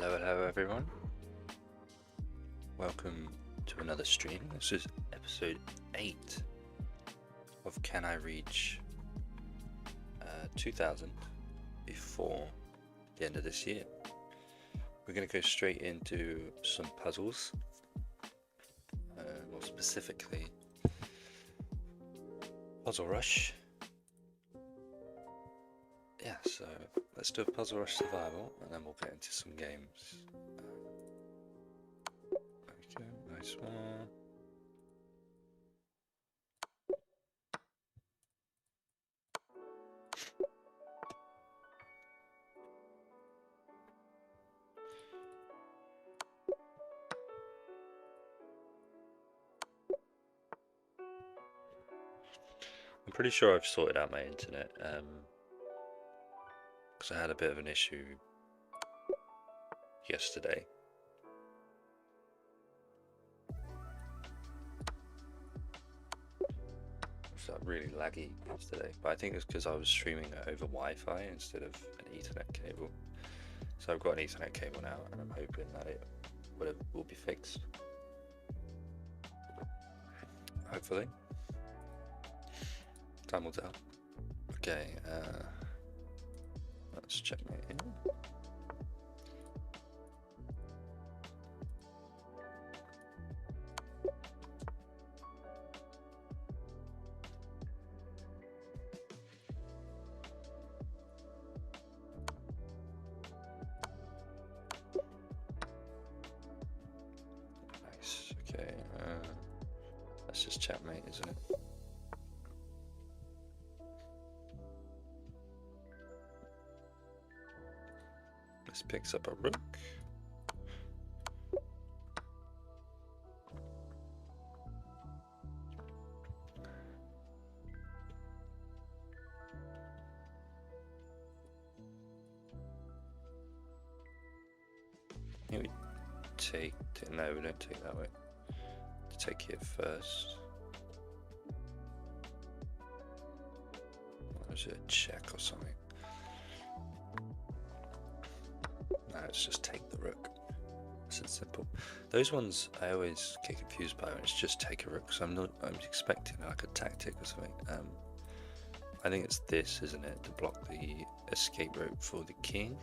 Hello everyone. Welcome to another stream. This is episode 8 of Can I Reach 2000 before the end of this year. We're going to go straight into some puzzles, more specifically Puzzle Rush. Yeah, so let's do a Puzzle Rush Survival and then we'll get into some games. Okay, nice one. I'm pretty sure I've sorted out my internet, because I had a bit of an issue yesterday. It was really laggy yesterday, but I think it's because I was streaming it over Wi-Fi instead of an Ethernet cable. So I've got an Ethernet cable now, and I'm hoping that it will be fixed. Hopefully. Time will tell. Okay, let's checkmate here. Nice, okay, that's just checkmate, isn't it? This picks up a rook. Here we take, no, we don't take that way. Take it first. Or is it a check or something? No, let's just take the rook. It's simple. Those ones I always get confused by when it's just take a rook. So I'm expecting like a tactic or something. I think it's this, isn't it, to block the escape route for the king.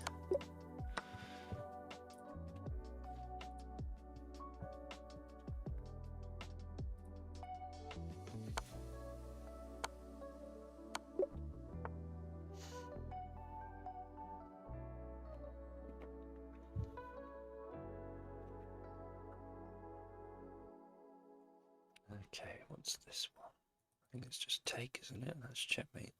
Okay, what's this one? I think it's just take, isn't it? That's checkmate.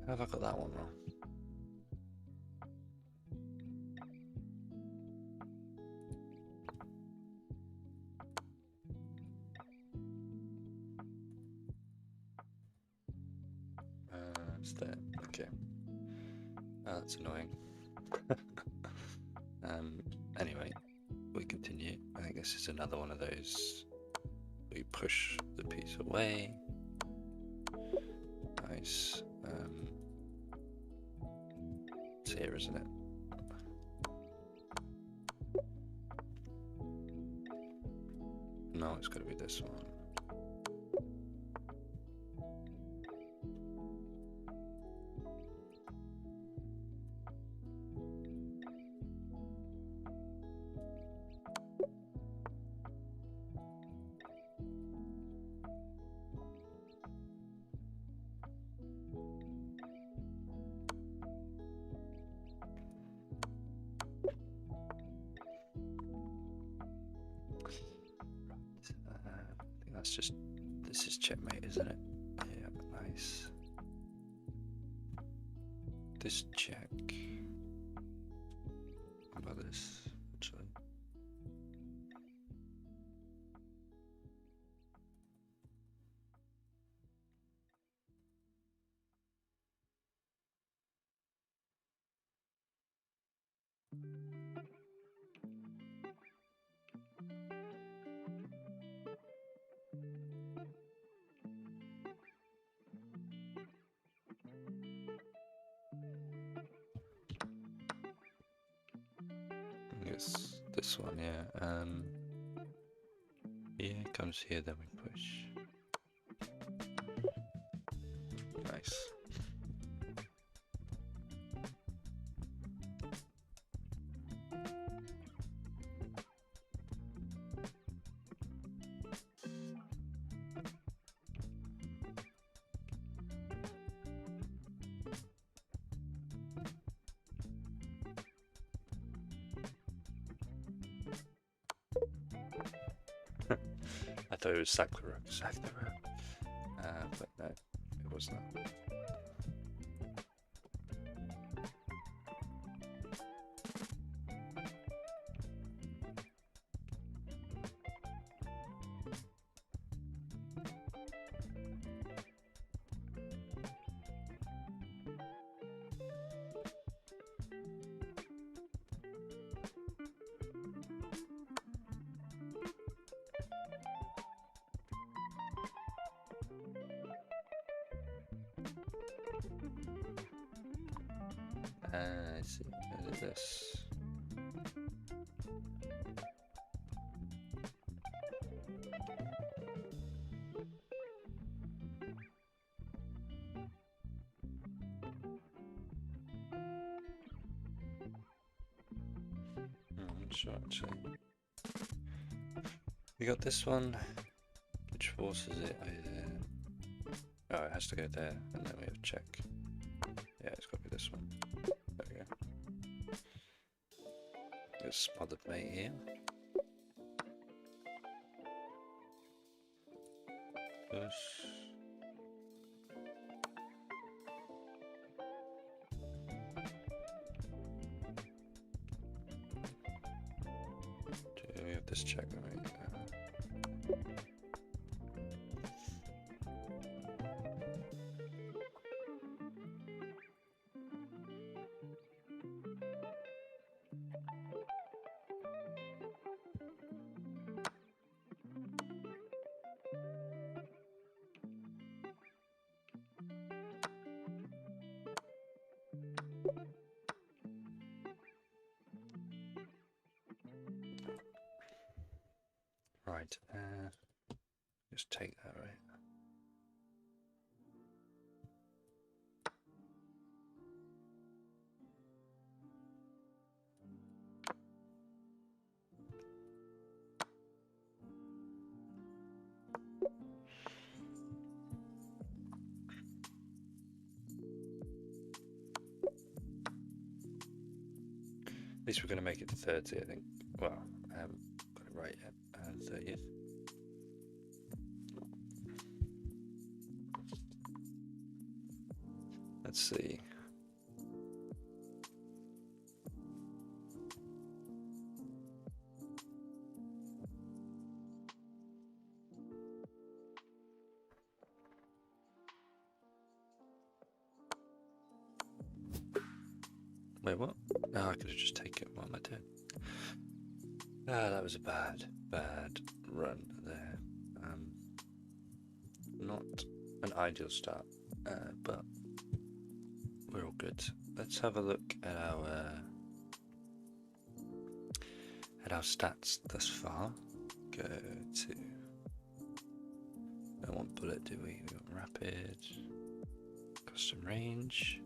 How have I got that one wrong? It's there. Okay. That's annoying. Anyway, we continue. I think this is another one of those. We push the piece away. Nice. It's here, isn't it? No, it's got to be this one. That's just, this is checkmate, isn't it? Yeah, nice. This check. How about this, actually? It's this one, yeah. Yeah, it comes here, then we push. Nice. I thought it was sack the rook, but no, it was not. I see. What is this? I'm not sure actually. We got this one, which forces it either. Oh, it has to go there, and then we have check. Yeah, it's got to be this one. There we go. Get smothered mate here. Push. Do we have this check, right? Right, just take that, right? At least we're going to make it to 30, I think. Well, I haven't got it right yet. 30th. Let's see. Wait, what? Oh, I could have just taken it while I did. Ah, that was a bad run there. Not an ideal start, but we're all good. Let's have a look at our stats thus far. Go to. No one bullet, do we? We want rapid, custom range.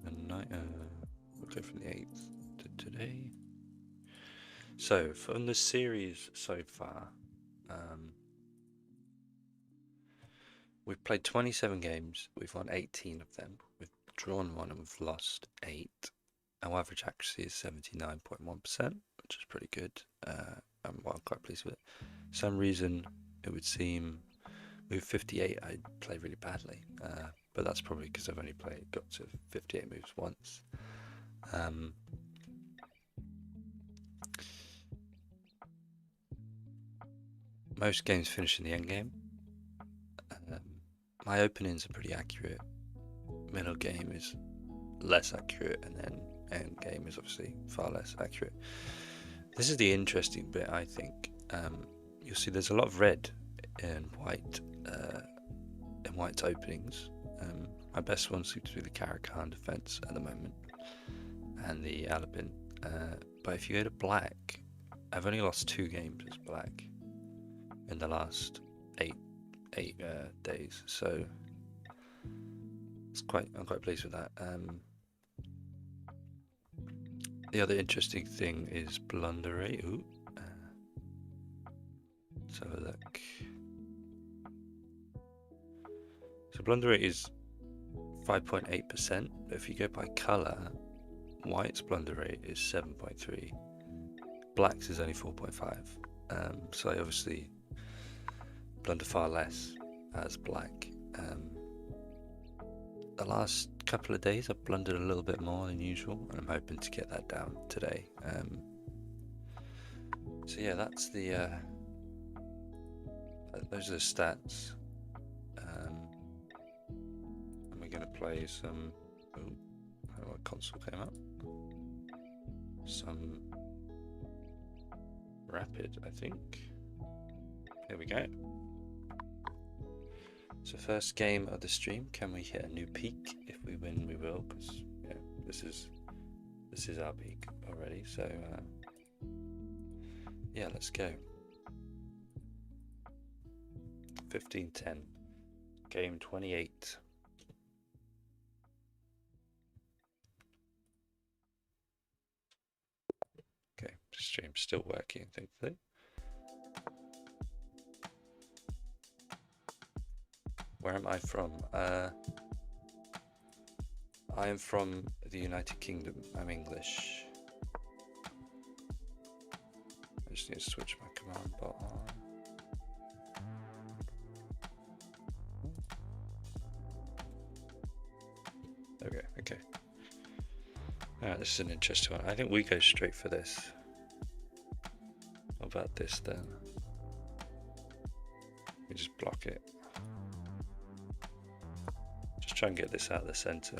We'll go from the 8th to today. So from the series so far, we've played 27 games. We've won 18 of them. We've drawn 1 and we've lost 8. Our average accuracy is 79.1%, which is pretty good. I'm quite pleased with it. For some reason, it would seem move 58 I'd play really badly, but that's probably because I've only got to 58 moves once. Most games finish in the end game. My openings are pretty accurate. Middle game is less accurate, and then end game is obviously far less accurate. This is the interesting bit, I think. You'll see there's a lot of red and white in white's openings. My best one seems to be the Caracan defense at the moment, and the Alapin. But if you go to black, I've only lost 2 games as black in the last 8 days, so I'm quite pleased with that. The other interesting thing is blunder rate. Let's have a look. So blunder rate is 5.8%. If you go by color, white's blunder rate is 7.3. Black's is only 4.5. So I obviously blunder far less as black. The last couple of days I've blundered a little bit more than usual, and I'm hoping to get that down today. So yeah, that's the those are the stats. And we're going to play some. What console came up? Some Rapid, I think. Here we go. So first game of the stream, can we hit a new peak? If we win, we will, because yeah, this is our peak already. So yeah, let's go. 15-10, game 28. Okay, the stream's still working, thankfully. Where am I from? I am from the United Kingdom. I'm English. I just need to switch my command bot on. Okay. Alright, this is an interesting one. I think we go straight for this. What about this then? We just block it. Just try and get this out of the center.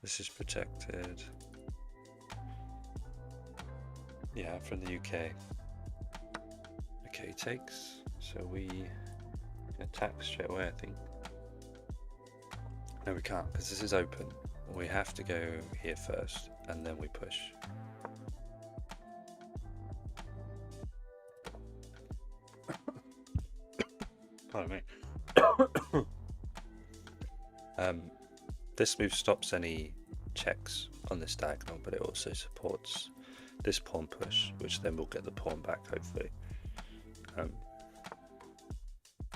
This is protected. Yeah, from the UK. Okay, takes. So we can attack straight away, I think. No, we can't, because this is open. We have to go here first, and then we push. Pardon me. This move stops any checks on this diagonal, but it also supports this pawn push, which then will get the pawn back, hopefully. And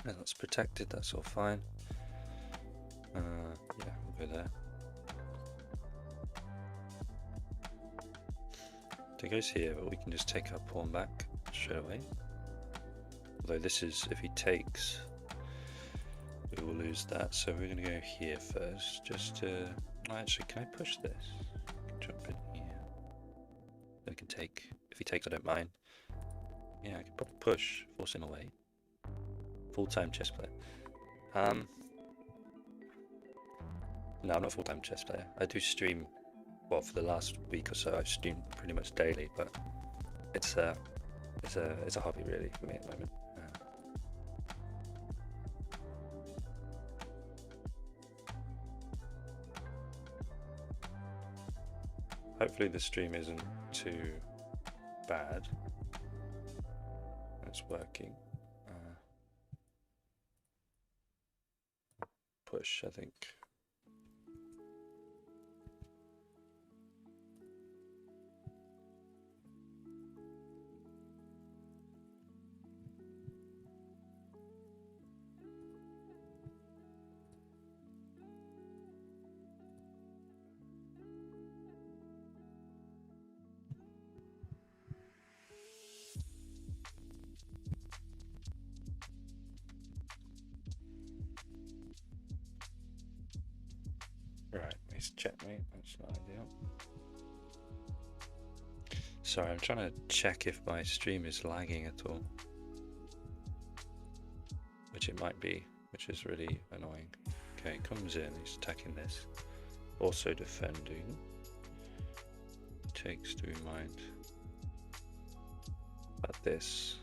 that's protected, that's all fine. Yeah, we'll go there. So it goes here, but we can just take our pawn back straight away. Although this is, if he takes, we will lose that. So we're going to go here first, just to, actually, can I push this? Jump in here. I can take, if he takes I don't mind. Yeah, I can probably push, force him away. Full-time chess player. No, I'm not a full-time chess player. I do stream, well, for the last week or so I've streamed pretty much daily, but it's a hobby really for me at the moment. Hopefully the stream isn't too bad. It's working. Push, I think. checkmate. That's not ideal. Sorry, I'm trying to check if my stream is lagging at all, which it might be, which is really annoying. Okay, comes in, he's attacking this, also defending. Takes to mind about this.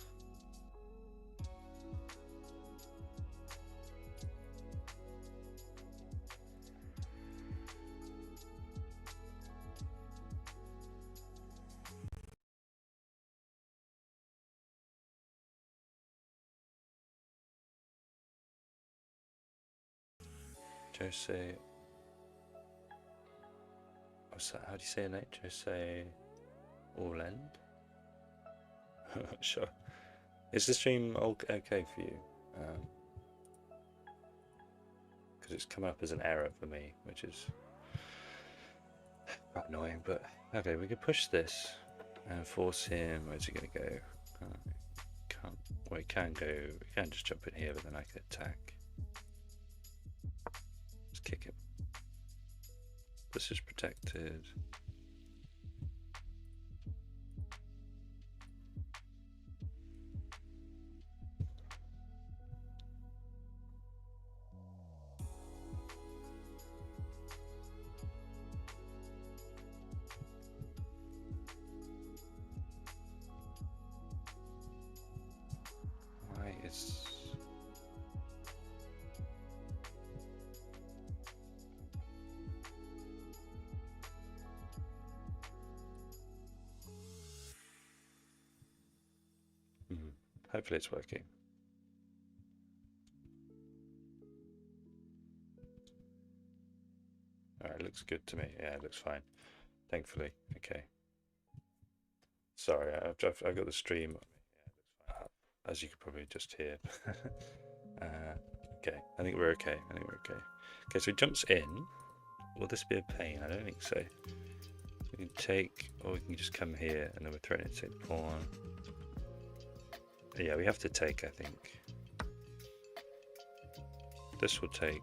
Jose, what's that? How do you say your name? Jose Orland? Sure. Is the stream okay for you? Because it's come up as an error for me, which is quite annoying. But okay, we could push this and force him. Where's he going to go? Can't. Well, he can go. He can just jump in here, but then I can attack. Kick him. This is protected. Why is hopefully it's working. Alright, looks good to me. Yeah, it looks fine. Thankfully. Okay. Sorry, I've got the stream. As you could probably just hear. Okay, I think we're okay. Okay, so he jumps in. Will this be a pain? I don't think so. We can take, or we can just come here and then we're threatening to take the pawn. Yeah, we have to take, I think. This will take,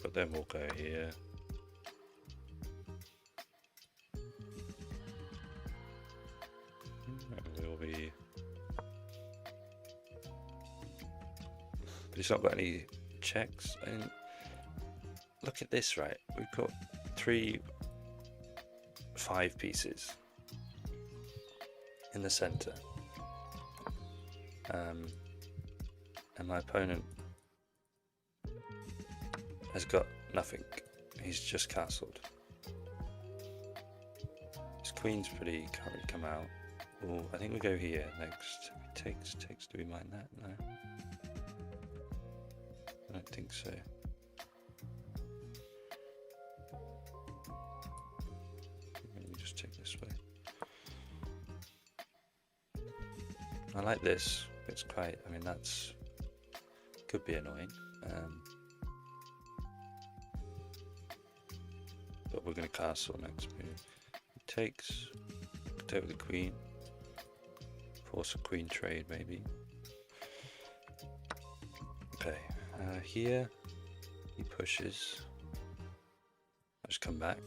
but then we'll go here. And we'll be... But he's not got any checks. And look at this, right? We've got 5 pieces in the center. And my opponent has got nothing. He's just castled. His queen's can't really come out. Oh, I think we go here next. Takes. Do we mind that? No. I don't think so. Maybe just take this way. I like this. It's quite, I mean, that's could be annoying. But we're going to castle next move. He takes, take with the queen. Force a queen trade, maybe. Okay, here he pushes. I'll just come back.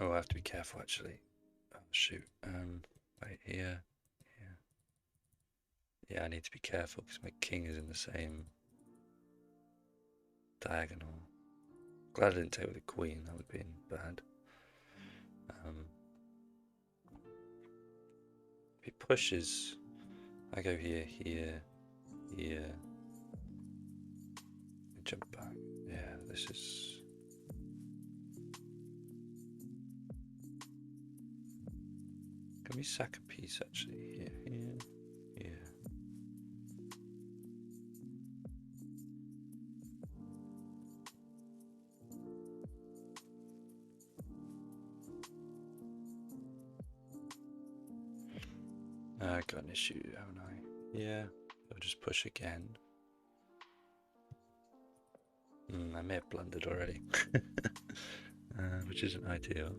Oh, I have to be careful actually. Oh, shoot. Right here. Yeah, I need to be careful because my king is in the same diagonal. Glad I didn't take with the queen, that would have been bad. If he pushes, I go here, jump back. Yeah, this is... Can we sack a piece actually? Here. I got an issue, haven't I? Yeah, I'll just push again. I may have blundered already, which isn't ideal.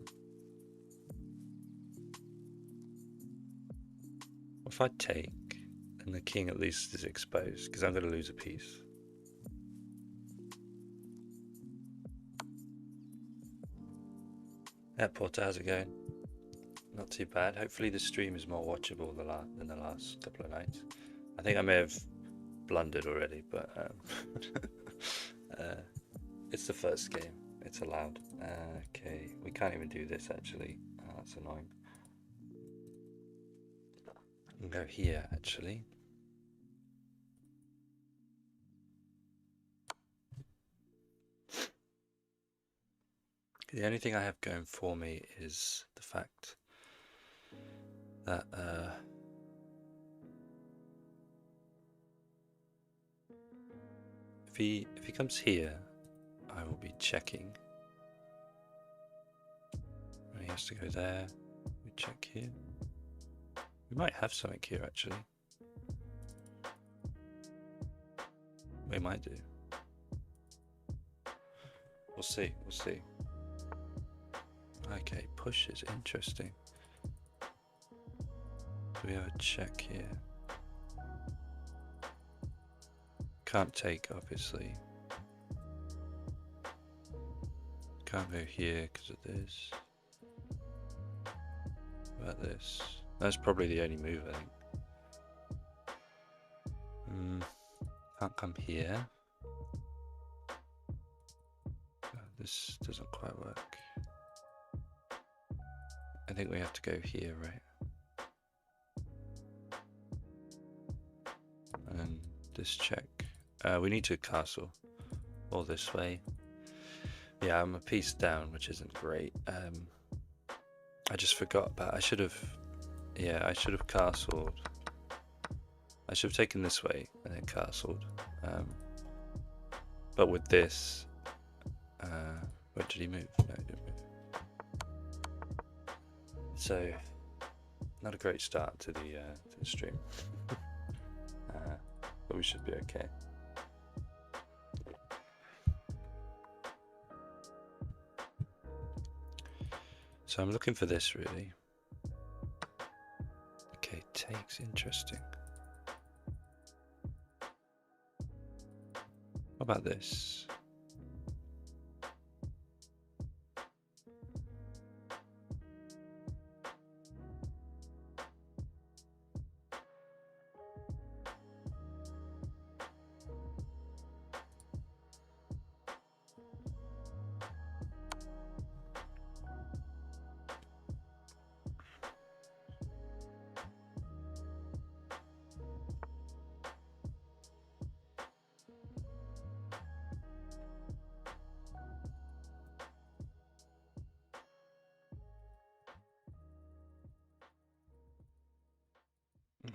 If I take, And the king at least is exposed, because I'm going to lose a piece. Yeah, Porter, how's it going? Not too bad. Hopefully the stream is more watchable than the last couple of nights. I think I may have blundered already, but it's the first game. It's allowed. Okay, we can't even do this actually. Oh, that's annoying. I can go here actually. The only thing I have going for me is the fact that if he comes here, I will be checking. And he has to go there. We check here. We might have something here actually. We might do. We'll see. We'll see. Okay, push is interesting. Do we have a check here? Can't take, obviously. Can't go here because of this. What about this? That's probably the only move, I think. Can't come here. This doesn't quite work. I think we have to go here, right? And then this check. We need to castle. Or this way. Yeah, I'm a piece down, which isn't great. I just forgot about. I should have castled. I should have taken this way and then castled. But with this, where did he move? No, he didn't move. So, not a great start to the stream, but we should be okay. So I'm looking for this really. Okay, takes, interesting. What about this?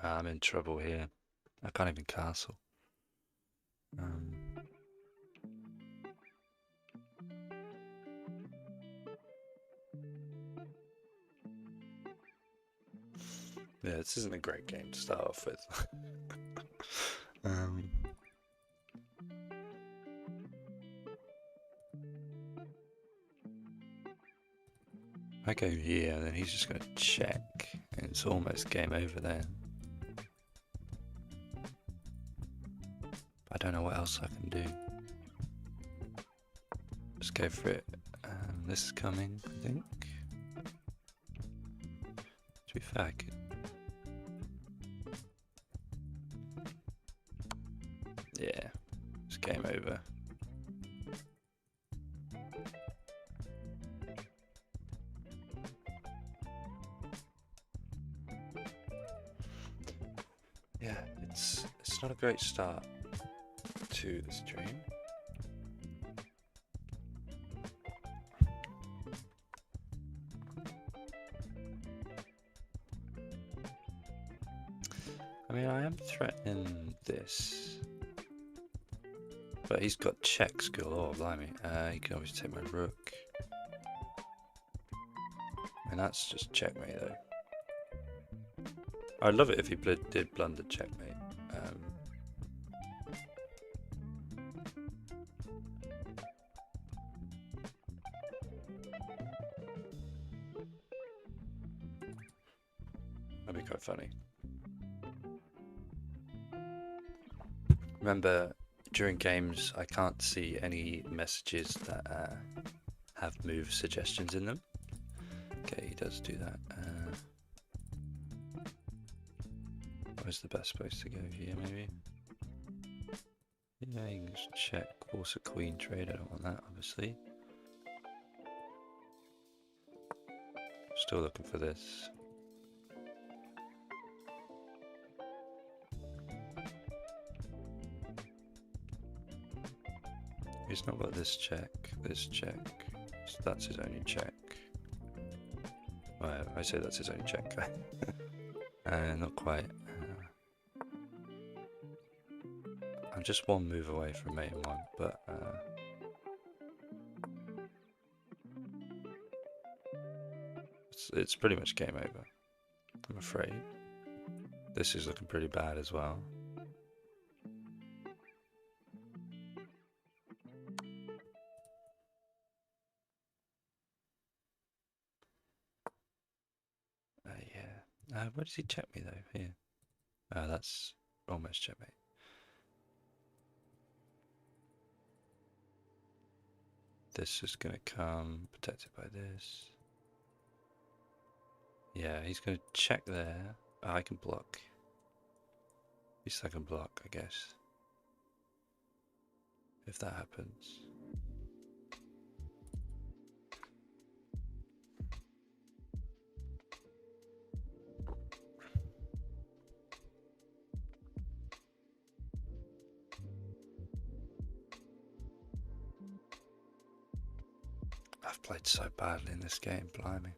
I'm in trouble here. I can't even castle. Yeah, this isn't a great game to start off with. I go here, then he's just going to check, and it's almost game over then. I don't know what else I can do. Just go for it. This is coming, I think. To be fair, I could... Yeah, it's game over. Yeah, it's not a great start to the stream. I mean, I am threatening this, but he's got check skill. Oh, blimey! He can always take my rook, and that's just checkmate, though. I'd love it if he did blunder checkmate. That'd be quite funny. Remember, during games, I can't see any messages that have move suggestions in them. Okay, he does do that. Where's the best place to go? Here, maybe? Yeah, you can just check. Force a queen trade. I don't want that, obviously. Still looking for this. He's not got this check, so that's his only check. Well, I say that's his only check. Not quite. I'm just one move away from mate and one, but it's pretty much game over, I'm afraid. This is looking pretty bad as well. Where does he check me though? Here. That's almost checkmate. This is going to come protected by this. Yeah, he's going to check there. Oh, I can block. At least I can block, I guess. If that happens. I've played so badly in this game, blimey.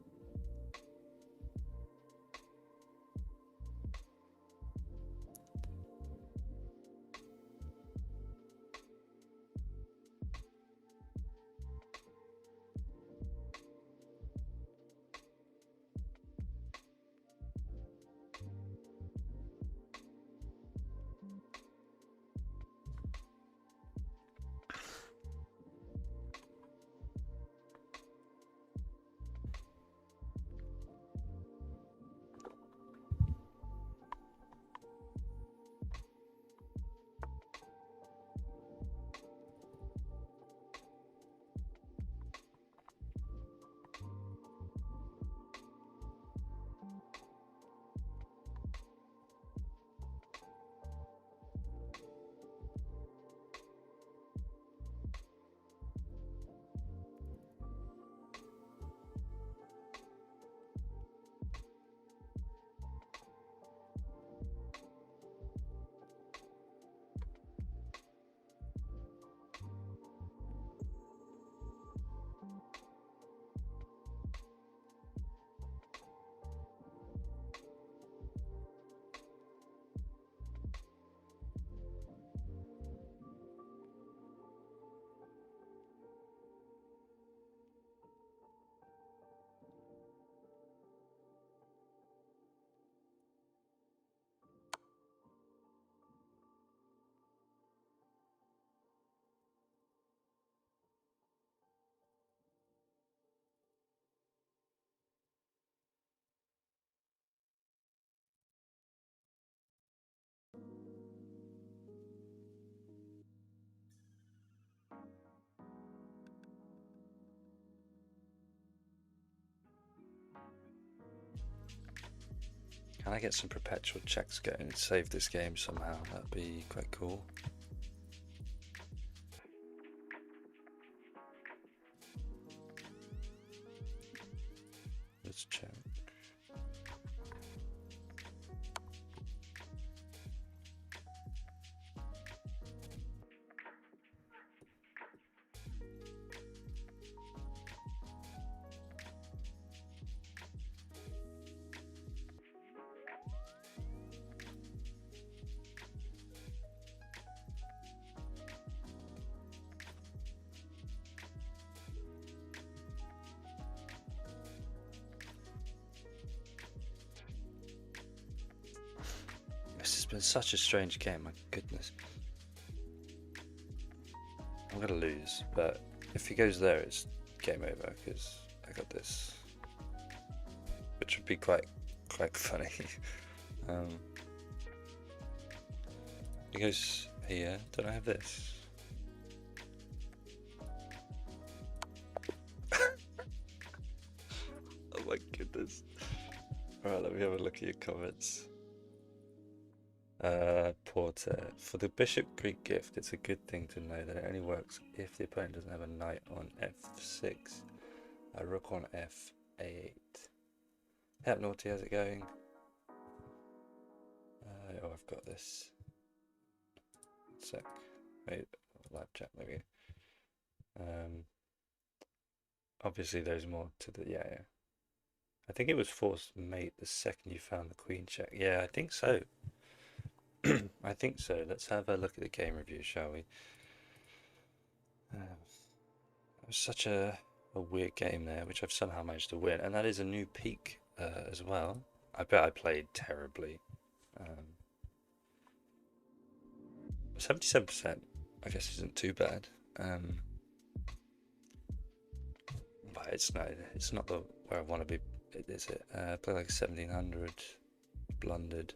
Can I get some perpetual checks going and save this game somehow? That'd be quite cool. Let's check. This has been such a strange game, my goodness. I'm gonna lose, but if he goes there, it's game over because I got this, which would be quite funny. He goes here. Don't I have this? Oh my goodness. Alright, let me have a look at your comments. Porter. For the bishop Greek gift, it's a good thing to know that it only works if the opponent doesn't have a knight on f6, a rook on f8. Help Naughty, how's it going? Oh, I've got this. Sec. Wait, live chat, maybe. Obviously there's more to the, yeah. I think it was forced mate the second you found the queen check. Yeah, I think so. I think so. Let's have a look at the game review, shall we? It was such a weird game there, which I've somehow managed to win, and that is a new peak as well. I bet I played terribly. 77%, I guess, isn't too bad. But it's not the where I want to be. Is it? Play like 1700, blundered.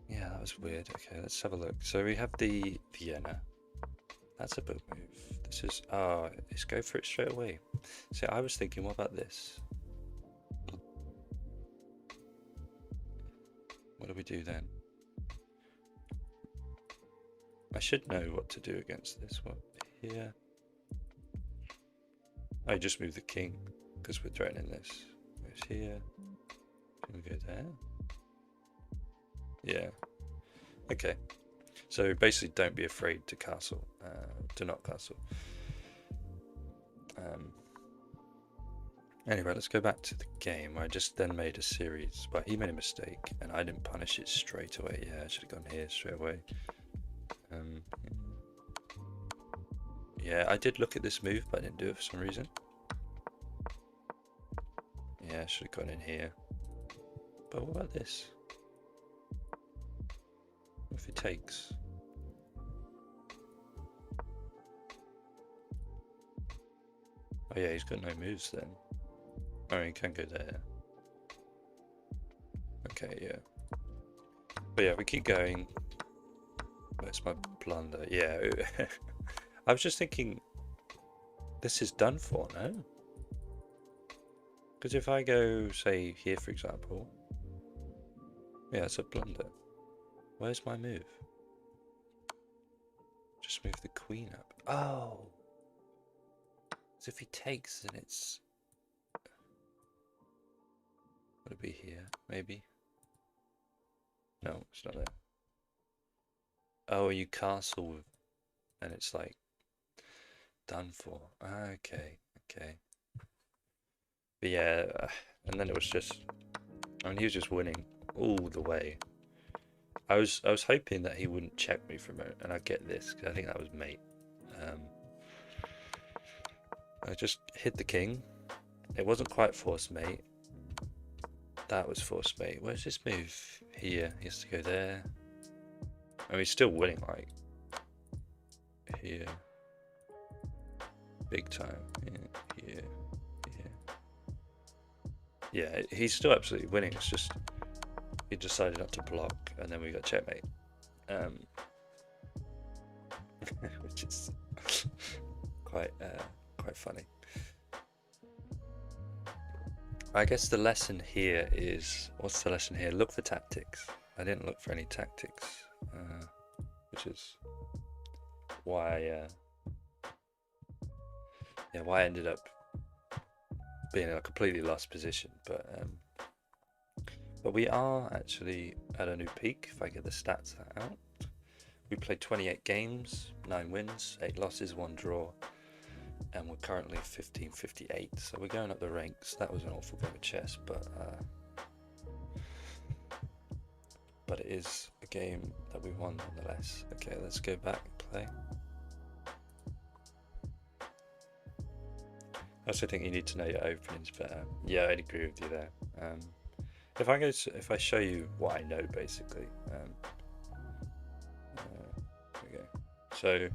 Yeah, that was weird. Okay, let's have a look. So we have the Vienna. That's a book move. This is, let's go for it straight away. See, I was thinking, what about this? What do we do then? I should know what to do against this. What here? I just move the king because we're threatening this. Moves here. Can we go there? Yeah. Okay. So basically, don't be afraid to castle. Do not castle. Anyway, let's go back to the game where I just then made a series. But he made a mistake, and I didn't punish it straight away. Yeah, I should have gone here straight away. Yeah, I did look at this move, but I didn't do it for some reason. Yeah, I should have gone in here. But what about this? What if he takes? Oh yeah, he's got no moves then. Oh, he can go there. Okay, yeah. But yeah, we keep going. Where's my blunder? Yeah. I was just thinking, this is done for, no? Because if I go, say, here, for example, yeah, it's a blunder. Where's my move? Just move the queen up. Oh! As if he takes, then it's... Would it be here, maybe? No, it's not there. Oh, you castle, and it's like, done for. Okay, okay. But yeah, and then it was just, I mean, he was just winning all the way. I was hoping that he wouldn't check me from it, and I get this because I think that was mate. I just hit the king. It wasn't quite forced mate. That was forced mate. Where's this move? Here. He has to go there. I mean, he's still winning, like here. Big time. Yeah, here. Yeah, he's still absolutely winning. It's just he decided not to block, and then we got checkmate, which is quite funny. I guess the lesson here is, what's the lesson here? Look for tactics. I didn't look for any tactics, which is why why I ended up being in a completely lost position. But we are actually at a new peak, if I get the stats out. We played 28 games, 9 wins, 8 losses, 1 draw, and we're currently 1558, so we're going up the ranks. That was an awful game of chess, but it is a game that we won nonetheless. Okay, let's go back and play. I also think you need to know your openings better. Yeah, I'd agree with you there. If I show you what I know, basically, there we go. So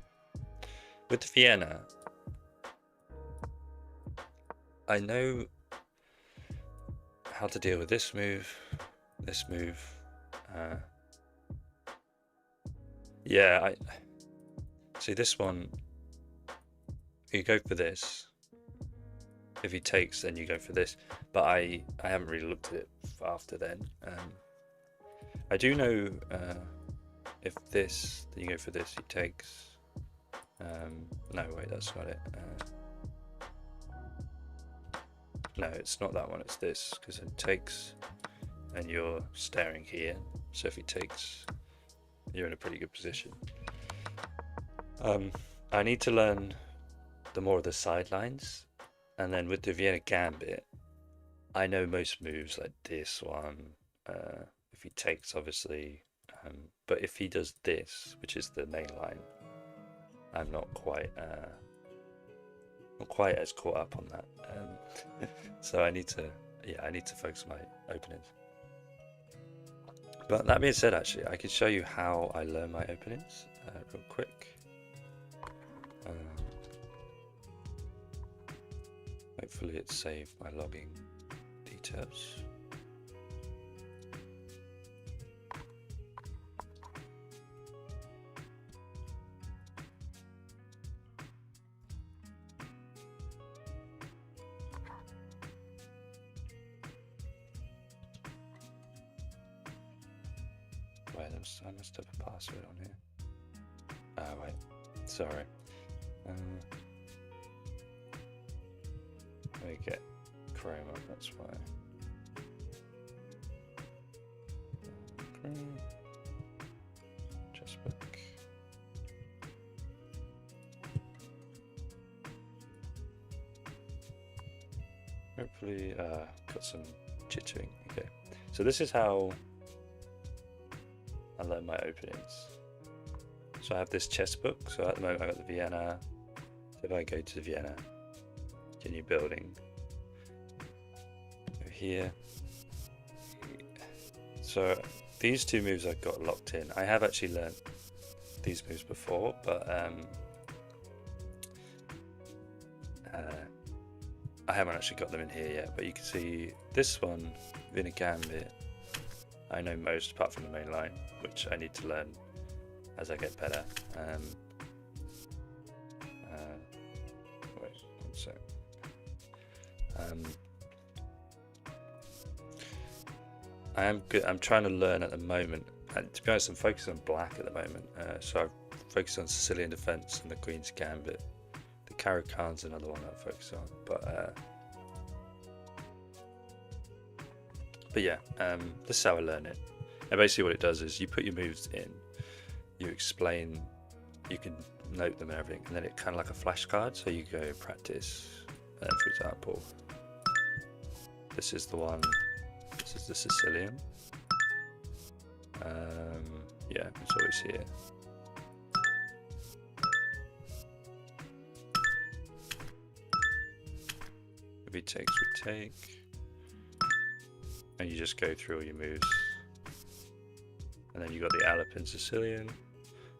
with the Vienna, I know how to deal with this move, Yeah, I see this one. You go for this. If he takes, then you go for this. But I haven't really looked at it after then. I do know if this, then you go for this. He takes. No, wait, that's not it. No, it's not that one. It's this, because it takes, and you're staring here. So if he takes, you're in a pretty good position. I need to learn the more of the sidelines, and then with the Vienna Gambit, I know most moves like this one. If he takes, obviously, but if he does this, which is the main line, I'm not quite as caught up on that. So I need to focus on my openings. But that being said, actually, I can show you how I learn my openings real quick. Hopefully it saved my logging details. Wait, I must have a password on here. Ah, wait, sorry. Let me get Chrome up, that's why. Chrome. Chessbook. Hopefully, got some jittering. Okay, so this is how I learn my openings. So I have this chess book. So at the moment I got the Vienna. So if I go to Vienna, new building, go here. So these two moves I've got locked in. I have actually learned these moves before, but I haven't actually got them in here yet. But you can see this one, Vienna Gambit, I know most apart from the main line, which I need to learn as I get better. Wait, one sec. I am good. I'm trying to learn at the moment. And to be honest, I'm focused on black at the moment. So I've focused on Sicilian defense and the Queen's Gambit. The Caro-Kann's another one I focus on. But yeah, this is how I learn it. And basically what it does is you put your moves in, you explain, you can note them and everything, and then it kind of like a flashcard. So you go practice, for example, this is the one, this is the Sicilian. Yeah, it's always here. If he takes, we take. And you just go through all your moves. And then you got the Alapin Sicilian.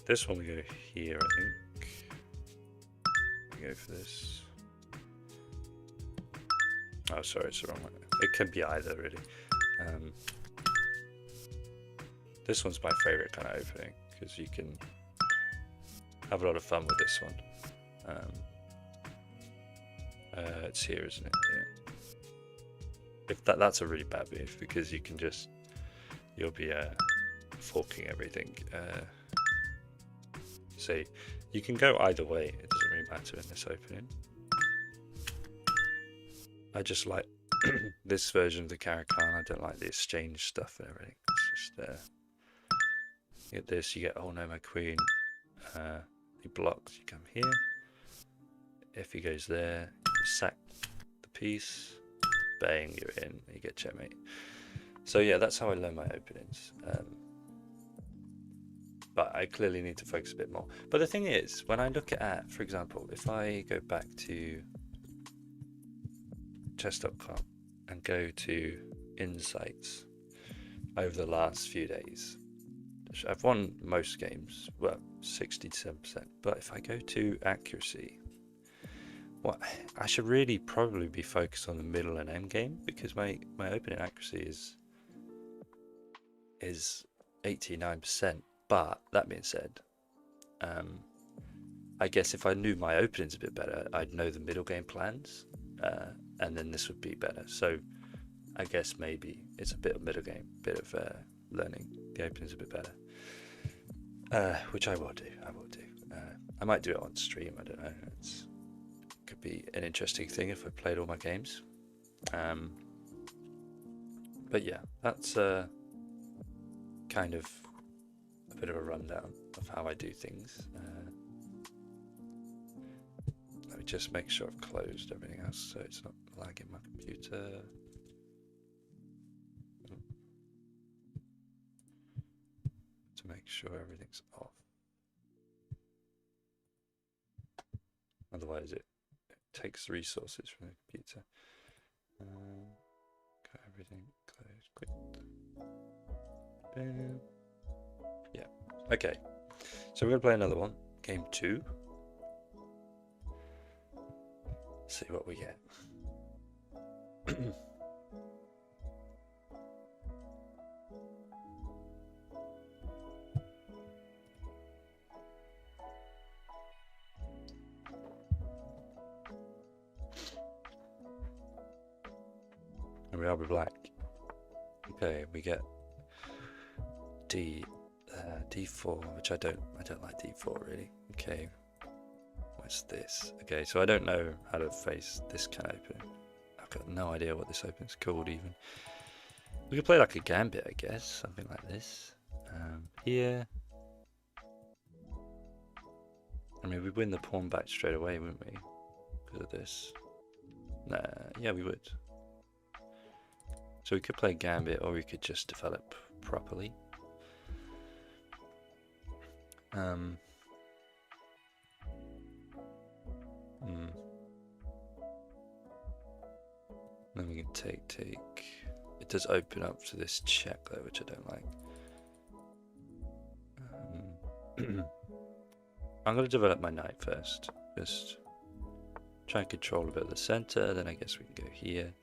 This one we go here, I think. We go for this. Oh, sorry, it's the wrong one. It can be either, really. This one's my favorite kind of opening because you can have a lot of fun with this one. It's here, isn't it? Yeah. If that's a really bad move because you can just, you'll be forking everything. So you can go either way. It doesn't really matter in this opening. I just like this version of the Caro-Kann. I don't like the exchange stuff and everything. It's just you get this, you get, oh no, my queen. He blocks, you come here. If he goes there, you sack the piece. Bang, you're in, you get checkmate. So yeah, that's how I learn my openings. But I clearly need to focus a bit more. But the thing is, when I look at, for example, if I go back to chess.com and go to insights over the last few days, I've won most games, well, 67%. But if I go to accuracy, well, I should really probably be focused on the middle and end game because my opening accuracy is 89%. But that being said, I guess if I knew my openings a bit better, I'd know the middle game plans, and then this would be better. So I guess maybe it's a bit of middle game, bit of learning the openings a bit better, which I will do. I might do it on stream. I don't know. It could be an interesting thing if I played all my games. But yeah, that's kind of a bit of a rundown of how I do things. Let me just make sure I've closed everything else so it's not lagging my computer. To make sure everything's off. Otherwise it takes resources from the computer. Got everything closed. Quit. Bam. Yeah. Okay. So we're gonna play another one. Game 2. See what we get. And we are with black. Okay, we get D4, which I don't like D4 really. Okay, what's this? Okay, so I don't know how to face this kind of opening. I've got no idea what this opening's called even. We could play like a gambit, I guess, something like this. Here. I mean, we'd win the pawn back straight away, wouldn't we? Because of this. Nah, yeah, we would. So we could play gambit, or we could just develop properly. Then we can take. It does open up to this check though, which I don't like. I'm going to develop my knight first. Just try and control a bit of the center. Then I guess we can go here.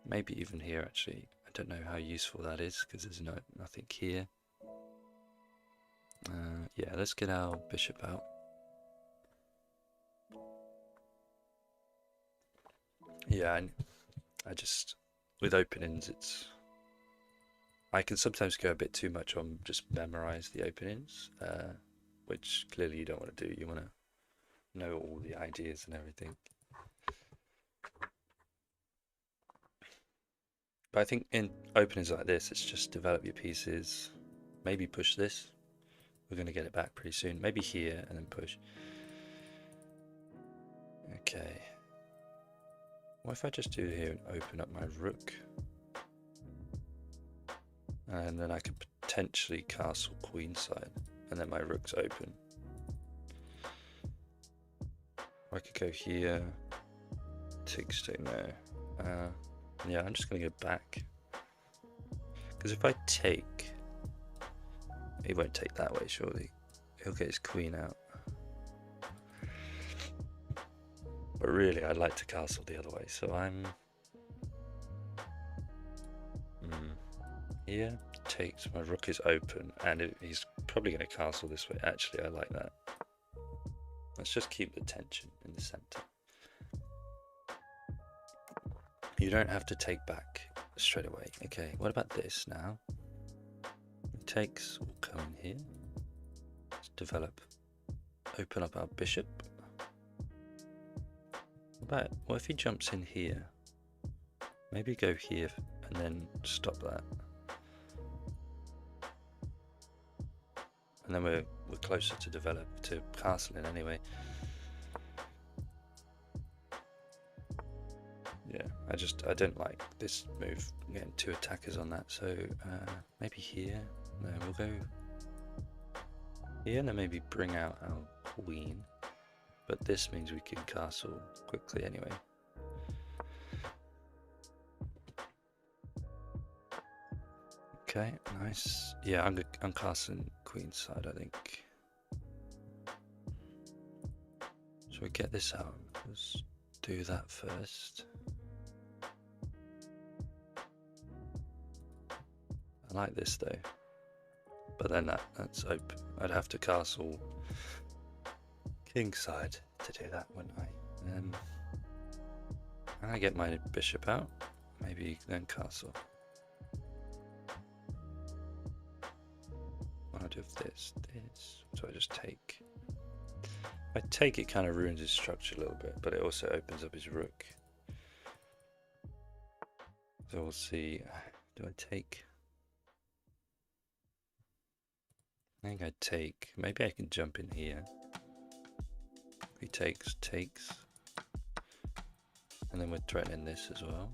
Maybe even here actually. I don't know how useful that is because there's nothing here. Yeah, let's get our bishop out. Yeah, I just, with openings, I can sometimes go a bit too much on just memorize the openings, which clearly you don't want to do. You want to know all the ideas and everything. But I think in openings like this, it's just develop your pieces, maybe push this. We're going to get it back pretty soon. Maybe here and then push. Okay. What if I just do here and open up my rook? And then I could potentially castle queenside, and then my rook's open. Or I could go here. Takes stay no. Yeah, I'm just going to go back. Because if I take... He won't take that way, surely. He'll get his queen out. But really, I'd like to castle the other way, so I'm... Here, takes, my rook is open, and he's probably going to castle this way. Actually, I like that. Let's just keep the tension in the center. You don't have to take back straight away. Okay, what about this now? He takes, we'll come in here. Let's develop, open up our bishop. What if he jumps in here? Maybe go here and then stop that. And then we're closer to castling anyway. Yeah, I don't like this move, getting two attackers on that, so maybe here. No, we'll go here and then maybe bring out our queen. But this means we can castle quickly anyway. Okay, nice. Yeah, I'm castling queenside, I think. So we get this out. Let's do that first. I like this though. But then that's open. I'd have to castle kingside to do that, wouldn't I? And I get my bishop out, maybe then castle. What do I do with this? So I just take. If I take, it kind of ruins his structure a little bit, but it also opens up his rook. So we'll see. Do I take? I think I'd take. Maybe I can jump in here. If he takes. And then we're threatening this as well.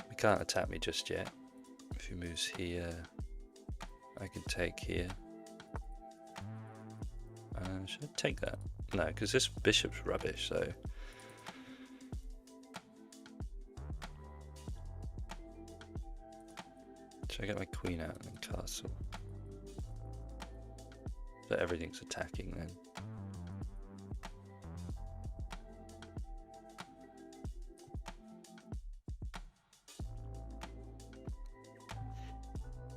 He can't attack me just yet. If he moves here, I can take here. Should I take that? No, because this bishop's rubbish, so... Should I get my queen out and then castle? So everything's attacking then.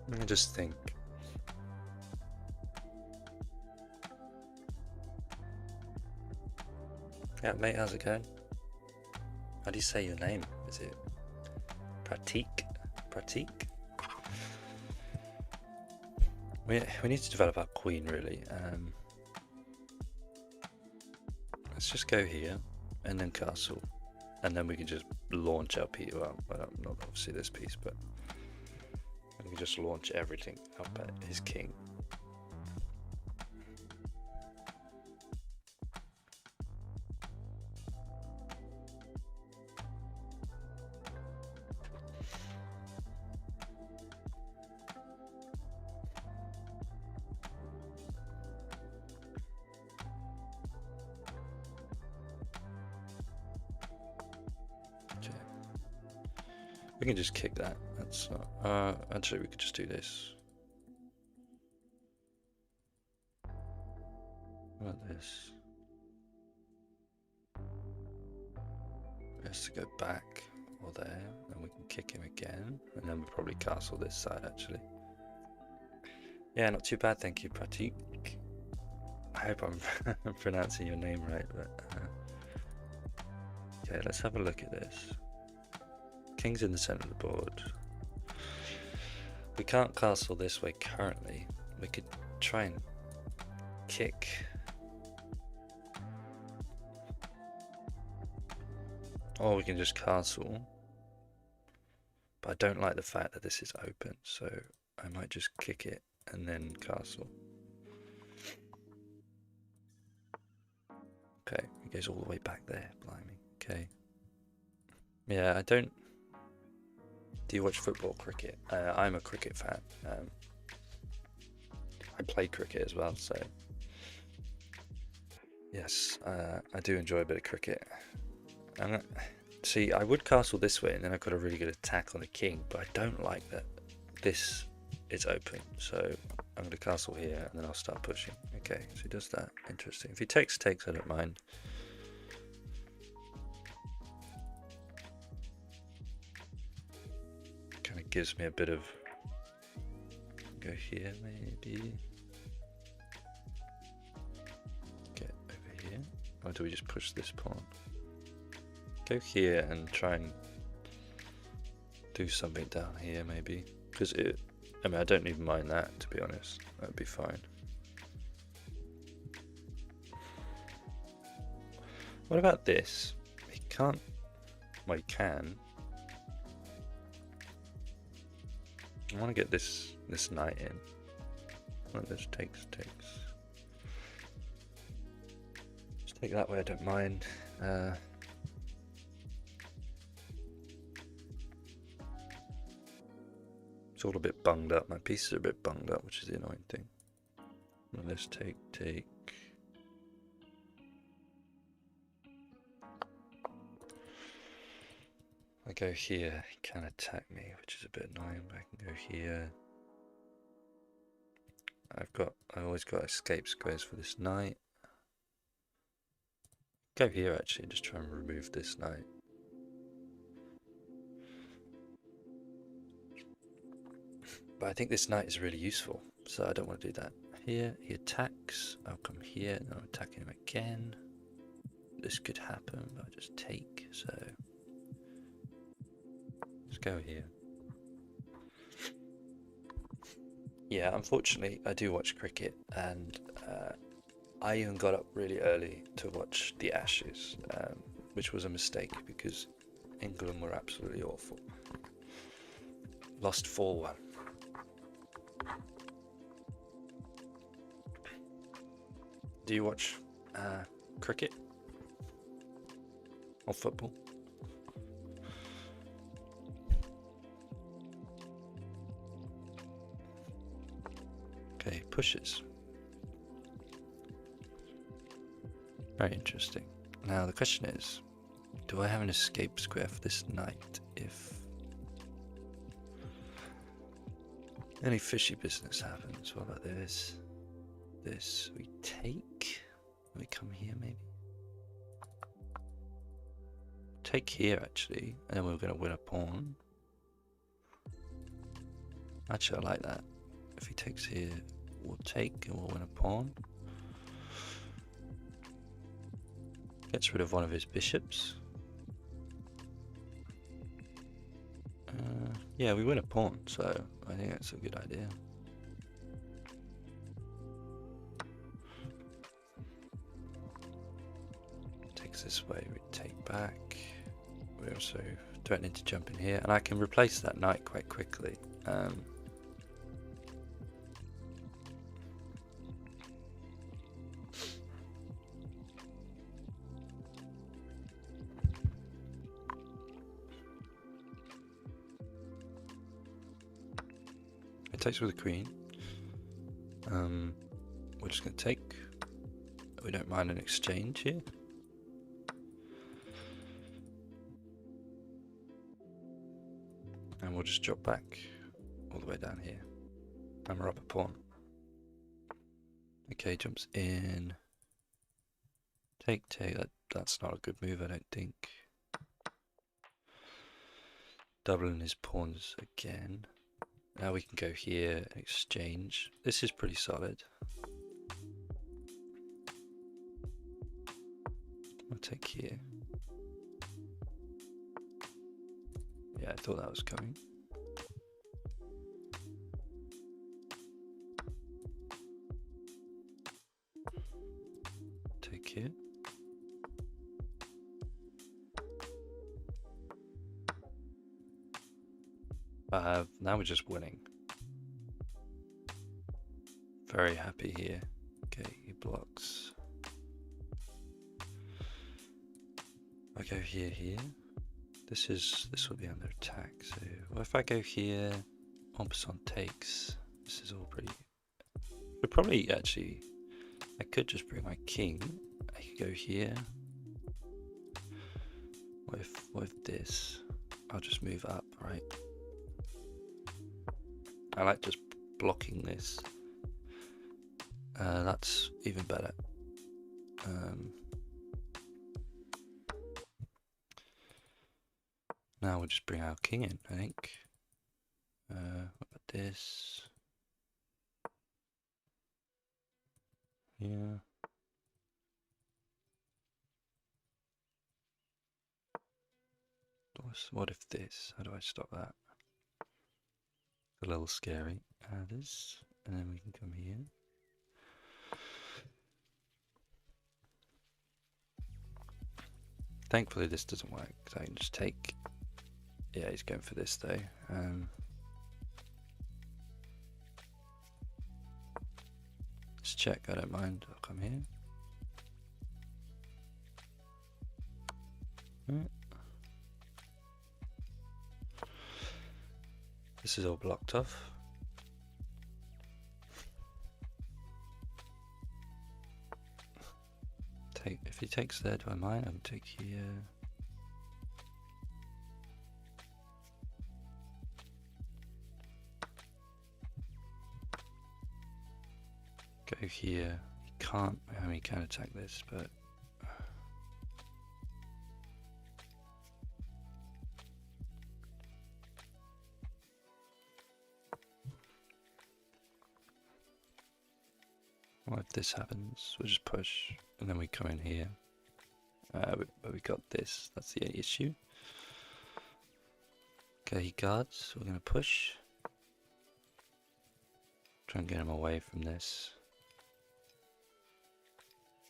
Let me just think. Yeah, mate, how's it going? How do you say your name? Is it Pratik? Pratik? We need to develop our queen, really. Let's just go here and then castle, and then we can just launch our piece. Well, not obviously this piece, but we can just launch everything up at his king. We can just kick that. That's not. Actually, we could just do this. What about this? Has to go back or there, and we can kick him again, and then we'll probably castle this side. Actually, yeah, not too bad. Thank you, Pratik. I hope I'm pronouncing your name right. But okay, let's have a look at this. King's in the center of the board. We can't castle this way currently. We could try and kick. Or we can just castle. But I don't like the fact that this is open, so I might just kick it and then castle. Okay, it goes all the way back there, blimey. Okay. Yeah, I don't... Do you watch football, cricket? I'm a cricket fan. I play cricket as well, so yes, I do enjoy a bit of cricket. See, I would castle this way, and then I've got a really good attack on the king, but I don't like that this is open. So I'm going to castle here, and then I'll start pushing. Okay, so he does that. Interesting. If he takes, I don't mind. Gives me a bit of go here maybe, get over here, or do we just push this pawn? Go here and try and do something down here maybe, because I mean I don't even mind that, to be honest. That'd be fine. What about this? He can't, well he can. I want to get this knight in. Well, this takes. Just take that way, I don't mind. It's all a bit bunged up. My pieces are a bit bunged up, which is the annoying thing. Well, let's take. I go here, he can attack me, which is a bit annoying, but I can go here. I've always got escape squares for this knight. Go here actually, just try and remove this knight. But I think this knight is really useful, so I don't want to do that. Here, he attacks. I'll come here, and I'll attack him again. This could happen, but I'll just take, so... Let's go here. Yeah, unfortunately, I do watch cricket, and I even got up really early to watch the Ashes, which was a mistake because England were absolutely awful. Lost 4-1. Do you watch cricket or football? Okay, pushes. Very interesting. Now the question is, do I have an escape square for this knight if any fishy business happens? What about this? This we take. We come here maybe. Take here actually, and then we're going to win a pawn. Actually, I like that. If he takes here, we'll take and we'll win a pawn. Gets rid of one of his bishops. Yeah, we win a pawn, so I think that's a good idea. Takes this way, we take back. We're also threatening to jump in here, and I can replace that knight quite quickly. It takes with the queen. We're just going to take. We don't mind an exchange here. And we'll just drop back all the way down here. And we're up a pawn. Okay, jumps in. Take. That's not a good move, I don't think. Doubling his pawns again. Now we can go here and exchange. This is pretty solid. I'll take here. Yeah, I thought that was coming. Take here. Now we're just winning. Very happy here. Okay, he blocks. I go here. This will be under attack. So what if I go here? En passant takes. This is all pretty. But probably actually, I could just bring my king. I could go here. What if this? I'll just move up, right? I like just blocking this. That's even better. Now we'll just bring our king in, I think. What about this? Yeah. What if this? How do I stop that? A little scary. This, and then we can come here. Thankfully this doesn't work, so I can just take. Yeah, he's going for this though. Let's check, I don't mind. I'll come here. Right. This is all blocked off. If he takes there, do I mind? I can take here. Go here. He can't. I mean, he can attack this, but. What if this happens? We'll just push, and then we come in here. But we got this. That's the issue. Okay, he guards. We're going to push. Try and get him away from this.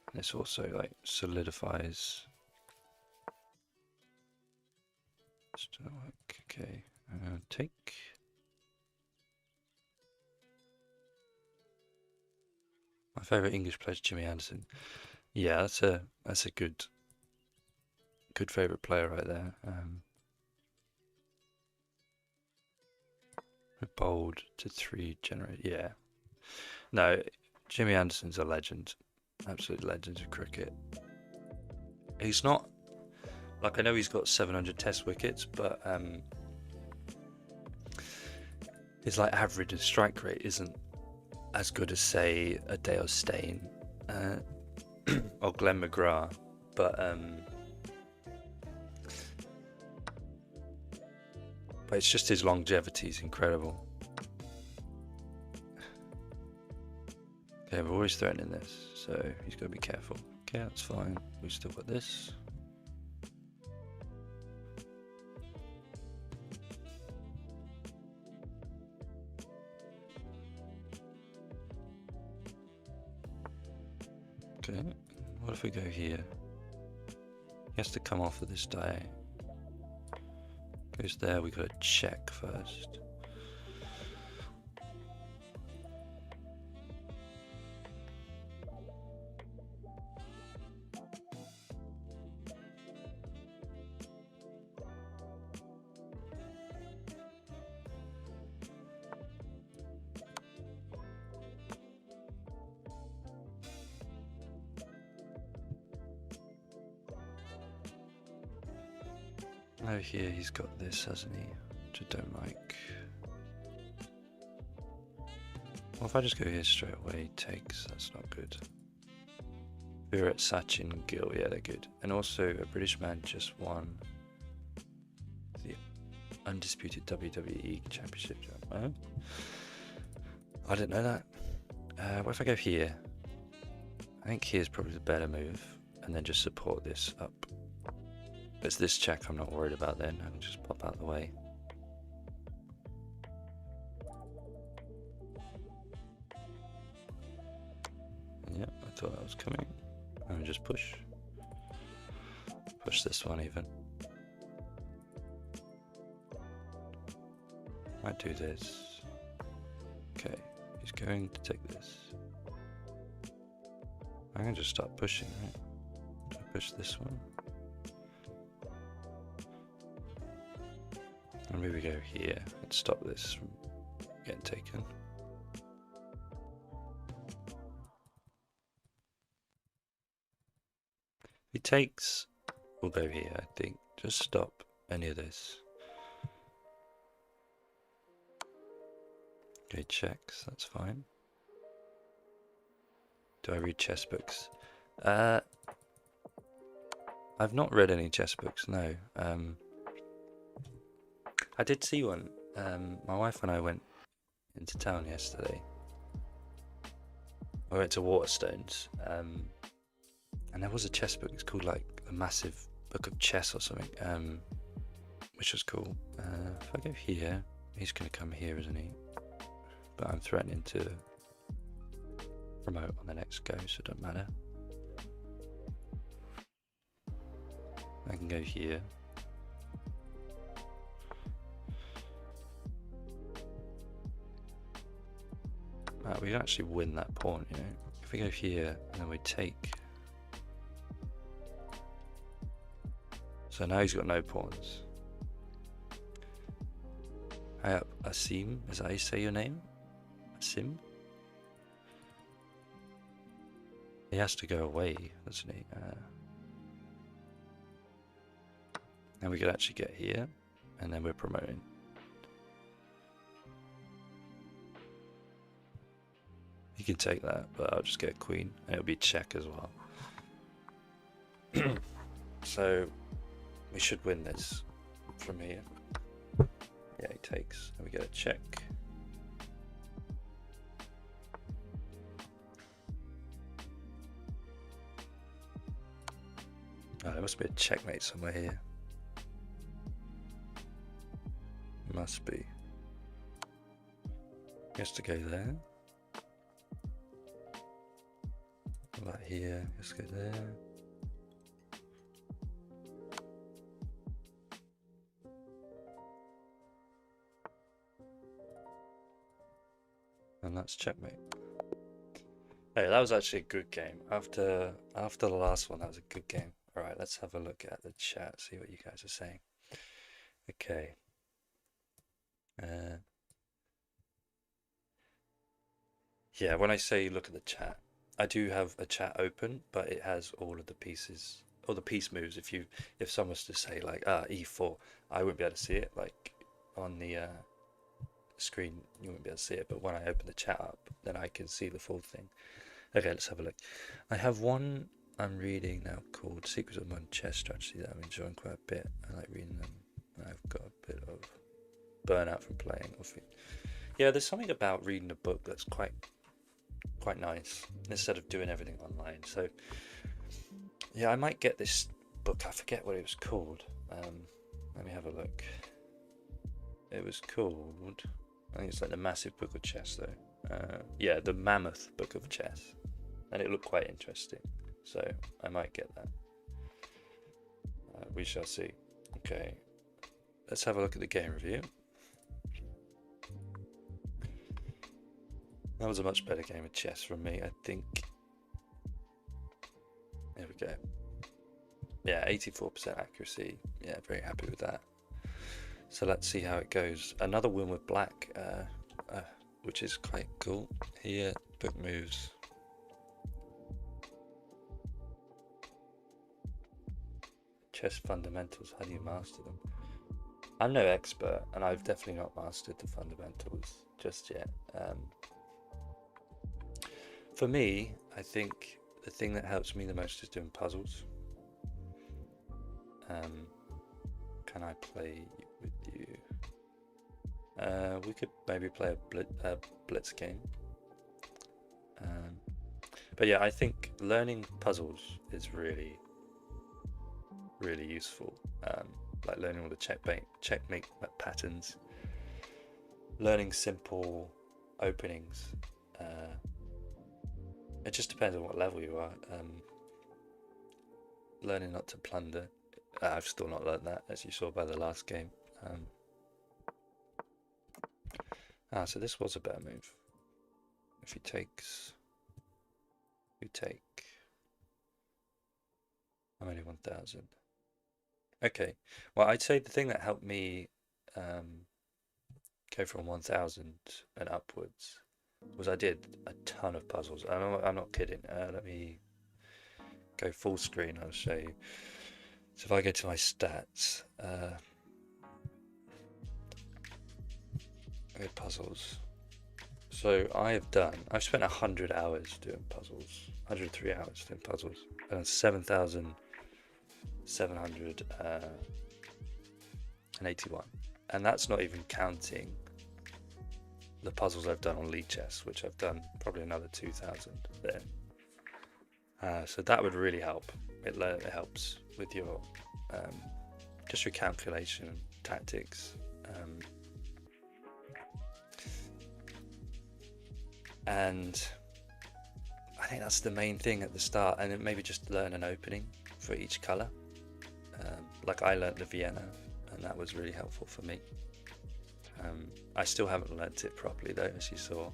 And this also like solidifies. Still like, okay. Take. My favourite English player is Jimmy Anderson. Yeah, that's a good favourite player right there. Bold to 3 generate. Yeah. No, Jimmy Anderson's a legend. Absolute legend of cricket. He's not like, I know he's got 700 Test wickets, but his like average strike rate isn't as good as say a Dale Steyn or Glenn McGrath, but it's just his longevity is incredible. Okay, we're always threatening this, so he's got to be careful. Okay, that's fine. We've still got this. Okay, what if we go here? He has to come off of this die. Goes there, we got to check first. Over here he's got this, hasn't he? Which I don't like. Well, if I just go here straight away, takes, that's not good. Virat, Sachin, Gill, yeah, they're good. And also a British man just won the undisputed WWE Championship. Oh, I didn't know that. What if I go here? I think here's probably the better move, and then just support this up. It's this check I'm not worried about then. I can just pop out the way. Yeah, I thought that was coming. And just push. Push this one even. Might do this. Okay, he's going to take this. I can just start pushing, right? Push this one. And maybe go here and stop this from getting taken. If he takes, we'll go here, I think. Just stop any of this. Okay, checks, that's fine. Do I read chess books? I've not read any chess books, no. I did see one. My wife and I went into town yesterday. I went to Waterstones, and there was a chess book. It's called like a massive book of chess or something, which was cool. If I go here, he's going to come here, isn't he? But I'm threatening to promote on the next go, so it doesn't matter. I can go here. We actually win that pawn, you know. If we go here and then we take. So now he's got no pawns. Hi up, Asim. Is that how you say your name? Asim? He has to go away, doesn't he? And we could actually get here, and then we're promoting. You can take that, but I'll just get a queen, and it'll be check as well. So we should win this from here. Yeah, he takes, and we get a check. Oh, there must be a checkmate somewhere here. Must be. He has to go there. Like here, let's go there. And that's checkmate. Hey, that was actually a good game. After the last one, that was a good game. All right, let's have a look at the chat, see what you guys are saying. Okay. Yeah, when I say look at the chat, I do have a chat open, but it has all of the pieces, all the piece moves. If someone was to say like e4, I wouldn't be able to see it. Like on the screen, you wouldn't be able to see it. But when I open the chat up, then I can see the full thing. Okay, let's have a look. I have one I'm reading now called Secrets of Modern Chess Strategy that I'm enjoying quite a bit. I like reading them. I've got a bit of burnout from playing. Yeah, there's something about reading a book that's quite nice instead of doing everything online. So yeah, I might get this book. I forget what it was called. Let me have a look. It was called, I think it's like the Massive Book of Chess though. Yeah, the Mammoth Book of Chess, and it looked quite interesting, so I might get that. We shall see. Okay, let's have a look at the game review. That was a much better game of chess from me, I think. There we go. Yeah, 84% accuracy. Yeah, very happy with that. So let's see how it goes. Another win with black, which is quite cool. Here, book moves. Chess fundamentals, how do you master them? I'm no expert, and I've definitely not mastered the fundamentals just yet. For me, I think the thing that helps me the most is doing puzzles. Can I play with you? We could maybe play a Blitz game. But yeah, I think learning puzzles is really useful. Like learning all the checkmate patterns, learning simple openings. It just depends on what level you are. Learning not to plunder. I've still not learned that, as you saw by the last game. So this was a better move. If he takes, you take. I'm only 1,000. Okay. Well, I'd say the thing that helped me go from 1,000 and upwards was I did a ton of puzzles. I'm not kidding. Let me go full screen. I'll show you. So if I go to my stats, go puzzles. So I've spent 100 hours doing puzzles, 103 hours doing puzzles, and 7,781, and that's not even counting the puzzles I've done on League Chess, which I've done probably another 2,000 there. So that would really help. It helps with your just your calculation, tactics, and I think that's the main thing at the start. And then maybe just learn an opening for each color. Like I learned the Vienna, and that was really helpful for me. I still haven't learnt it properly though, as you saw.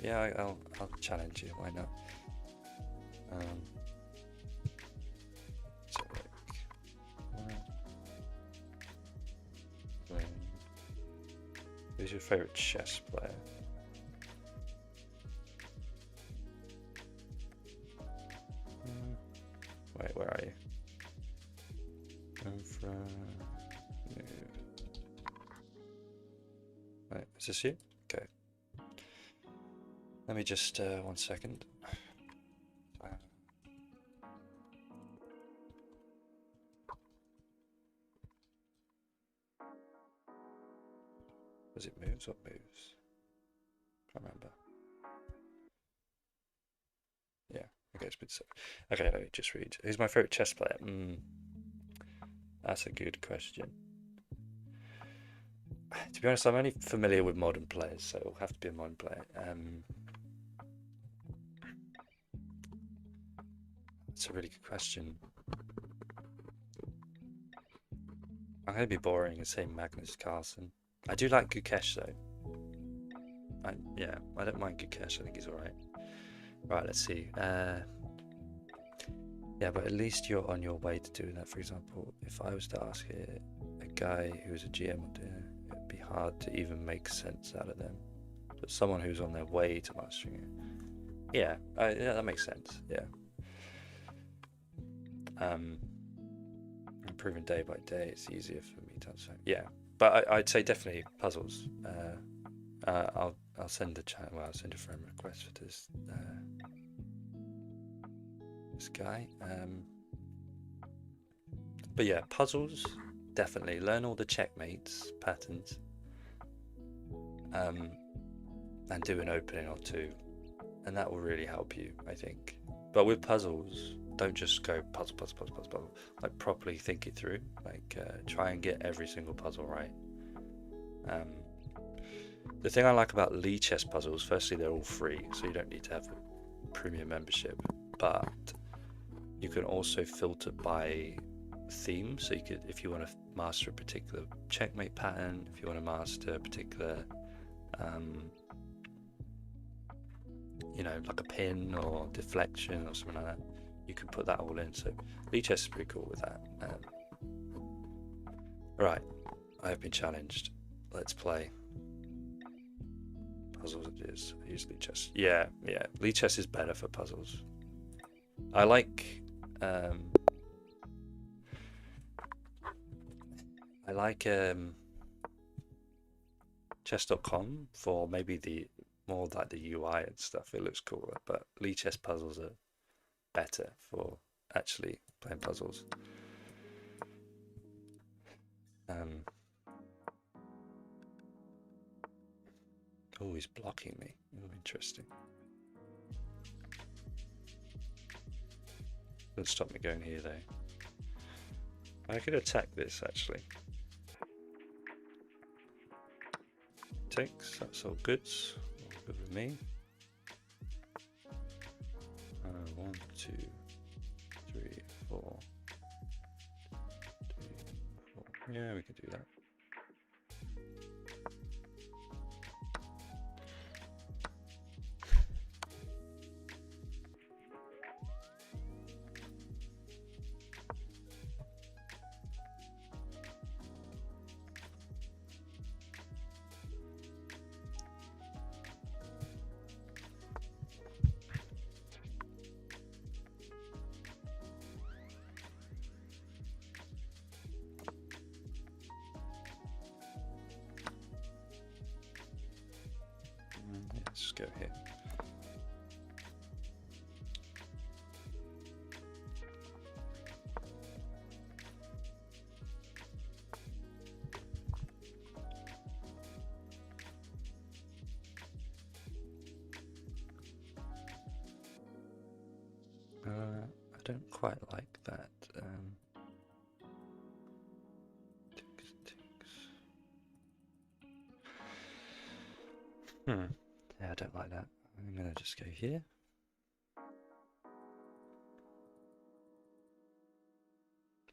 Yeah, I'll challenge you. Why not? Who's your favorite chess player? Wait, where are you? Wait, is this you? Okay. Let me just 1 second. Was it moves? What moves? Can't remember. Yeah. Okay, it's been so. Okay, let me just read. Who's my favorite chess player? That's a good question. To be honest, I'm only familiar with modern players, so it'll have to be a modern player. That's a really good question. I'm going to be boring and say Magnus Carlsen. I do like Gukesh though. Yeah, I don't mind Gukesh. I think he's alright. Right, let's see. Yeah, but at least you're on your way to doing that. For example, if I was to ask a guy who's a GM, it'd be hard to even make sense out of them. But someone who's on their way to mastering it. Yeah, yeah, that makes sense. Yeah. Improving day by day, it's easier for me to understand. Yeah, but I'd say definitely puzzles. I'll send the channel. Well, I'll send a friend request for this guy. But yeah, puzzles definitely. Learn all the checkmates patterns. And do an opening or two, and that will really help you, I think. But with puzzles, don't just go puzzle. Like properly think it through. Like try and get every single puzzle right. The thing I like about Chess puzzles, firstly, they're all free, so you don't need to have a premium membership. But you can also filter by theme. So you could, if you want to master a particular checkmate pattern, if you want to master a particular you know, like a pin or deflection or something like that, you can put that all in. So Chess is pretty cool with that. Right, I have been challenged. Let's play. Puzzles it is. Use Chess. Yeah, Chess is better for puzzles. I like chess.com for maybe the more like the UI and stuff. It looks cooler, but Chess puzzles are better for actually playing puzzles. Oh, he's blocking me. Oh, interesting. Doesn't stop me going here though. I could attack this actually. Takes, that's all good. All good with me. 1, 2, 3, 4. 2, 4. Yeah, we could do that. Let's go here. I don't quite like that. Yeah, I don't like that. I'm gonna just go here.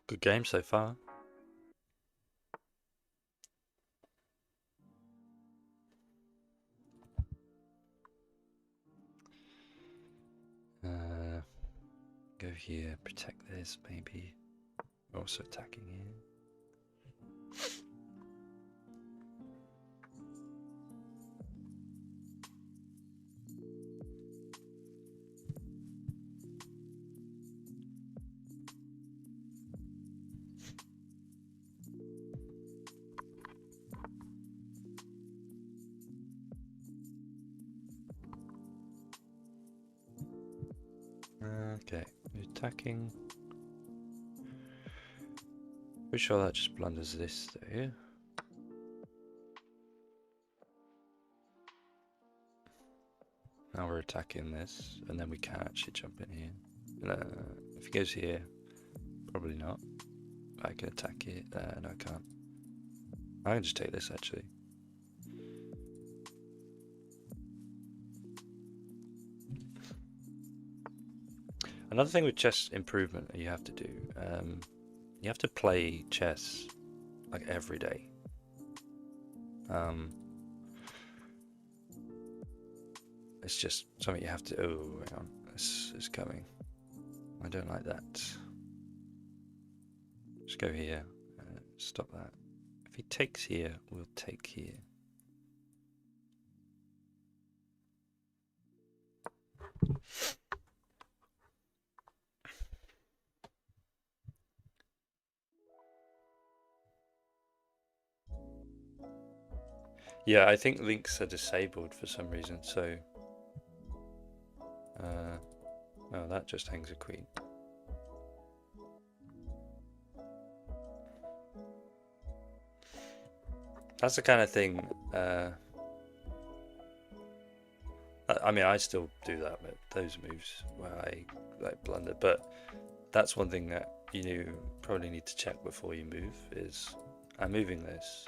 Good game so far. Go here, protect this, maybe. Also attacking here. Okay, attacking. Pretty sure that just blunders this though. Now we're attacking this, and then we can actually jump in here. If he goes here, probably not. I can attack it. No, I can't. I can just take this actually. Another thing with chess improvement you have to do, you have to play chess like every day. It's just something you have to. Oh, hang on, this is coming. I don't like that. Just go here. Stop that. If he takes here, we'll take here. Yeah, I think links are disabled for some reason, so... oh, that just hangs a queen. That's the kind of thing... I mean, I still do that with those moves where I like blunder, but that's one thing that you probably need to check before you move is, I'm moving this.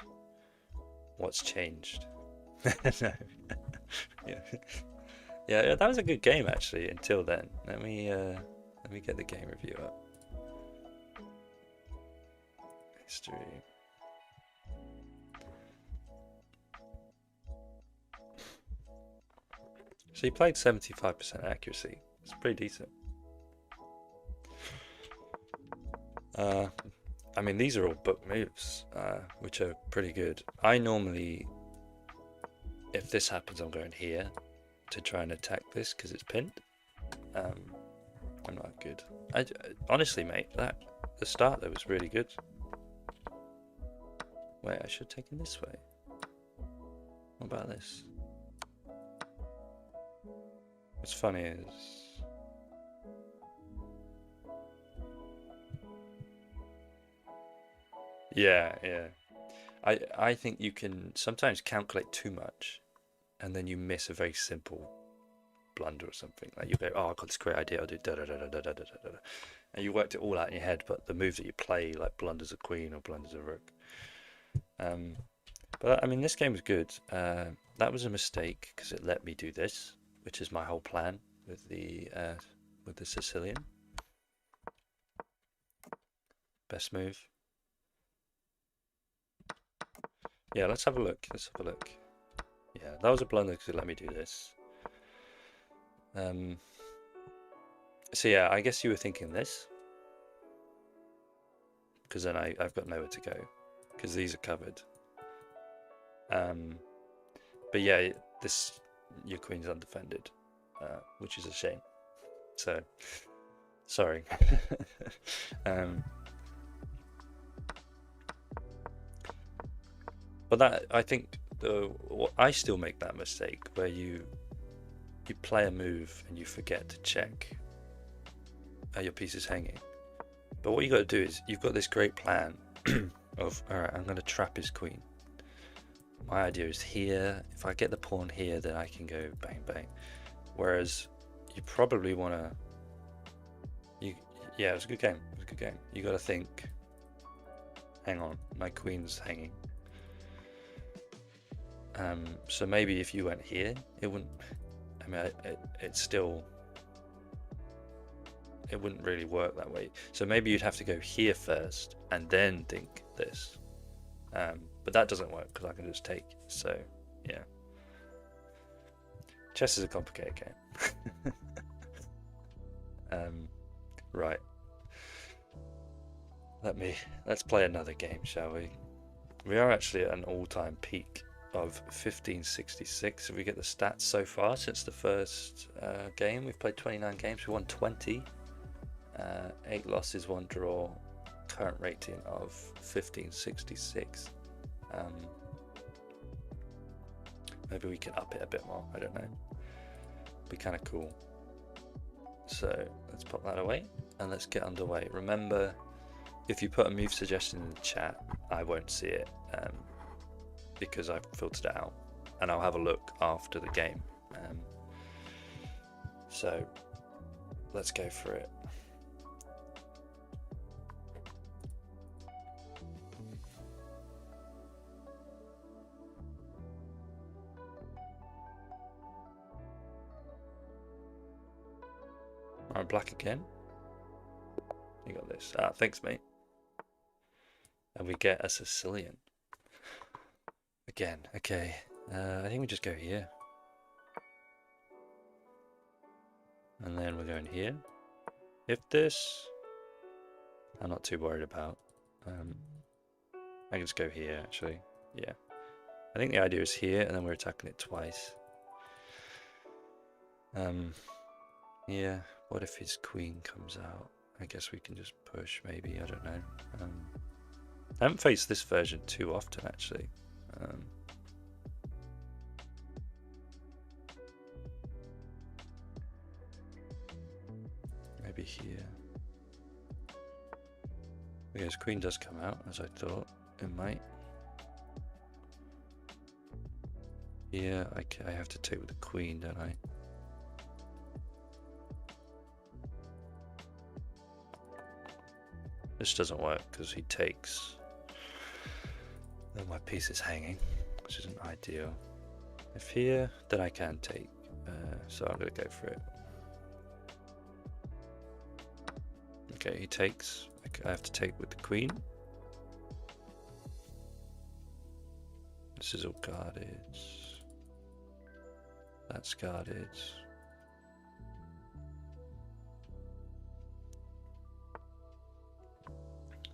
What's changed? No. Yeah, that was a good game actually. Until then, let me get the game review up. History. So he played 75% accuracy. It's pretty decent. I mean, these are all book moves, which are pretty good. I normally, if this happens, I'm going here to try and attack this because it's pinned. I'm not good. Honestly, mate, the start there was really good. Wait, I should have taken this way. What about this? What's funny is... Yeah. I think you can sometimes calculate too much and then you miss a very simple blunder or something. Like you go, oh, I've got this great idea, I'll do da da da da da da da da, and you worked it all out in your head, but the move that you play, like blunders a queen or blunders a rook. But I mean, this game was good. That was a mistake because it let me do this, which is my whole plan with the Sicilian. Best move. Yeah, let's have a look. Yeah, that was a blunder because it let me do this. So yeah, I guess you were thinking this, because then I've got nowhere to go because these are covered. But yeah, your queen's undefended, which is a shame. So sorry. But that, I think, I still make that mistake where you play a move and you forget to check your piece is hanging. But what you got to do is, you've got this great plan of, all right, I'm going to trap his queen. My idea is here. If I get the pawn here, then I can go bang bang. Whereas you probably want to. Yeah, it was a good game. You got to think. Hang on, my queen's hanging. So maybe if you went here, it wouldn't. I mean, it wouldn't really work that way. So maybe you'd have to go here first and then think this. But that doesn't work because I can just take. So yeah, chess is a complicated game. Right. Let's play another game, shall we? We are actually at an all-time peak of 1566 if we get the stats so far since the first game. We've played 29 games, we won 20, 8 losses, 1 draw, current rating of 1566. Maybe we can up it a bit more, I don't know. Be kind of cool. So let's pop that away and let's get underway. Remember, if you put a move suggestion in the chat, I won't see it because I've filtered it out, and I'll have a look after the game. So let's go for it. Alright, black again. You got this. Ah, thanks, mate. And we get a Sicilian. Again, okay. I think we just go here. And then we're going here. If this, I'm not too worried about. I can just go here, actually. Yeah. I think the idea is here, and then we're attacking it twice. Yeah. What if his queen comes out? I guess we can just push, maybe. I don't know. I haven't faced this version too often, actually. Maybe here. Because queen does come out, as I thought it might. Yeah, I have to take with the queen, don't I? This doesn't work because he takes. Then my piece is hanging, which isn't ideal. If here, then I can take. So I'm going to go for it. Okay, he takes. I have to take with the queen. This is all guarded. That's guarded.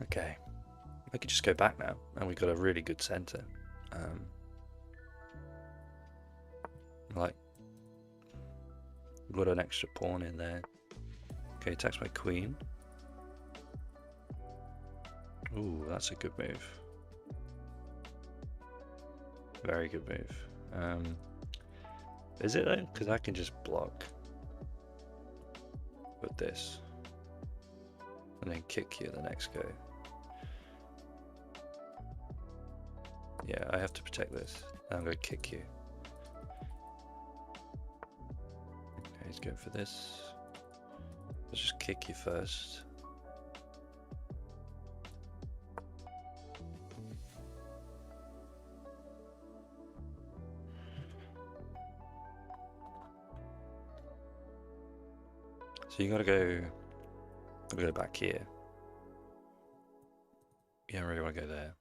Okay, I could just go back now, and we've got a really good center. Like, we've got an extra pawn in there. Okay, attacks my queen. Ooh, that's a good move. Very good move. Is it though? Because I can just block with this and then kick you the next go. Yeah, I have to protect this. I'm going to kick you. Okay, he's going for this. Let's just kick you first. So you gotta go back here. You don't really want to go there.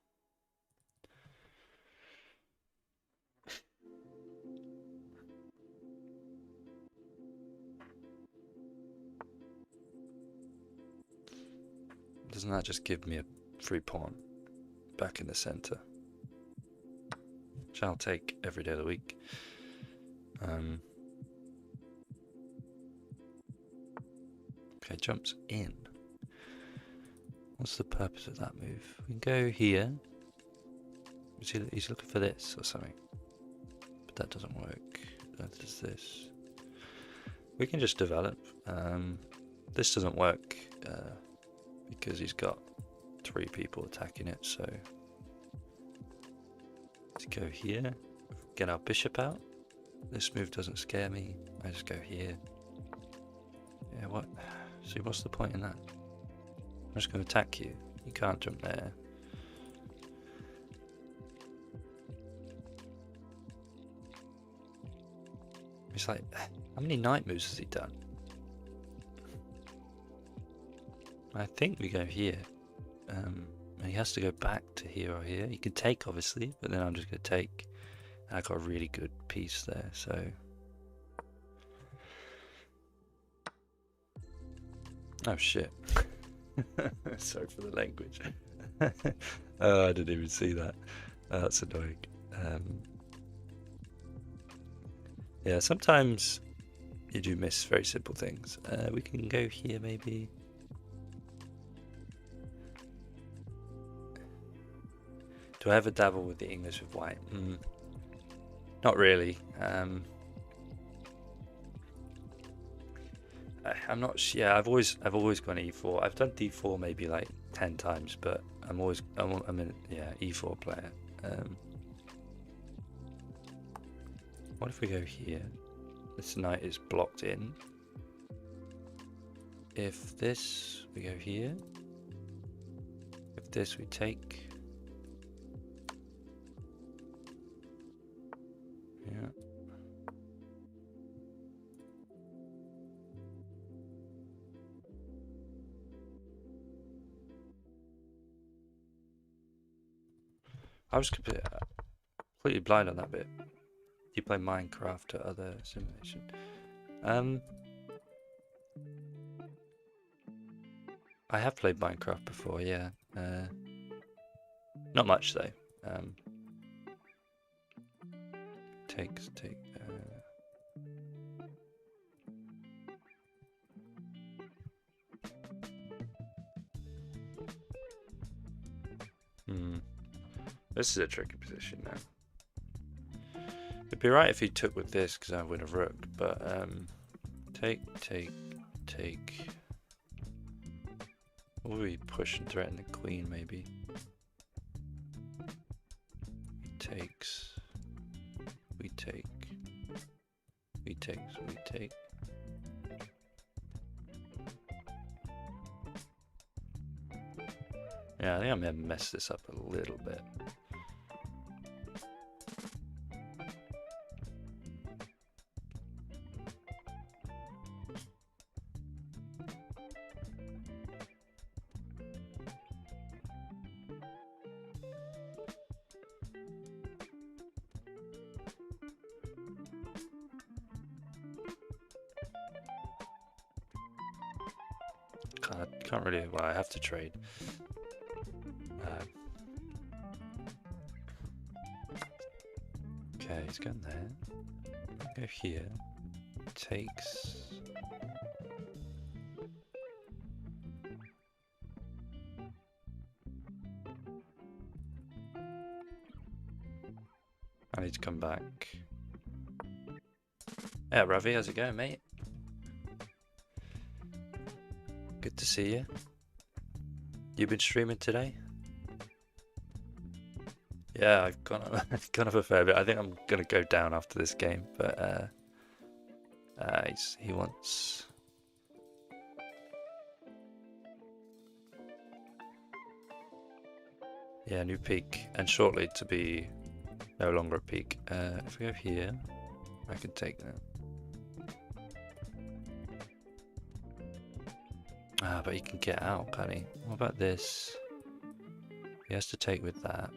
Doesn't that just give me a free pawn back in the center? Which I'll take every day of the week. Okay, jumps in. What's the purpose of that move? We can go here. He's looking for this or something. But that doesn't work. That does this. We can just develop. This doesn't work because he's got 3 people attacking it, so let's go here. Get our bishop out. This move doesn't scare me. I just go here. Yeah, what? See, what's the point in that? I'm just going to attack you. You can't jump there. It's like, how many knight moves has he done? I think we go here. And he has to go back to here or here. He can take, obviously, but then I'm just going to take. I got a really good piece there, so. Oh shit. Sorry for the language. Oh, I didn't even see that. That's annoying. Yeah, sometimes you do miss very simple things. We can go here maybe. Do I ever dabble with the English with white? Not really. I'm not. Yeah, I've always gone e4. I've done d4 maybe like 10 times, but I'm a e4 player. What if we go here? This knight is blocked in. if this, we go here. If this, we take. Yeah. I was completely blind on that bit. Do you play Minecraft or other simulation? I have played Minecraft before, yeah. Not much though. This is a tricky position now. It'd be right if he took with this because I win a rook, but take. Or we push and threaten the queen maybe. He takes. We take. We takes. We take. Yeah, I think I'm gonna mess this up a little bit. Can't really. Well, I have to trade. Okay, he's going there. Go here. Takes. I need to come back. Yeah, Ravi, how's it going, mate? Good to see you. You been streaming today? Yeah, I've gone up a fair bit. I think I'm gonna go down after this game, but he wants. Yeah, new peak, and shortly to be no longer a peak. If we go here, I can take that. Ah, but he can get out, can't he? What about this? He has to take with that.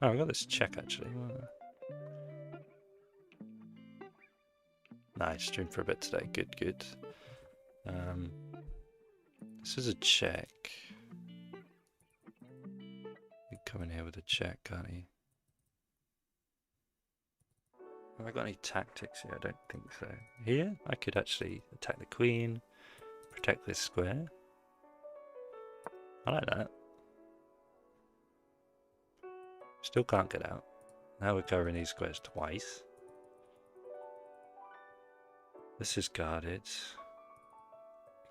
Oh, I got this check actually. Nice, stream for a bit today. Good, good. This is a check. He can come in here with a check, can't he? Have I got any tactics here? I don't think so. Here, I could actually attack the queen, protect this square. I like that. Still can't get out. Now we're covering these squares twice. This is guarded.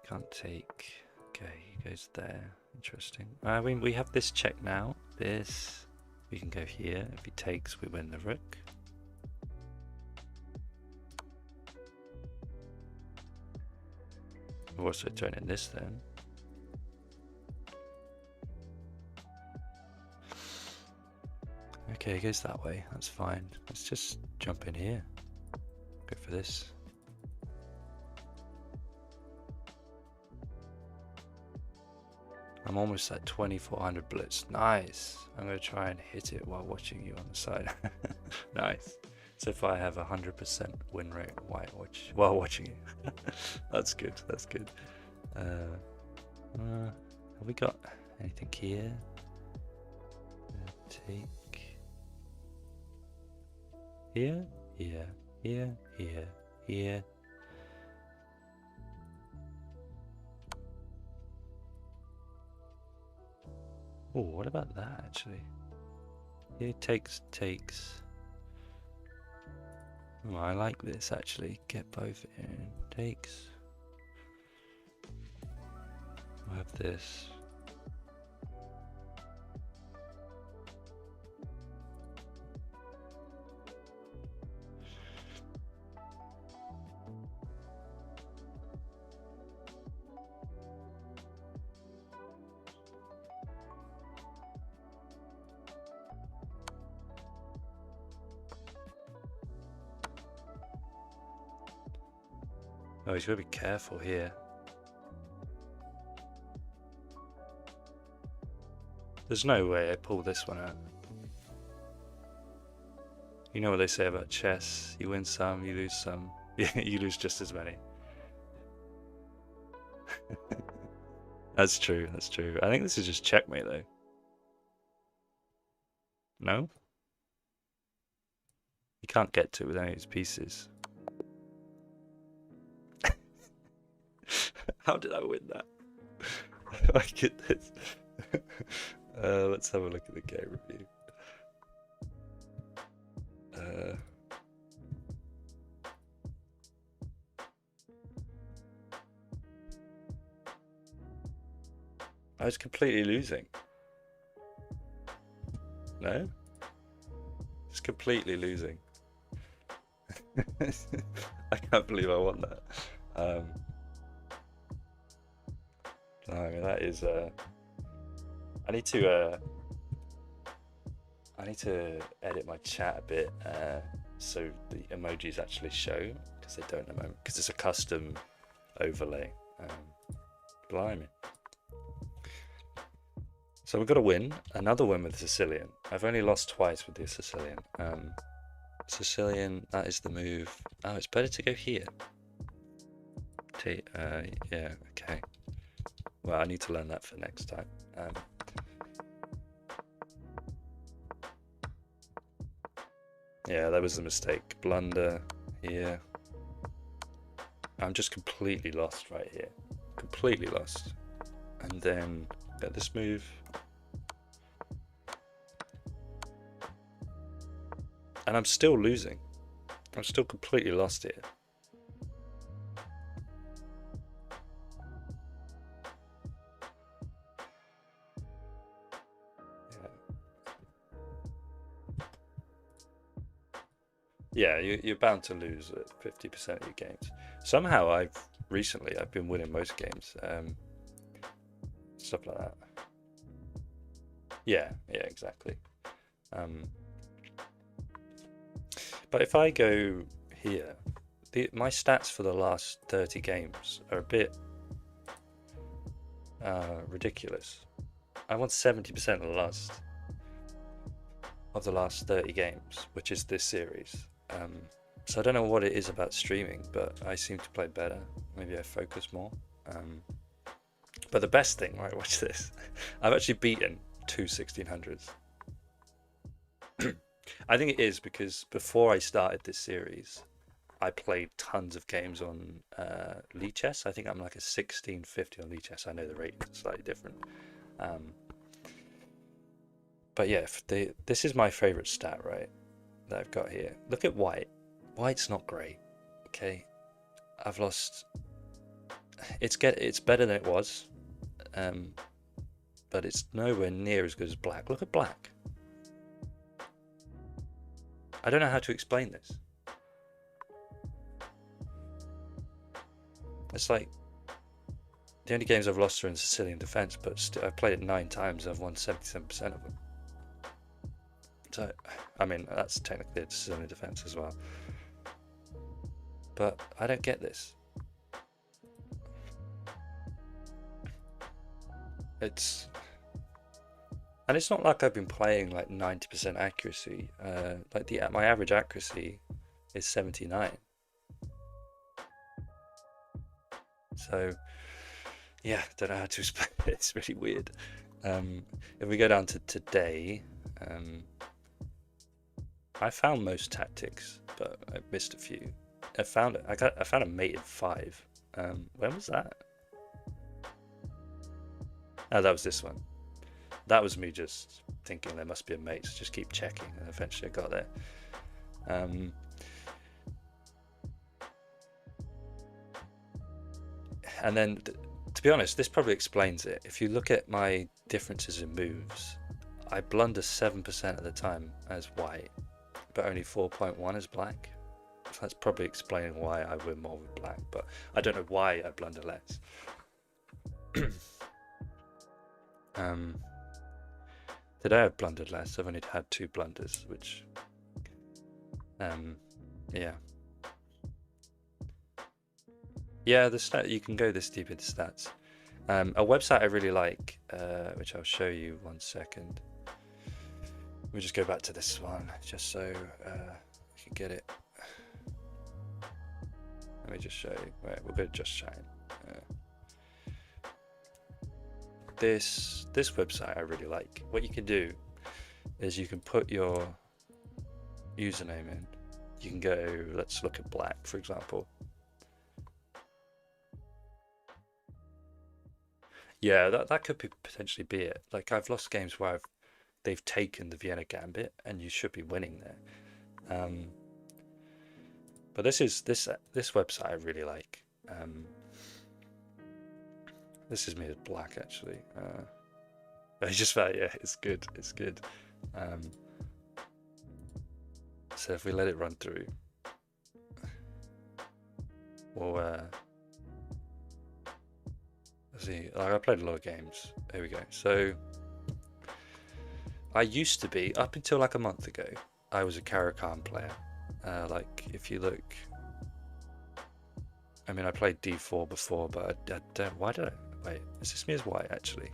We can't take. Okay, he goes there. Interesting. I mean, we have this check now. This. We can go here. If he takes, we win the rook. We're also turning this then. Okay, he goes that way. That's fine. Let's just jump in here. Go for this. I'm almost at 2400 Blitz. Nice. I'm going to try and hit it while watching you on the side. Nice. So if I have 100% win rate while watching you. That's good. That's good. Have we got anything here? Take. Here, here, here, here, here. Oh, what about that actually? Here takes. Oh, I like this actually. Get both in. Takes. We'll have this. Oh, he's got to be careful here. There's no way I pull this one out. You know what they say about chess. You win some, you lose some. You lose just as many. That's true, that's true. I think this is just checkmate, though. No? You can't get to it with any of his pieces. How did I win that? My goodness. Let's have a look at the game review. I was completely losing. No? Just completely losing. I can't believe I won that. I mean, that is. I need to edit my chat a bit so the emojis actually show, because they don't at the moment, because it's a custom overlay. Blimey. So we've got a win, another win with the Sicilian. I've only lost twice with the Sicilian. Sicilian, that is the move. Oh, it's better to go here. Yeah, okay. Well, I need to learn that for next time. Yeah, that was the mistake. Blunder here. I'm just completely lost right here. Completely lost. And then get this move. And I'm still losing. I'm still completely lost here. Yeah, you're bound to lose at 50% of your games. Somehow I've been winning most games. Stuff like that. Yeah, exactly. But if I go here, my stats for the last 30 games are a bit ridiculous. I won 70% of the last 30 games, which is this series. So I don't know what it is about streaming, but I seem to play better. Maybe I focus more. But the best thing, right, watch this. I've actually beaten two 1600s. I think it is because before I started this series, I played tons of games on EyesArkChess. I think I'm like a 1650 on EyesArkChess. I know the rating is slightly different. But yeah, this is my favorite stat, right, that I've got here. Look at white. White's not great. Okay, I've lost. It's better than it was, but it's nowhere near as good as black. Look at black. I don't know how to explain this. It's like the only games I've lost are in Sicilian defense, but I've played it 9 times. I've won 77% of them. So, I mean, that's technically a Sicilian defense as well. But I don't get this. It's not like I've been playing like 90% accuracy. Like my average accuracy is 79. So yeah, don't know how to explain it. It's really weird. If we go down to today, I found most tactics, but I missed a few. I found a mate in 5. When was that? Oh, that was this one. That was me just thinking there must be a mate, so just keep checking, and eventually I got there. And then, to be honest, this probably explains it. If you look at my differences in moves, I blunder 7% of the time as white, but only 4.1 as black. So that's probably explaining why I win more with black, but I don't know why I blunder less. Today I've blundered less. I've only had 2 blunders, which, yeah. Yeah, the stat, you can go this deep into stats. A website I really like, which I'll show you 1 second. We'll just go back to this one, just so you can get it. Let me just show you. Right, we'll go to Just Shine. This website I really like. What you can do is you can put your username in. You can go, let's look at black, for example. Yeah, that could potentially be it. Like, I've lost games where they've taken the Vienna Gambit, and you should be winning there. But this website I really like. This is me as black, actually. I just felt, yeah, it's good. It's good. So if we let it run through, well, let's see. Like, I played a lot of games. Here we go. So I used to be, up until like a month ago, I was a Caracan player. Like, if you look, I mean, I played D4 before, but I don't. Why did I? Wait, is this me as white actually?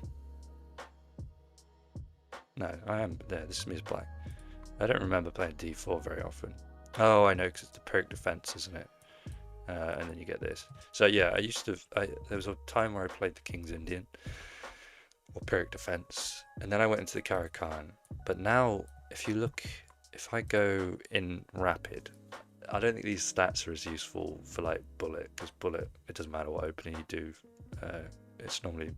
No, I am there. This is me as black. I don't remember playing D4 very often. Oh, I know, because it's the Pyrrhic defense, isn't it? And then you get this. So yeah, I used to. There was a time where I played the King's Indian or Pyrrhic defense, and then I went into the Caracan. But now, if you look, if I go in rapid, I don't think these stats are as useful for like bullet, because bullet, it doesn't matter what opening you do. It's normally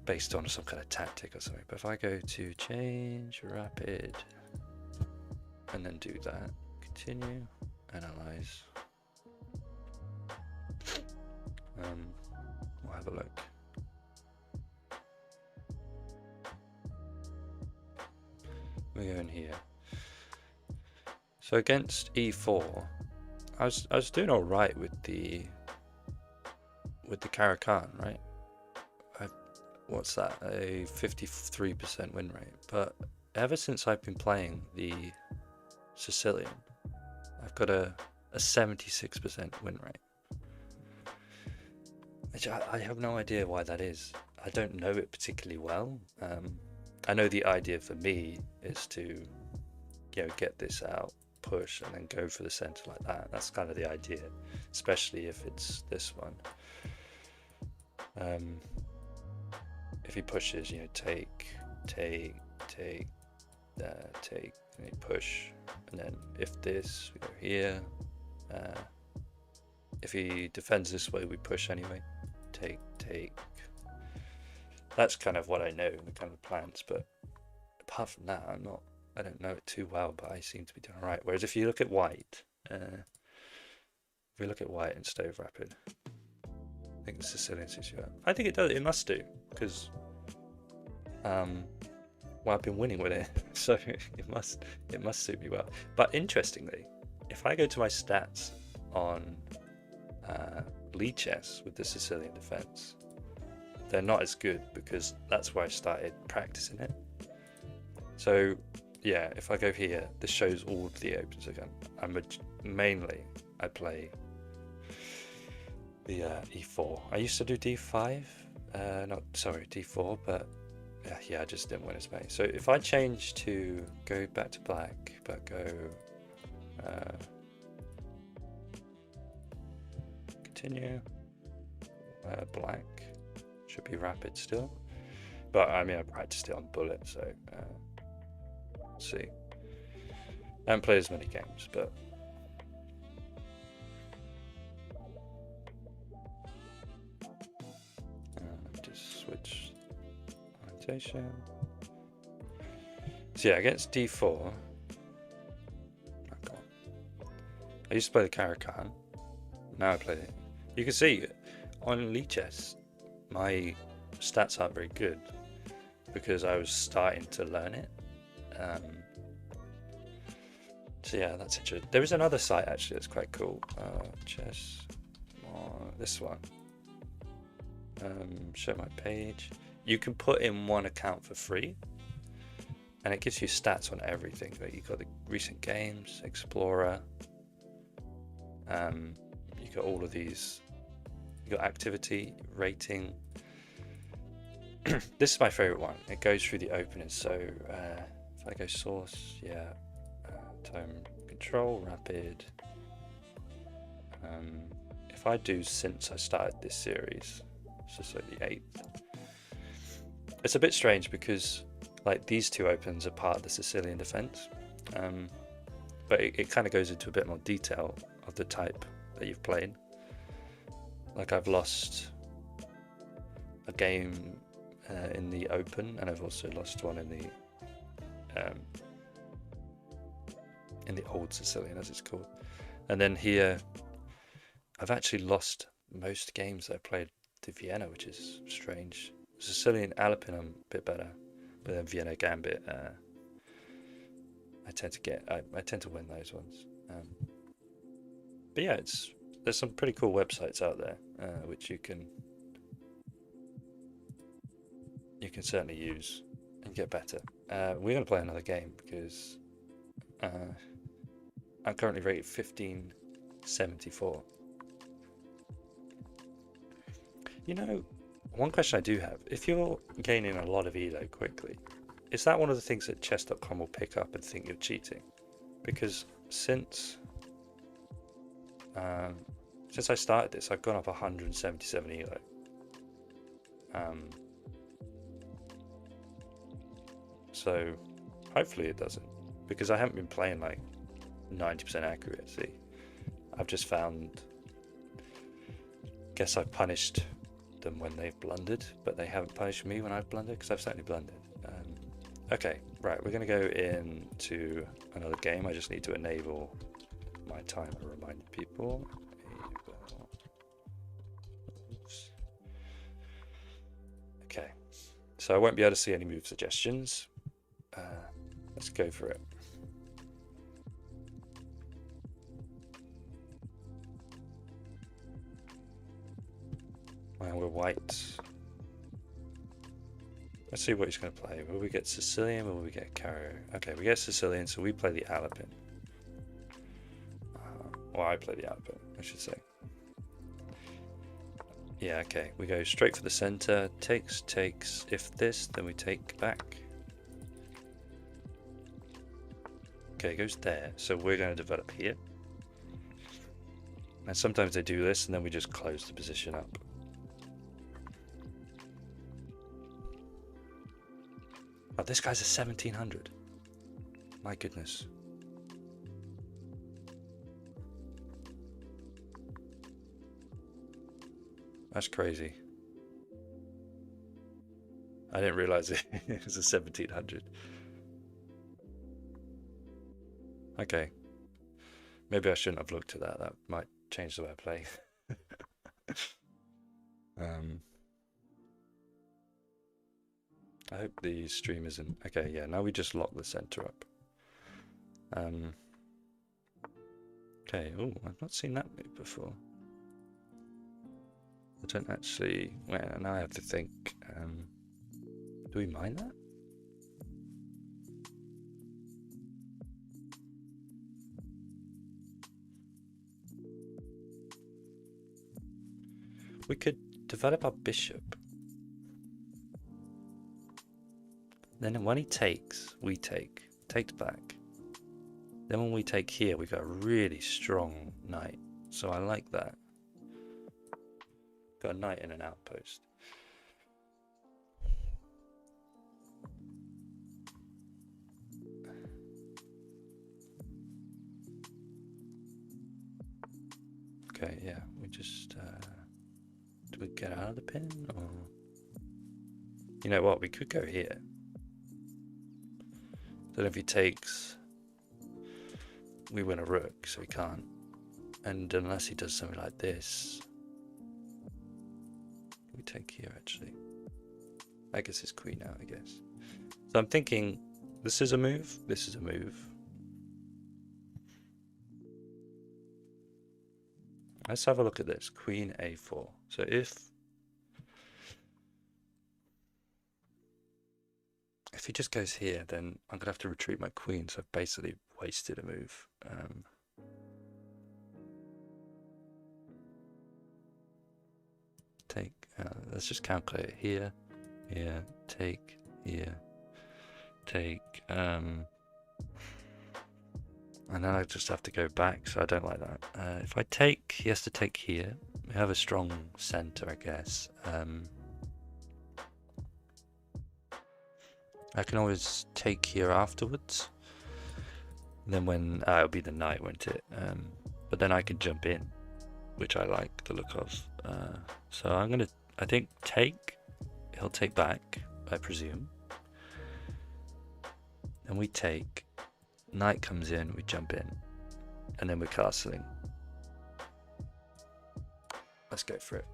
based on some kind of tactic or something. But if I go to change rapid and then do that, continue, analyze, we'll have a look. We go in here. So against E4, I was doing all right with the Caracan, right? What's that? A 53% win rate. But ever since I've been playing the Sicilian, I've got a 76% win rate. Which I have no idea why that is. I don't know it particularly well. I know the idea for me is to, get this out, push, and then go for the center like that. That's kind of the idea, especially if it's this one. If he pushes, take, and he push, and then if this, we go here. If he defends this way, we push anyway. Take. That's kind of what I know, the kind of plans. But apart from that, I don't know it too well. But I seem to be doing all right. Whereas if you look at white, and stay with rapid, I think the Sicilian suits you up. I think it does. It must do, because I've been winning with it, so it must suit me well. But interestingly, if I go to my stats on EyesArkChess with the Sicilian defense, they're not as good, because that's where I started practicing it. So yeah, if I go here, this shows all of the opens again. Mainly I play the E4. I used to do D5, D4, but yeah, I just didn't win as many. So if I change to go back to black, but go continue, black, should be rapid still. But I mean, I practiced it on bullet, so let's see. I haven't played as many games, but just switch orientation. So yeah, against D4, I used to play the Caracan. Now I play it. You can see on EyesArkChess, my stats aren't very good because I was starting to learn it. So yeah, that's interesting. There is another site actually that's quite cool. Chess, this one. Show my page. You can put in one account for free, and it gives you stats on everything. Like, you've got the recent games, Explorer. You got all of these. You got activity, rating. This is my favorite one. It goes through the opening. So if I go source, yeah, tone control, rapid. If I do since I started this series, so it's like the 8th. It's a bit strange because like these two opens are part of the Sicilian defense, but it kind of goes into a bit more detail of the type that you've played. Like I've lost a game in the open, and I've also lost one in the old Sicilian, as it's called. And then here, I've actually lost most games that I played to Vienna, which is strange. Sicilian Alapin, I'm a bit better, but then Vienna Gambit, I tend to win those ones. But yeah, there's some pretty cool websites out there which you can certainly use and get better. We're going to play another game because I'm currently rated 1574. You know, one question I do have, if you're gaining a lot of elo quickly, is that one of the things that chess.com will pick up and think you're cheating? Because since I started this, I've gone up 177 elo. So hopefully it doesn't, because I haven't been playing like 90% accuracy. I've just found, guess I've punished them when they've blundered, but they haven't punished me when I've blundered, because I've certainly blundered. Okay, right, we're going to go into another game. I just need to enable my timer, remind people. Oops. Okay, so I won't be able to see any move suggestions. Let's go for it. And we're white. Let's see what he's going to play. Will we get Sicilian or will we get carrier? Okay, we get Sicilian, so we play the Alapin. Or I play the Alapin, I should say. Yeah, okay. We go straight for the center. Takes. If this, then we take back. Okay, it goes there. So we're going to develop here. And sometimes they do this, and then we just close the position up. Oh, this guy's a 1700. My goodness. That's crazy. I didn't realize it was a 1700. Okay. Maybe I shouldn't have looked at that. That might change the way I play. I hope the stream isn't... Okay, yeah, now we just lock the center up. Okay, oh, I've not seen that move before. I don't actually... Well, now I have to think. Do we mind that? We could develop our bishop. Then when he takes, we take. Takes back. Then when we take here, we got a really strong knight. So I like that. Got a knight in an outpost. Okay, yeah, we just... do we get out of the pin? Or... You know what, we could go here. Then if he takes, we win a rook, so he can't. And unless he does something like this, we take here actually. I guess it's queen out, I guess. So I'm thinking, this is a move, this is a move. Let's have a look at this, queen a4. So if he just goes here, then I'm gonna have to retreat my queen, so I've basically wasted a move. Let's just calculate here, here, take, here, take, and then I just have to go back, so I don't like that. If I take, he has to take here. We have a strong center, I guess. I can always take here afterwards. And then when it'll be the knight, won't it? But then I can jump in, which I like the look of. So I'm gonna, I think, take. He'll take back, I presume. And we take. Knight comes in, we jump in, and then we're castling. Let's go for it.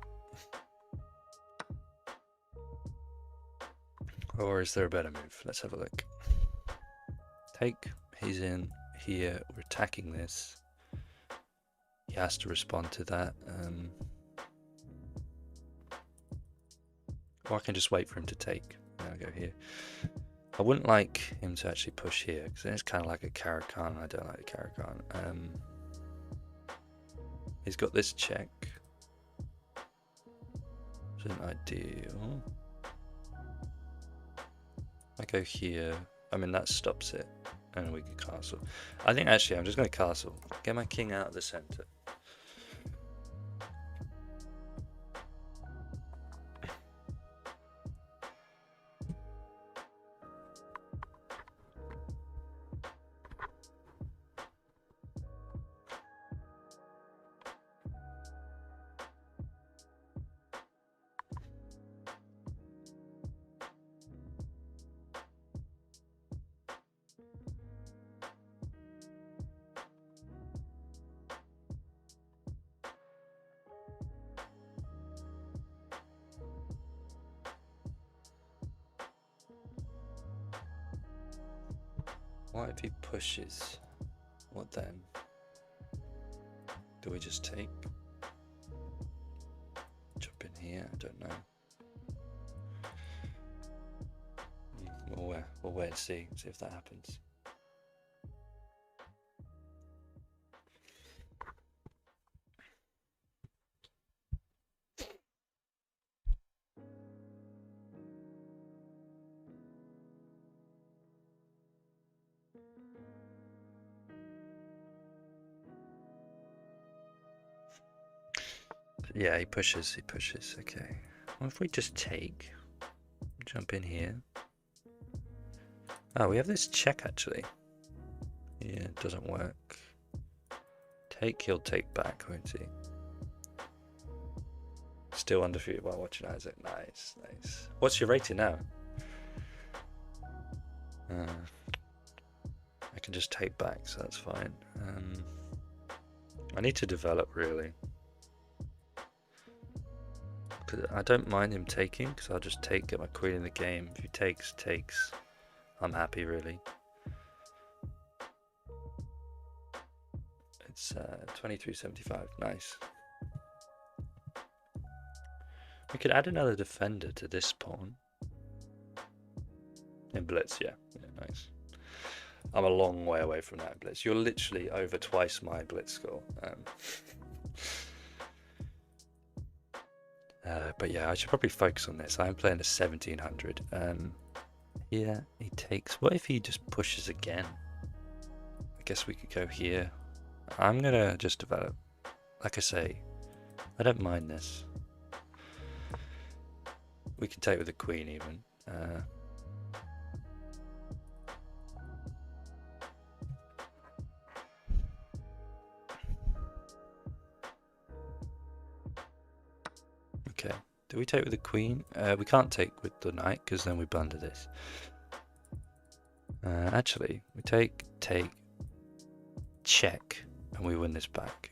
Or is there a better move? Let's have a look. Take, he's in here, we're attacking this. He has to respond to that. Or I can just wait for him to take. I'll go here. I wouldn't like him to actually push here, because then it's kind of like a Caro-Kann. I don't like the Caro-Kann. He's got this check. Which isn't ideal. I go here. I mean, that stops it. And we can castle. I think actually I'm just going to castle. Get my king out of the center. What if he pushes? What then? Do we just take? Jump in here? I don't know. We'll wait and see if that happens. Yeah, he pushes, okay. Well, if we just take, jump in here. Oh, we have this check actually. Yeah, it doesn't work. Take, he'll take back, won't he? Still undefeated while watching Isaac. Nice, nice. What's your rating now? I can just take back, so that's fine. I need to develop really. I don't mind him taking, because I'll just take, get my queen in the game. If he takes, I'm happy really. It's 23.75, nice. We could add another defender to this pawn. In Blitz, yeah, nice. I'm a long way away from that in Blitz. You're literally over twice my Blitz score. But yeah, I should probably focus on this. I'm playing a 1700. Yeah, he takes. What if he just pushes again? I guess we could go here. I'm gonna just develop. Like I say, I don't mind this. We can take with the queen even. Okay, do we take with the queen? We can't take with the knight because then we blunder this. Actually, we take, check, and we win this back.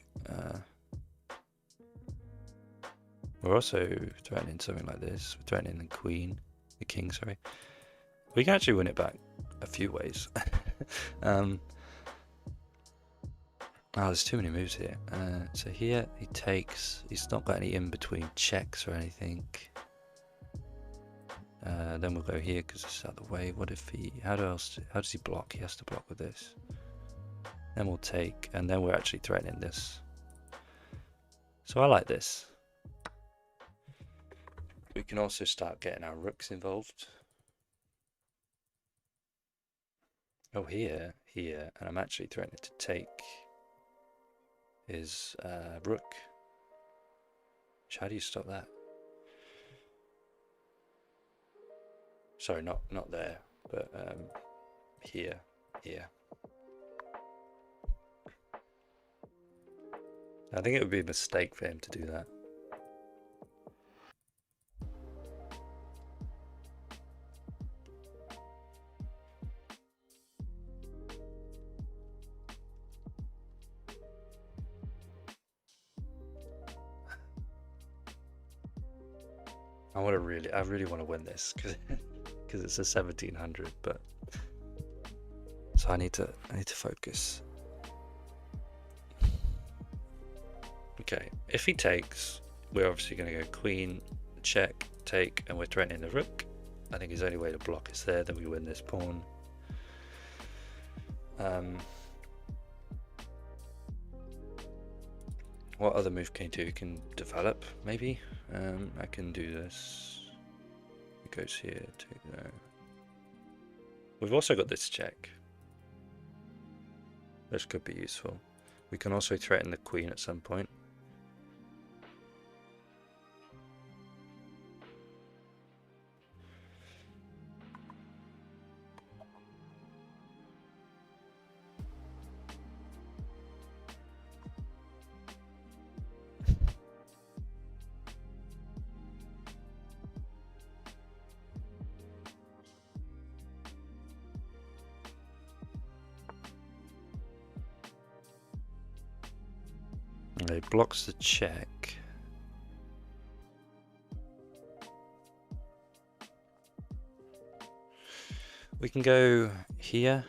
We're also threatening something like this. We're threatening the king, sorry. We can actually win it back a few ways. Oh, there's too many moves here. So here he takes. He's not got any in-between checks or anything. Then we'll go here because it's out of the way. What if he? How does he block? He has to block with this. Then we'll take, and then we're actually threatening this. So I like this. We can also start getting our rooks involved. Oh, here, and I'm actually threatening to take his rook. How do you stop that? Sorry, not there, but here. I think it would be a mistake for him to do that. I really want to win this because it's a 1700, but so I need to focus. Okay, if he takes, we're obviously going to go queen, check, take, and we're threatening the rook. I think his only way to block is there, then we win this pawn. What other move can you do? You can develop, maybe. I can do this. It goes here, take there. We've also got this check. This could be useful. We can also threaten the queen at some point. It blocks the check. We can go here.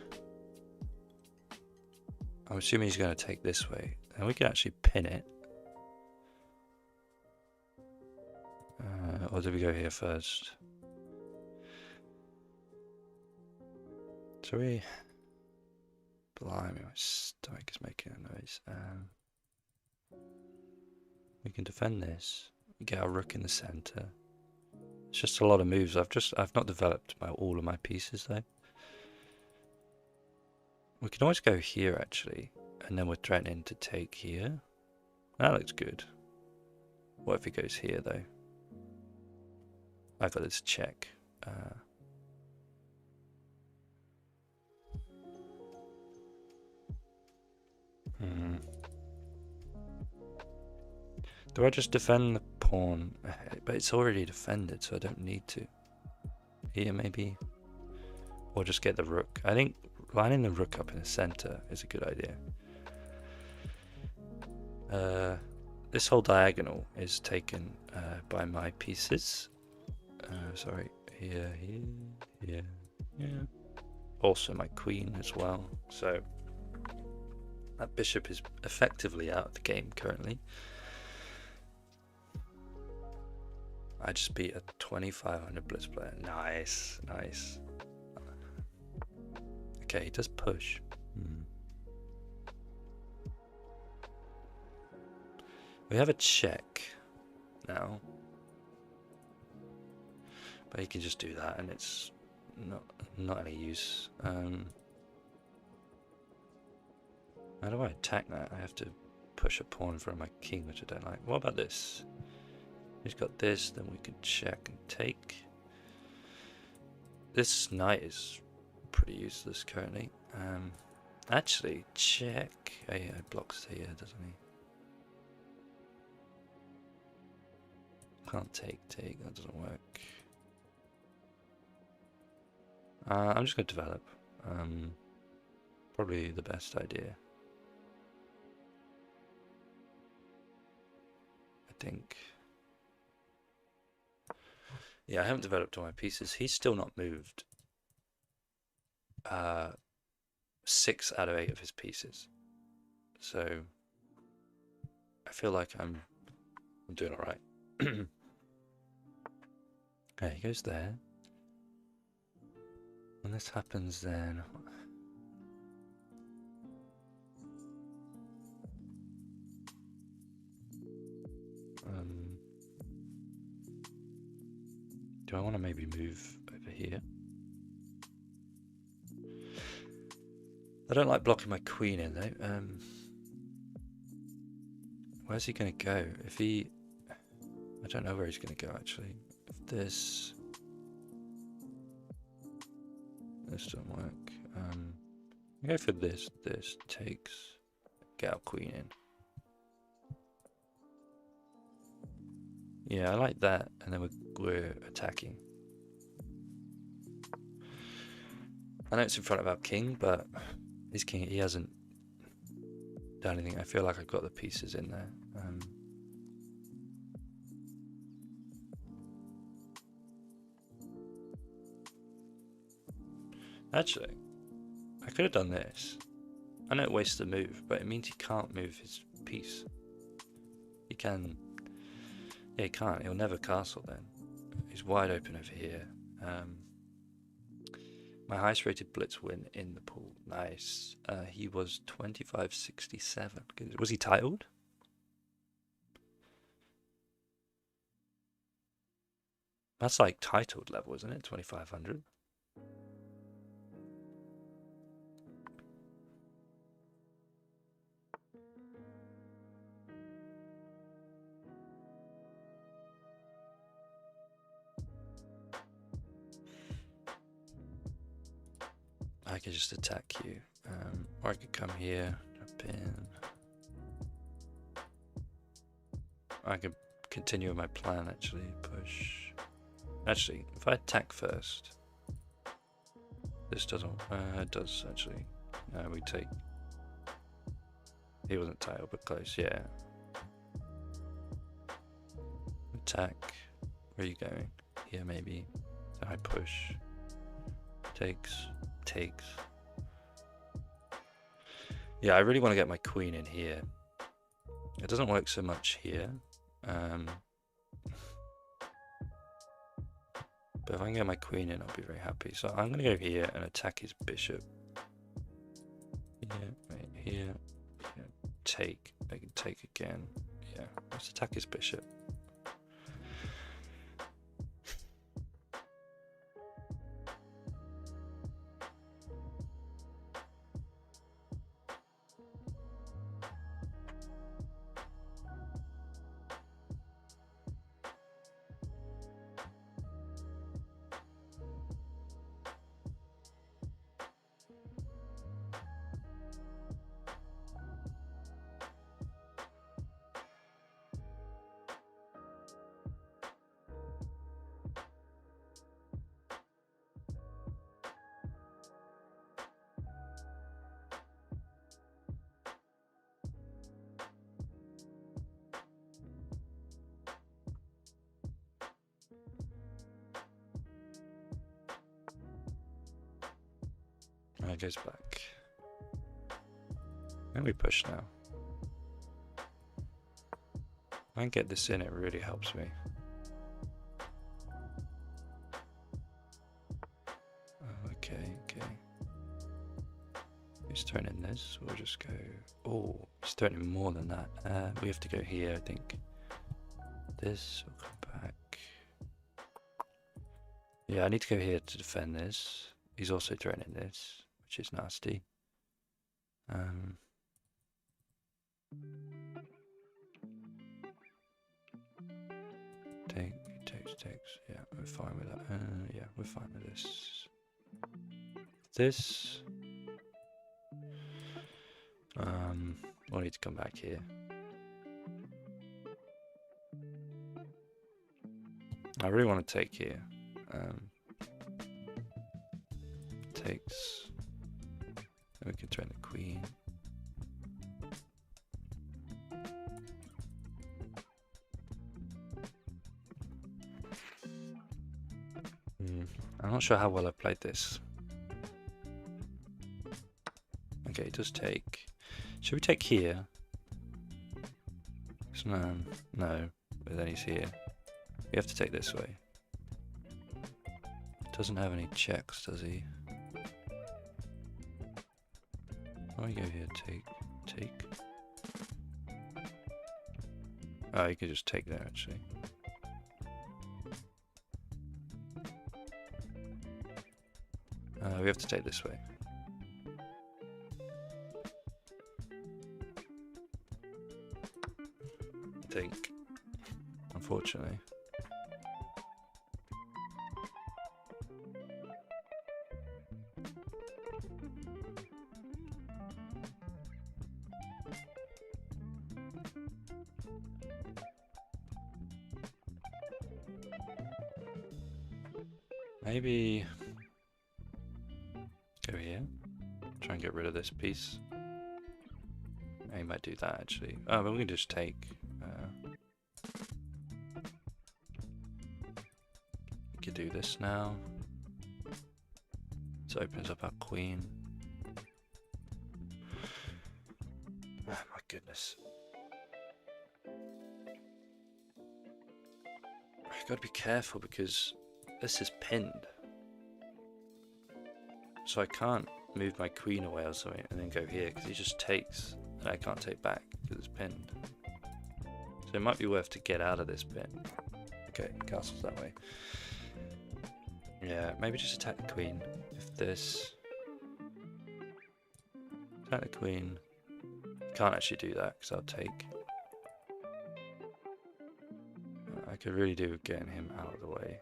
I'm assuming he's going to take this way, and we can actually pin it. Or do we go here first? So we... Blimey, my stomach is making a noise. We can defend this. We get our rook in the center. It's just a lot of moves. I've not developed all of my pieces though. We can always go here actually, and then we're threatening to take here. That looks good. What if he goes here though? I've got this check. Do I just defend the pawn? But it's already defended, so I don't need to. Here maybe? Or just get the rook. I think lining the rook up in the center is a good idea. This whole diagonal is taken by my pieces. Sorry, here. Also my queen as well. So that bishop is effectively out of the game currently. I just beat a 2500 Blitz player. Nice. Okay, he does push. We have a check now. But he can just do that and it's not any use. How do I attack that? I have to push a pawn in front of my king, which I don't like. What about this? He's got this, then we can check and take. This knight is pretty useless currently. Actually, check. Oh yeah, it blocks here, doesn't he? Can't take, that doesn't work. I'm just going to develop. Probably the best idea. I think. Yeah, I haven't developed all my pieces. He's still not moved 6 out of 8 of his pieces. So I feel like I'm doing all right. Okay, he goes there. When this happens, then Do I want to maybe move over here? I don't like blocking my queen in though. Where's he going to go? If he... I don't know where he's going to go actually. If this doesn't work. I go for this. This takes... Get our queen in. Yeah, I like that. And then we're attacking. I know it's in front of our king, but his king, he hasn't done anything. I feel like I've got the pieces in there. Actually, I could have done this. I know it wastes the move, but it means he can't move his piece. He can... Yeah, he can't. He'll never castle then. He's wide open over here. My highest rated Blitz win in the pool. Nice. He was 2567. Was he titled? That's like titled level, isn't it? 2500. I could just attack you, or I could come here, jump in. I could continue with my plan actually, push. Actually, if I attack first, this doesn't, it does actually. No, we take, he wasn't titled but close, yeah. Attack, where are you going? Here maybe, then I push, takes. Yeah, I really want to get my queen in here. It doesn't work so much here. But if I can get my queen in, I'll be very happy. So I'm going to go here and attack his bishop. Here. Take. I can take again. Yeah, let's attack his bishop. It goes back. And we push now. If I can get this in, it really helps me. Okay. He's throwing in this. We'll just go. Oh, he's throwing in more than that. We have to go here, I think. This will come back. Yeah, I need to go here to defend this. He's also throwing in this, which is nasty. Takes. Yeah, we're fine with that. Yeah, we're fine with this. This. We'll need to come back here. I really want to take here. Takes. Then we can turn the queen. I'm not sure how well I played this. Okay, it does take. Should we take here? No, but then he's here. We have to take this way. Doesn't have any checks, does he? Oh, we go here, take. Oh, you could just take there, actually. We have to take this way. I think, unfortunately. Maybe go here, try and get rid of this piece. I might do that actually. Oh, but we can just take. We could do this now. This opens up our queen. Oh my goodness. I've got to be careful because this is pinned. So I can't move my queen away or something and then go here because he just takes and I can't take back because it's pinned. So it might be worth to get out of this pin. Okay, castle's that way. Yeah, maybe just attack the queen. If this... Attack the queen. Can't actually do that because I'll take... I could really do with getting him out of the way.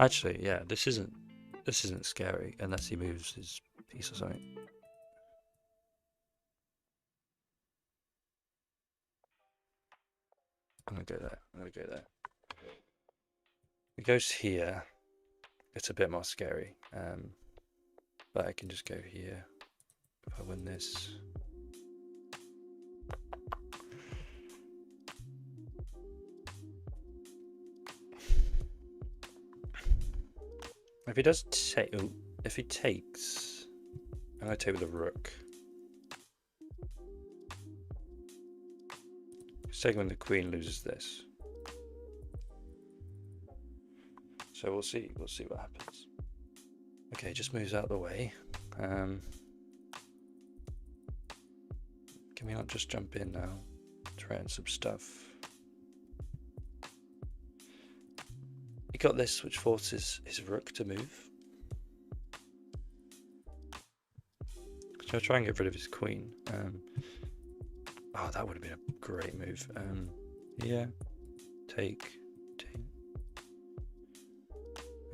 Actually, yeah, this isn't scary unless he moves his piece or something. I'm gonna go there. I'm gonna go there. It goes here. It's a bit more scary. But I can just go here if I win this. If he does take, if he takes, I'm gonna take with the rook. Second, when the queen loses this. So we'll see what happens. Okay, just moves out of the way. Can we not just jump in now? Try and some stuff. He got this, which forces his rook to move. So I'll try and get rid of his queen. Oh, that would have been a great move. Yeah, take.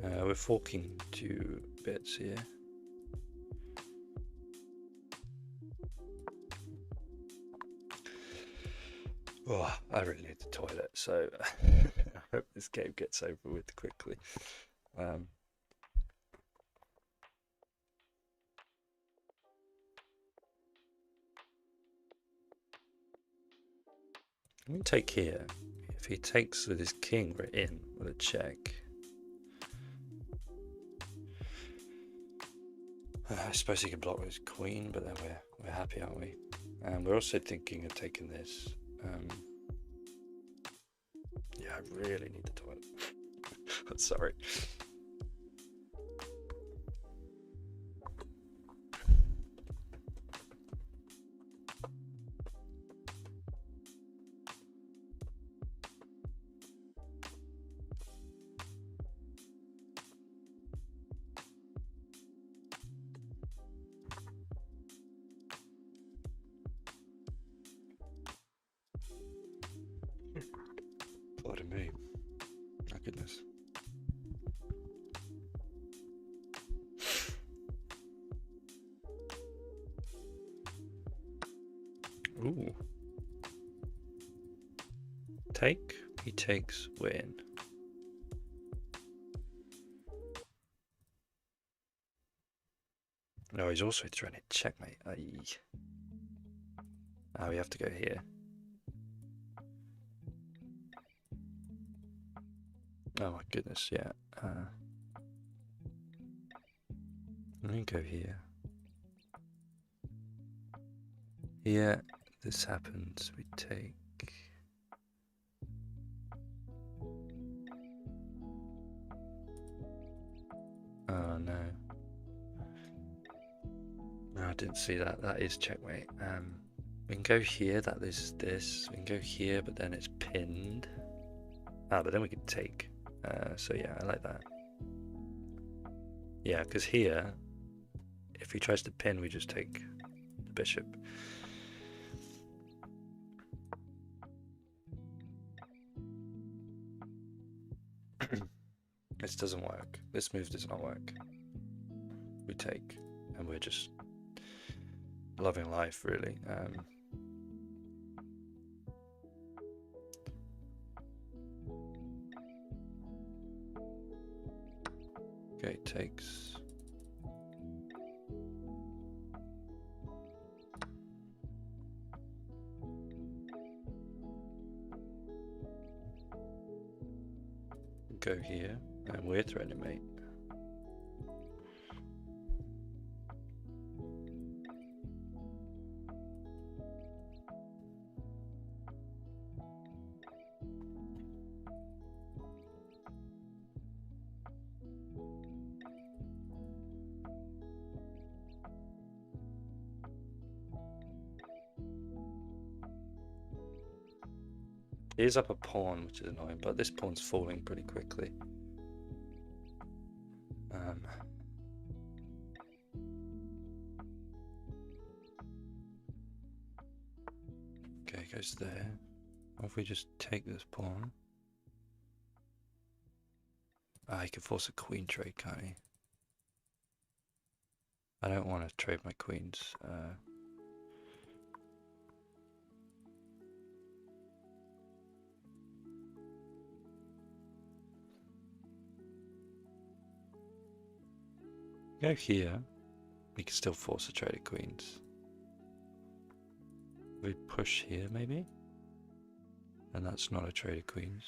We're forking 2 bits here. Oh, I really need the toilet, so I hope this game gets over with quickly. I'm going to take here. If he takes with his king, we're in with a check. I suppose he can block with his queen, but then we're happy, aren't we? And we're also thinking of taking this. Yeah, I really need the toilet. Sorry. Pardon me. My goodness. Ooh. Take. He takes. Win. No, he's also trying to checkmate. Oh, we have to go here. Oh my goodness, yeah. Let me go here. Here, this happens. We take. Oh no. No, I didn't see that. That is checkmate. We can go here. That is this. We can go here, but then it's pinned. Ah, but then we could take. So yeah, I like that. Yeah, because here, if he tries to pin, we just take the bishop. This doesn't work. This move does not work. We take, and we're just loving life, really. Okay, takes. Go here, and we're threatening mate. He is up a pawn, which is annoying, but this pawn's falling pretty quickly. Okay, goes there. Or if we just take this pawn. Ah, he can force a queen trade, can't he? I don't want to trade my queens. Go here. We can still force a trade of queens. We push here, maybe? And that's not a trade of queens.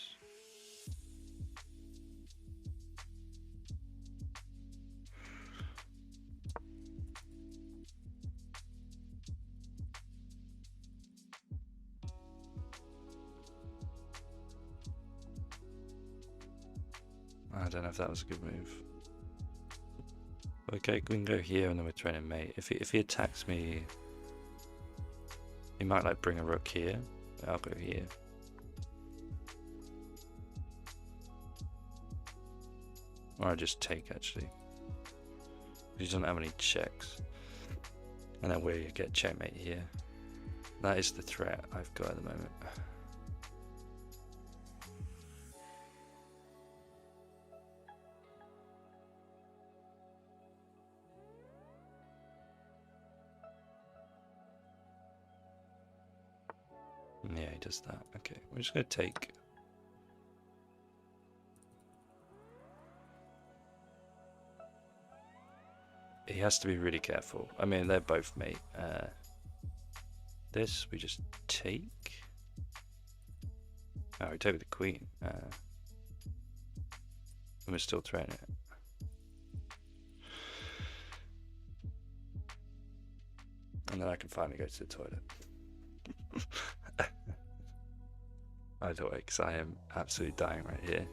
I don't know if that was a good move. Okay, we can go here and then we're threatening mate. If he attacks me, he might like bring a rook here. I'll go here. Or I just take actually. He doesn't have any checks. And then we get checkmate here. That is the threat I've got at the moment. Yeah, he does that. Okay, we're just going to take. He has to be really careful. I mean, they're both mate. This, we just take. Oh, we take with the queen. And we're still threatening it. And then I can finally go to the toilet. By the way, because I am absolutely dying right here.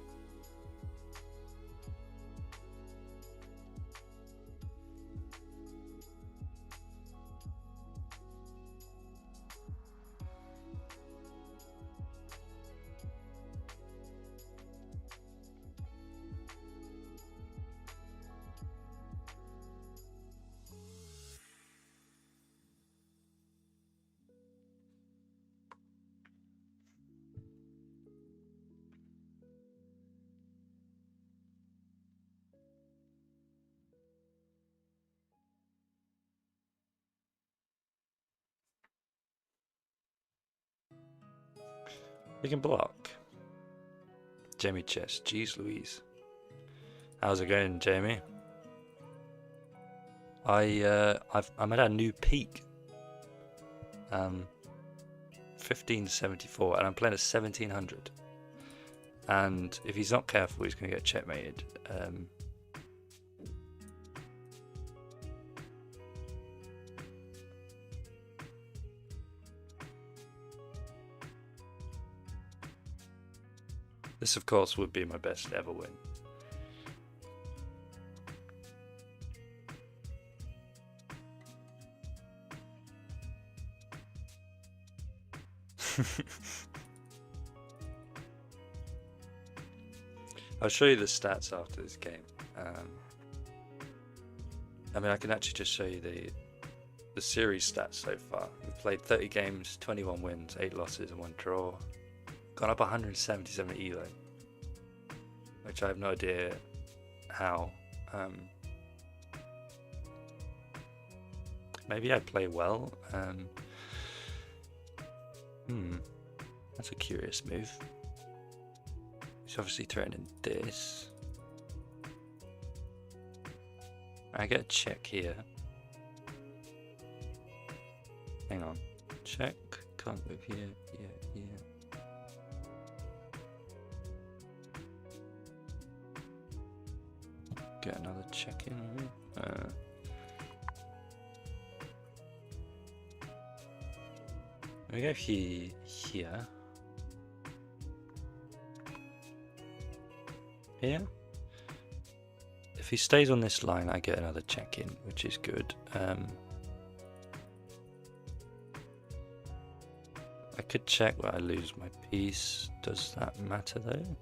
We can block. Jamie Chess. Jeez Louise. How's it going, Jamie? I'm at a new peak. 1574, and I'm playing at 1700. And if he's not careful, he's going to get checkmated. This, of course, would be my best ever win. I'll show you the stats after this game. I mean, I can actually just show you the series stats so far. We've played 30 games, 21 wins, 8 losses, and 1 draw. Gone up 177 elo, which I have no idea how. Maybe I play well. That's a curious move. He's obviously threatening this. I get a check here. Hang on. Check. Can't move here. Yeah. Get another check in. We go here. Here. If he stays on this line, I get another check in, which is good. I could check where I lose my piece. Does that matter though?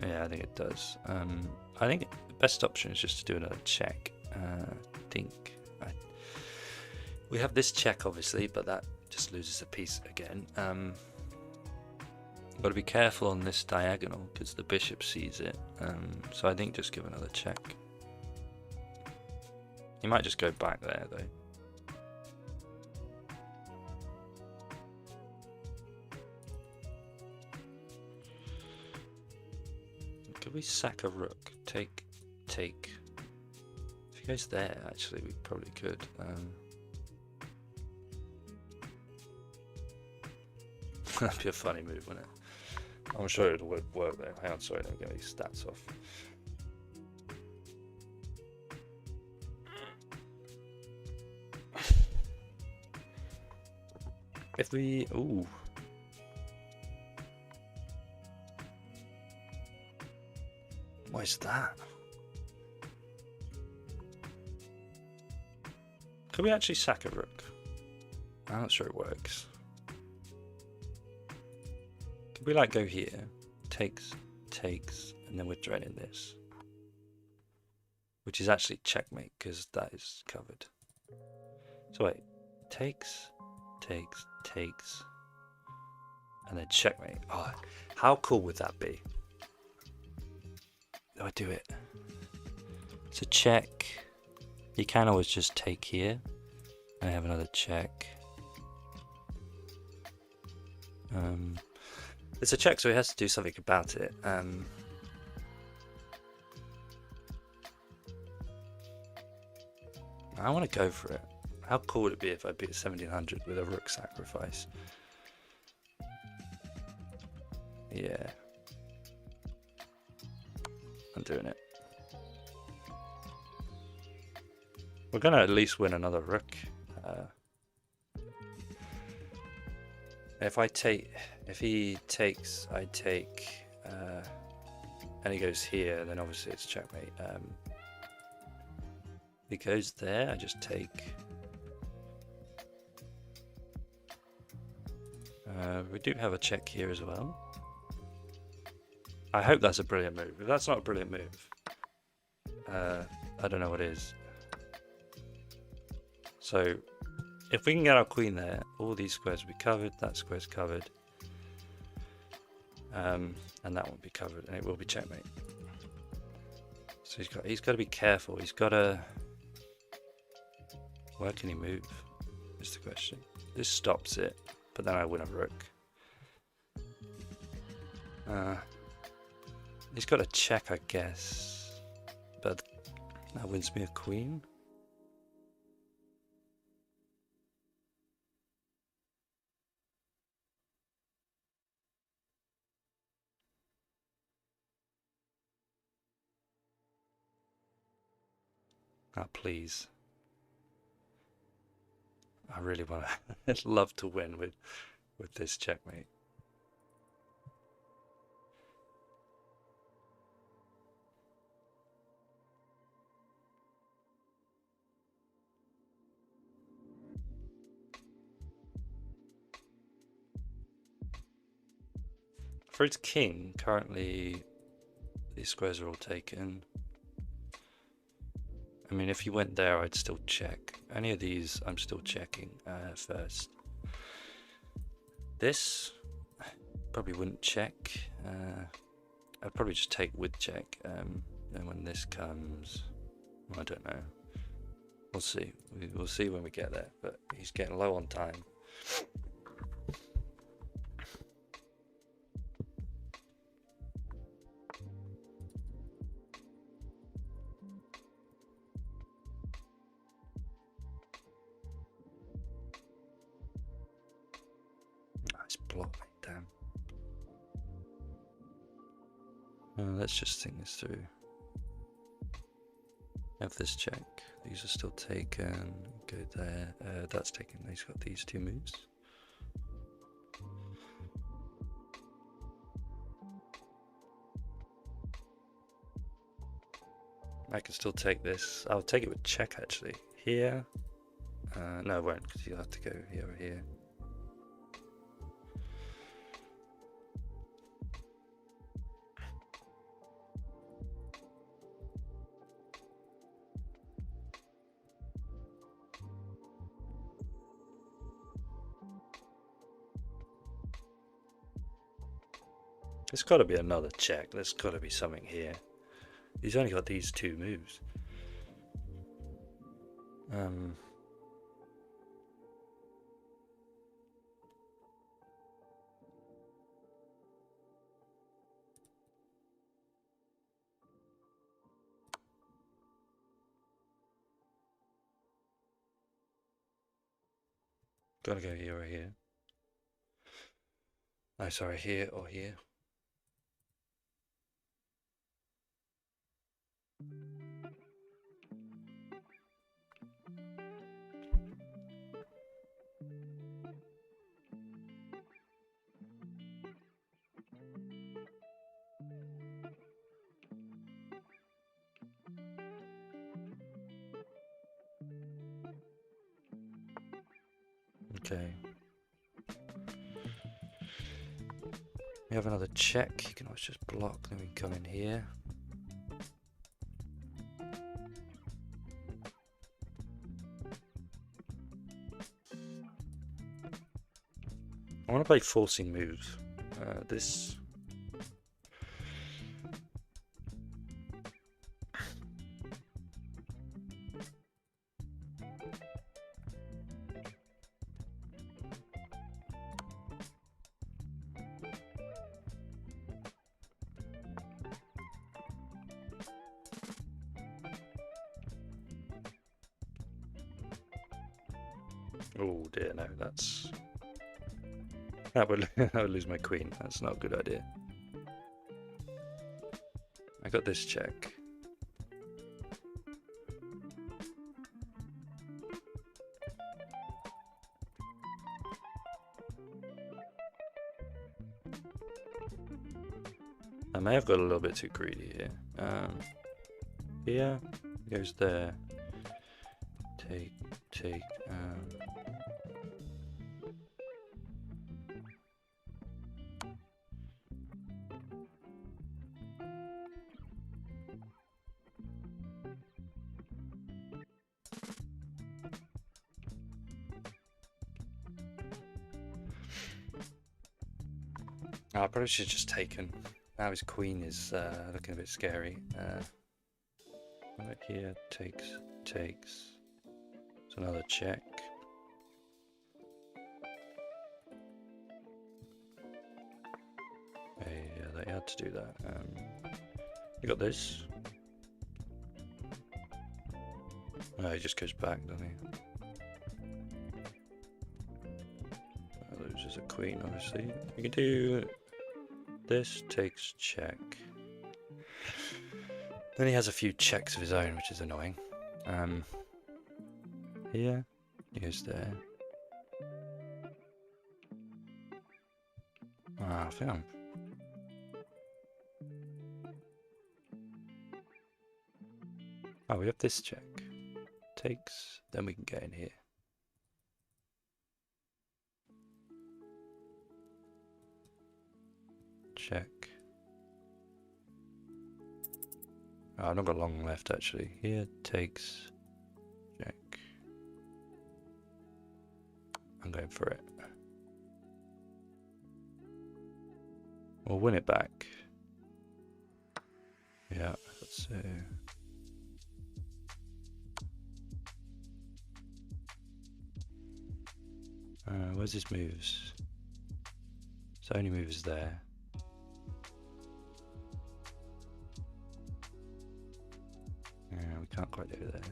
Yeah, I think it does. I think the best option is just to do another check. We have this check obviously, but that just loses a piece again. Got to be careful on this diagonal because the bishop sees it. So I think just give another check. He might just go back there though. Could we sack a rook? Take. If he goes there, actually, we probably could. That'd be a funny move, wouldn't it? I'm sure it would work though. Hang on, sorry, let me get these stats off. If we... Ooh. What is that? Could we actually sack a rook? I'm not sure it works. Could we like go here? Takes, and then we're threatening this. Which is actually checkmate, because that is covered. So wait, takes, and then checkmate. Oh, how cool would that be? Do I do it? So check. You can always just take here. I have another check. It's a check, so he has to do something about it. I want to go for it. How cool would it be if I beat 1700 with a rook sacrifice? Yeah. I'm doing it. We're gonna at least win another rook. If he takes, I take, and he goes here, then obviously it's checkmate. If he goes there, I just take. We do have a check here as well. I hope that's a brilliant move. If that's not a brilliant move, I don't know what is. So, if we can get our queen there, all these squares will be covered, that square's covered, and that won't be covered, and it will be checkmate. So he's got to be careful. He's got to... Where can he move? Is the question. This stops it, but then I win a rook. He's got a check, I guess, but that wins me a queen. Ah, please. I really want to love to win with this checkmate. For its king, currently these squares are all taken. I mean, if you went there, I'd still check. Any of these, I'm still checking first. This, probably wouldn't check. I'd probably just take with check. Then when this comes, I don't know. We'll see. We'll see when we get there. But he's getting low on time. Nice block, mate. Damn. Let's just think this through. Have this check. These are still taken. Go there. That's taken. He's got these two moves. I can still take this. I'll take it with check actually. Here. No, I won't, because you'll have to go here or here. There's got to be another check. There's got to be something here. He's only got these two moves. Gotta go here or here. No, sorry, here or here. Okay. We have another check. You can always just block, then we can come in here. I want to play forcing moves. This. Oh dear, no, that's... That would lose my queen. That's not a good idea. I got this check. I may have got a little bit too greedy here. Here goes there. Take. I probably should have just taken. Now his queen is looking a bit scary. Right here, takes. It's another check. Yeah, they had to do that. You got this. Oh, he just goes back, doesn't he? Loses a queen, obviously. You can do this, takes check. Then he has a few checks of his own, which is annoying. Here, he goes there. I think I'm... Oh, we have this check. Takes, then we can get in here. Check. Oh, I've not got long left actually. Here takes check. I'm going for it. We'll win it back. Yeah, let's see. Where's his moves? His only move is there. Yeah, we can't quite do that.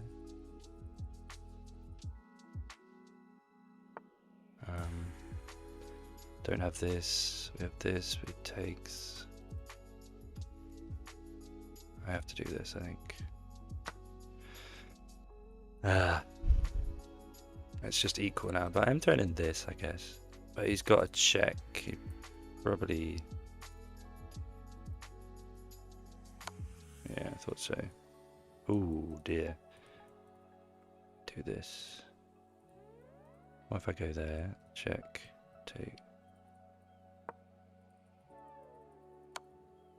Don't have this. We have this. It takes. I have to do this, I think. It's just equal now, but I'm turning this, I guess. But he's got a check. He probably. Yeah, I thought so. Ooh, dear. Do this. What if I go there? Check. Take.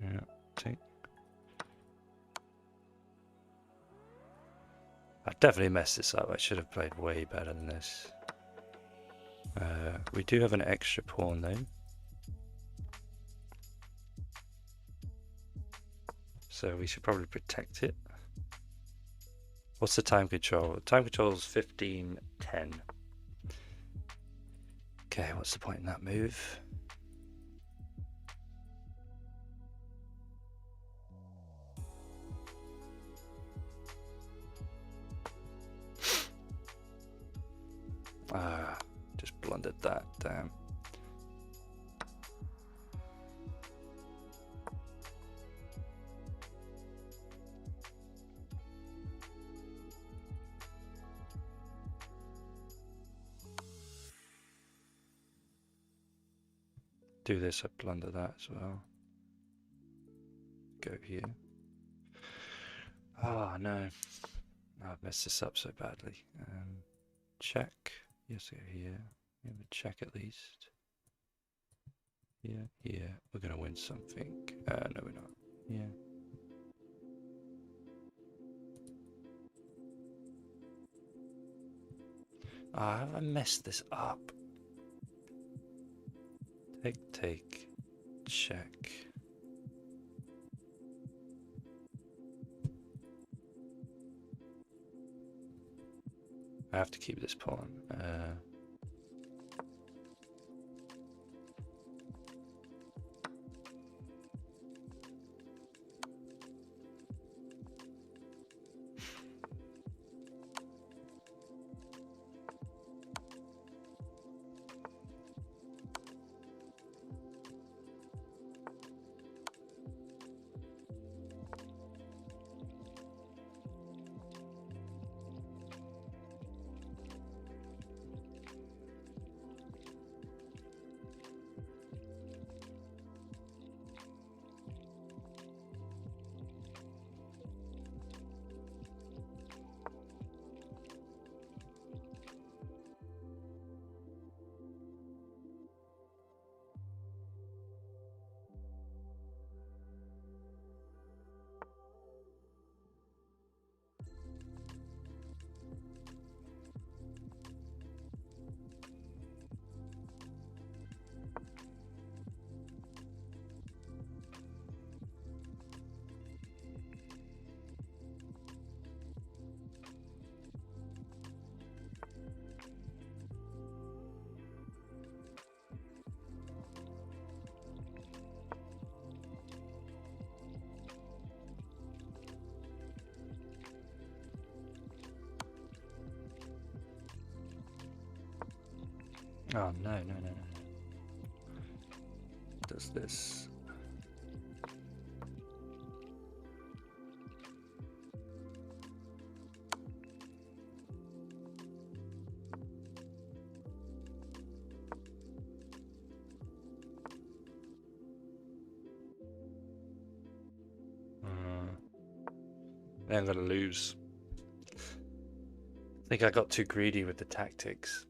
Yeah, take. I definitely messed this up. I should have played way better than this. We do have an extra pawn though. So we should probably protect it. What's the time control? Time control is 15:10. Okay, what's the point in that move? Just blundered that, damn. Do this, I blunder that as well. Go here. Oh no. I've messed this up so badly. Check. Yes, go here. We have a check at least. Yeah. We're gonna win something. No, we're not. Yeah. Have I messed this up? Take, check. I have to keep this pawn. Oh no. Does this? I'm gonna lose. I think I got too greedy with the tactics.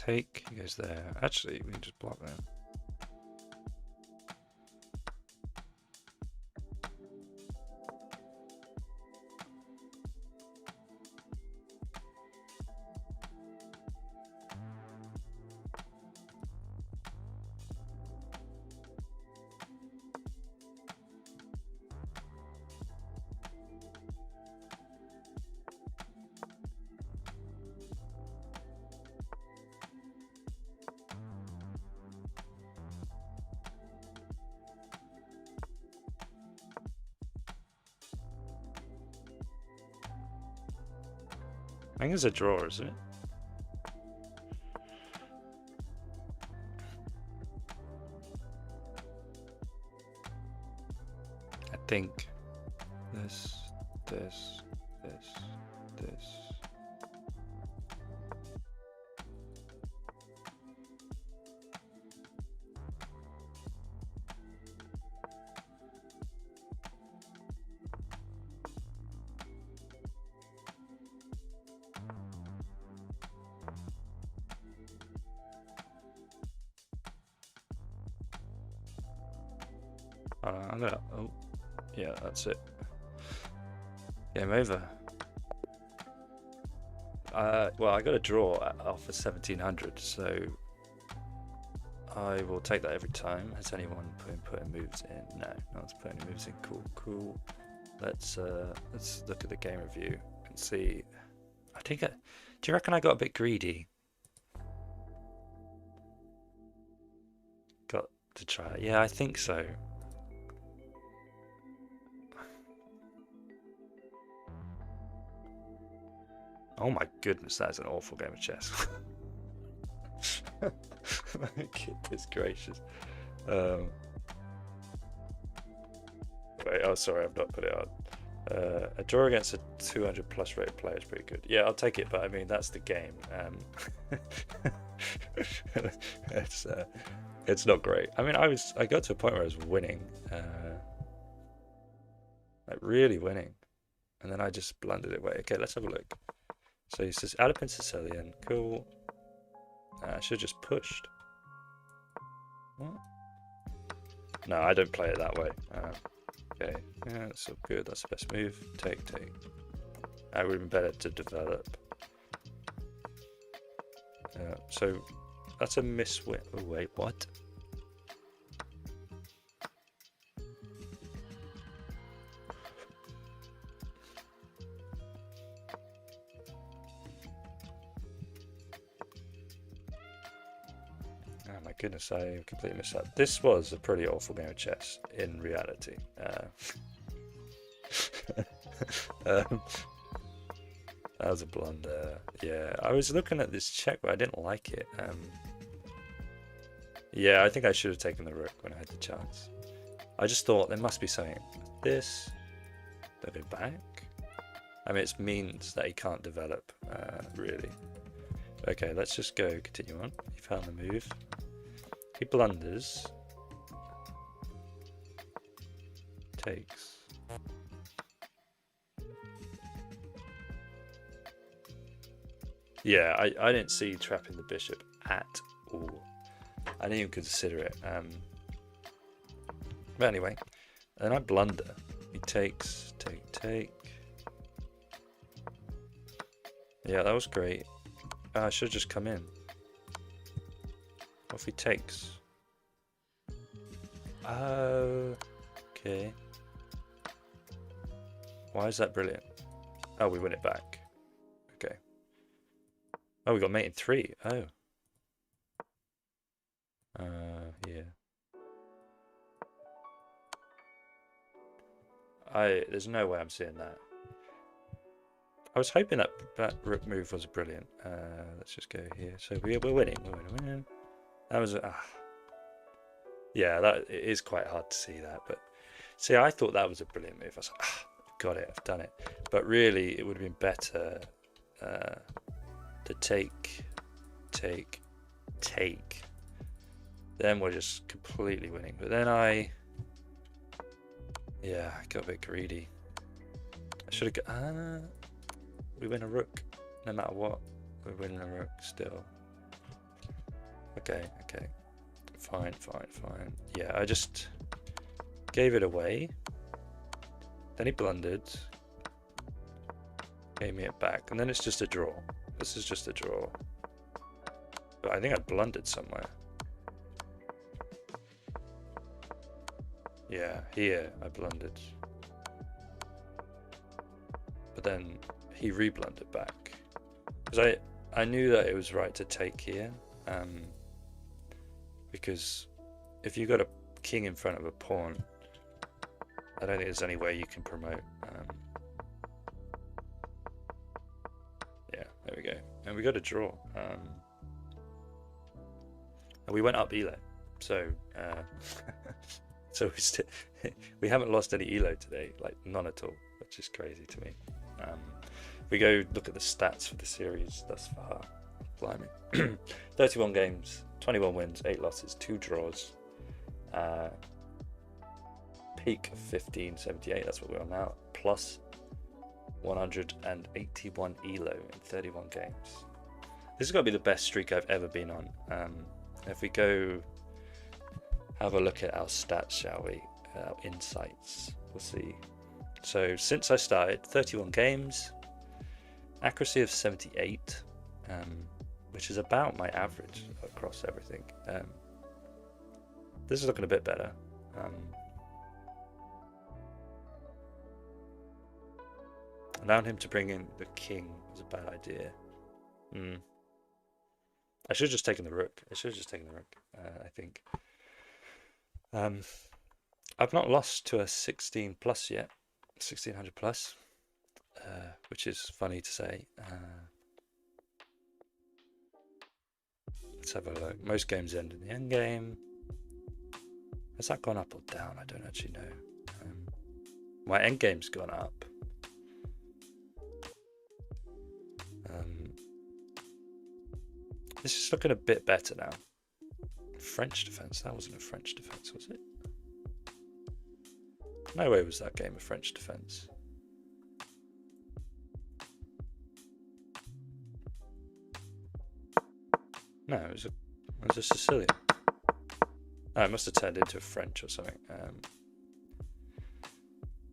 take, he goes there. Actually, we can just block that. I think it's a draw, isn't it? I think this. I'm gonna. Oh, yeah, that's it. Game over. Well, I got a draw off of 1700, so I will take that every time. Has anyone putting moves in? No, no one's putting moves in. Cool. Let's look at the game review and see. Do you reckon I got a bit greedy? Got to try. Yeah, I think so. Oh my goodness, that is an awful game of chess. My goodness gracious. Wait, oh sorry, I've not put it on. A draw against a 200 plus rated player is pretty good. Yeah, I'll take it, but I mean that's the game. It's not great. I mean, I got to a point where I was winning, like really winning, and then I just blundered it away. Okay, let's have a look. So he says Alapin Sicilian, cool. I should have just pushed. What? No, I don't play it that way. Okay, yeah, that's so good. That's the best move. Take. I would have been better to develop. So that's a miswin. Oh, wait, what? Oh my goodness, I completely missed that. This was a pretty awful game of chess in reality. That was a blunder. Yeah, I was looking at this check, but I didn't like it. Yeah, I think I should have taken the rook when I had the chance. I just thought there must be something. This, they'll go back. I mean, it means that he can't develop, really. Okay, let's just go continue on. He found the move. He blunders. Takes. Yeah, I didn't see trapping the bishop at all. I didn't even consider it. But anyway, then I blunder. He takes, take. Yeah, that was great. I should have just come in. What if he takes? Okay. Why is that brilliant? Oh, we win it back. Okay. Oh, we got mate in 3. Oh. Yeah. There's no way I'm seeing that. I was hoping that rook move was brilliant. Let's just go here. So we're winning. We're winning. That was yeah. That it is quite hard to see that, but see, I thought that was a brilliant move. I was like, I've got it. I've done it. But really, it would have been better to take. Then we're just completely winning. But then I got a bit greedy. I should have got. We win a rook, no matter what. We're winning a rook still. Okay. Fine. Yeah, I just gave it away. Then he blundered. Gave me it back. And then it's just a draw. This is just a draw. But I think I blundered somewhere. Yeah, here I blundered. But then he re-blundered back. Because I knew that it was right to take here. Because if you got a king in front of a pawn, I don't think there's any way you can promote. Yeah, there we go. And we got a draw. And we went up elo. So so we haven't lost any elo today, like none at all, which is crazy to me. If we go look at the stats for the series thus far, blimey. 31 games, 21 wins, 8 losses, 2 draws. Peak 1578, that's what we're on now, plus 181 elo in 31 games. This has got to be the best streak I've ever been on. If we go have a look at our stats, shall we? Our insights, we'll see. So since I started, 31 games, accuracy of 78, which is about my average across everything. This is looking a bit better. Allowing him to bring in the king was a bad idea. I should have just taken the rook. I think. I've not lost to a 16 plus yet, 1600 plus, which is funny to say. Let's have a look. Most games end in the end game. Has that gone up or down? I don't actually know. My end game's gone up. This is looking a bit better now. French defense. That wasn't a French defense, was it? No way was that game a French defense. No, it was a Sicilian. Oh, it must have turned into a French or something. Go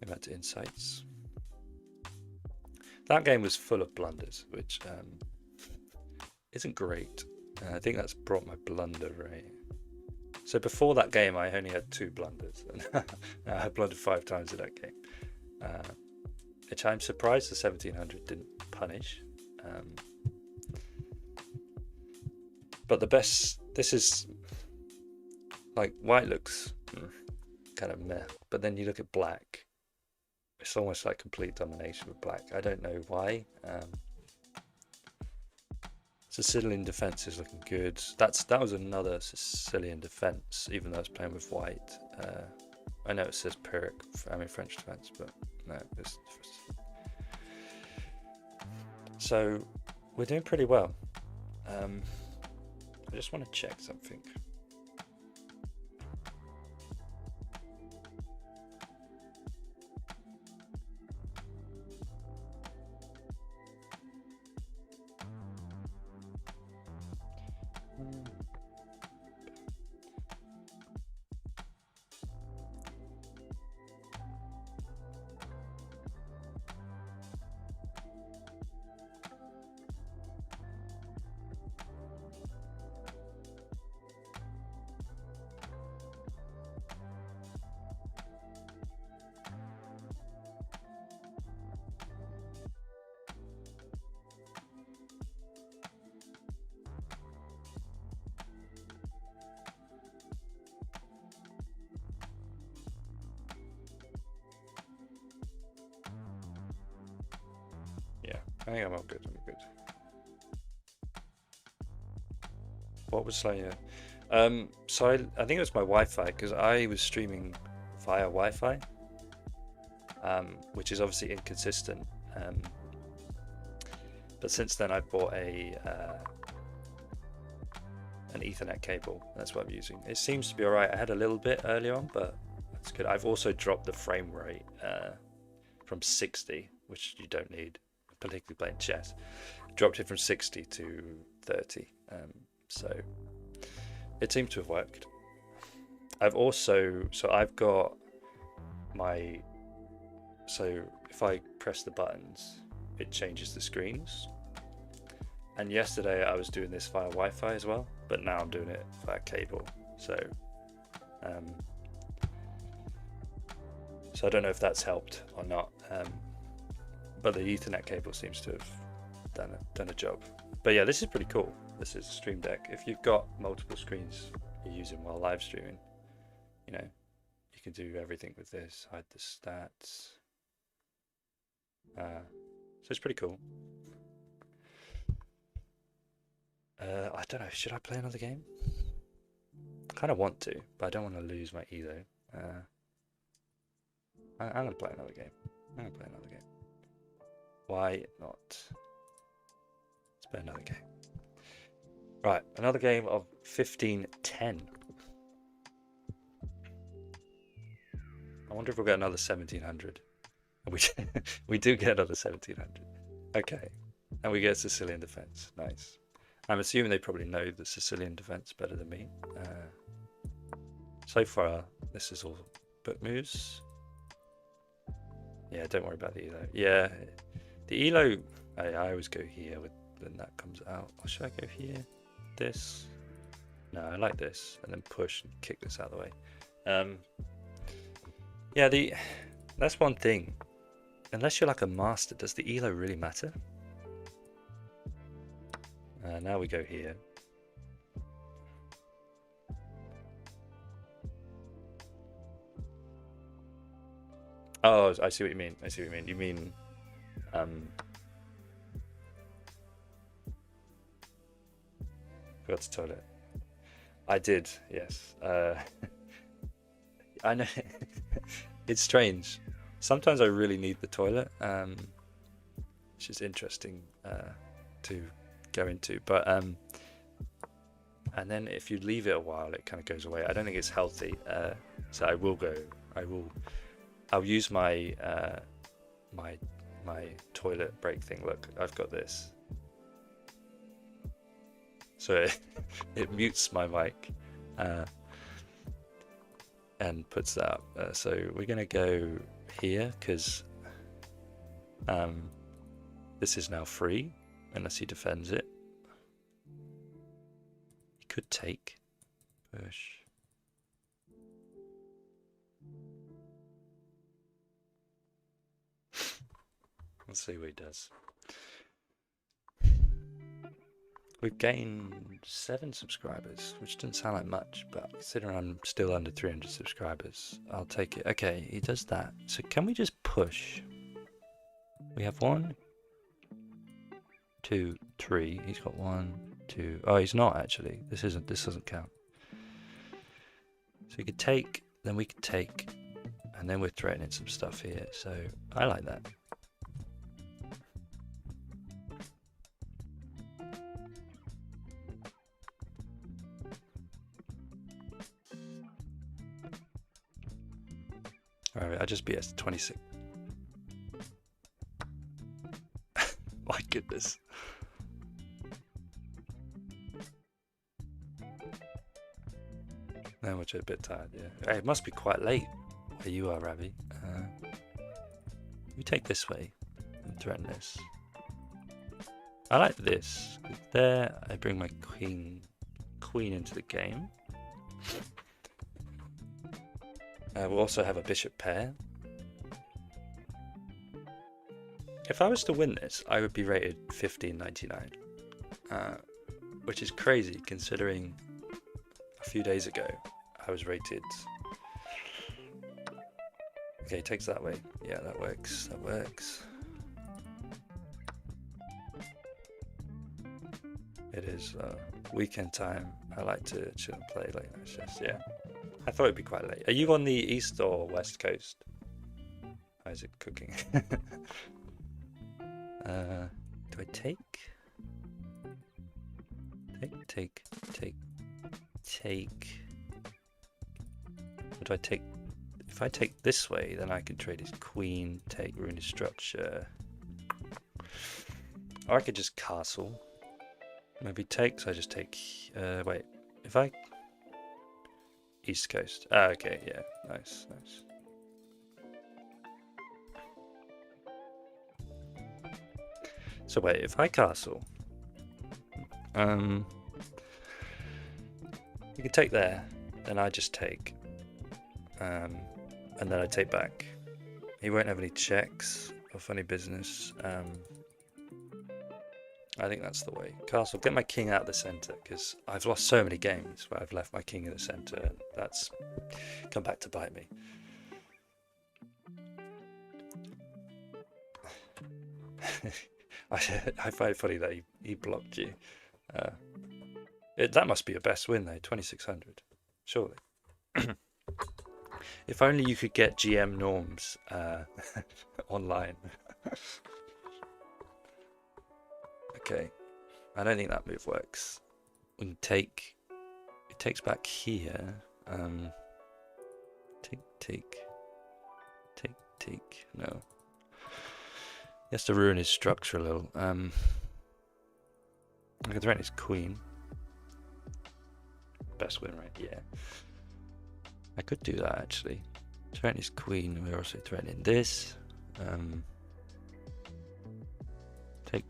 back to insights. That game was full of blunders, which isn't great. I think that's brought my blunder rate. So before that game, I only had 2 blunders. I blundered 5 times in that game, which I'm surprised the 1700 didn't punish. But the best, this is like white looks kind of meh, but then you look at black, it's almost like complete domination with black. I don't know why. Sicilian defense is looking good. That was another Sicilian defense, even though I was playing with white. I know it says Pyrrhic, I mean French defense, but no. So we're doing pretty well. I just want to check something. I think I'm all good. What was Slayer? So I think it was my Wi-Fi, because I was streaming via Wi-Fi, which is obviously inconsistent. But since then I bought an Ethernet cable. That's what I'm using. It seems to be alright. I had a little bit early on, but that's good. I've also dropped the frame rate from 60, which you don't need, particularly playing chess. Dropped it from 60 to 30. So it seemed to have worked. I've also, so I've got my, so if I press the buttons, it changes the screens. And yesterday I was doing this via Wi-Fi as well, but now I'm doing it via cable. So I don't know if that's helped or not, but the Ethernet cable seems to have done a job. But yeah, this is pretty cool. This is Stream Deck. If you've got multiple screens you're using while live streaming, you know, you can do everything with this. Hide the stats. So it's pretty cool. I don't know, should I play another game? I kind of want to, but I don't want to lose my elo. I'm going to play another game. Why not? Let's play another game. Right, another game of 1510. I wonder if we'll get another 1700. We do get another 1700. Okay, and we get Sicilian defense. Nice. I'm assuming they probably know the Sicilian defense better than me. So far, this is all book moves. Yeah, don't worry about the elo. Yeah, the elo, I always go here when that comes out. Or should I go here? This? No, I like this. And then push and kick this out of the way. Yeah, that's one thing. Unless you're like a master, does the elo really matter? Now we go here. Oh, I see what you mean. You mean, forgot to toilet. I did, yes. I know. It's strange. Sometimes I really need the toilet, which is interesting to go into. But and then if you leave it a while, it kind of goes away. I don't think it's healthy. So I will go. I'll use my my toilet break thing. Look, I've got this. So it mutes my mic and puts that up. So we're gonna go here because this is now free unless he defends it. He could take, push. Let's see what he does. We've gained 7 subscribers, which doesn't sound like much, but considering I'm still under 300 subscribers, I'll take it. Okay, he does that. So can we just push? We have 1, 2, 3. He's got 1, 2. Oh, he's not actually. This doesn't count. So we could take, then we could take, and then we're threatening some stuff here. So I like that. Alright, I just BS 26. My goodness. Now we're just a bit tired, yeah. Hey, it must be quite late where you are, Ravi. We take this way and threaten this. I like this. There, I bring my queen into the game. We'll also have a bishop pair. If I was to win this, I would be rated 1599, which is crazy considering a few days ago I was rated. Okay, takes that way. Yeah, that works. That works. It is weekend time. I like to chill and play like that. Just, yeah. I thought it'd be quite late. Are you on the east or west coast? How is it cooking? Do I take? Take. What do I take? If I take this way, then I can trade his queen, take, ruin his structure. Or I could just castle. Maybe take, so I just take, wait, if I East Coast. Ah, okay, yeah, nice, nice. So wait, if I castle, you can take there, then I just take, and then I take back. He won't have any checks or funny business. I think that's the way. Castle, get my king out of the centre, because I've lost so many games where I've left my king in the centre, and that's come back to bite me. I find it funny that he blocked you. That must be your best win though, 2600, surely. If only you could get GM norms online. Okay, I don't think that move works. We can take. It takes back here. Take. No. He has to ruin his structure a little. I can threaten his queen. Best win, right? Yeah. I could do that actually. Threaten his queen. We're also threatening this. Take.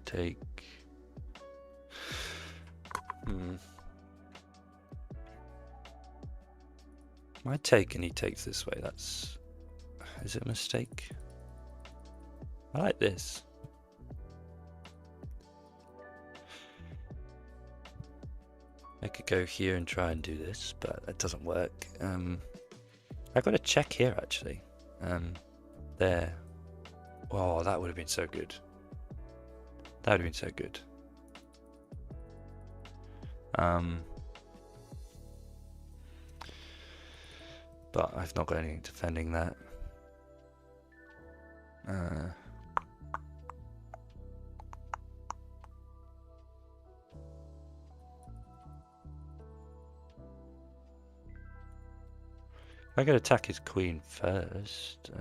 I take and he takes this way. That's. Is it a mistake? I like this. I could go here and try and do this, but it doesn't work. I got a check here actually. There. Oh, that would have been so good. That would have been so good. But I've not got anything defending that. I could attack his queen first.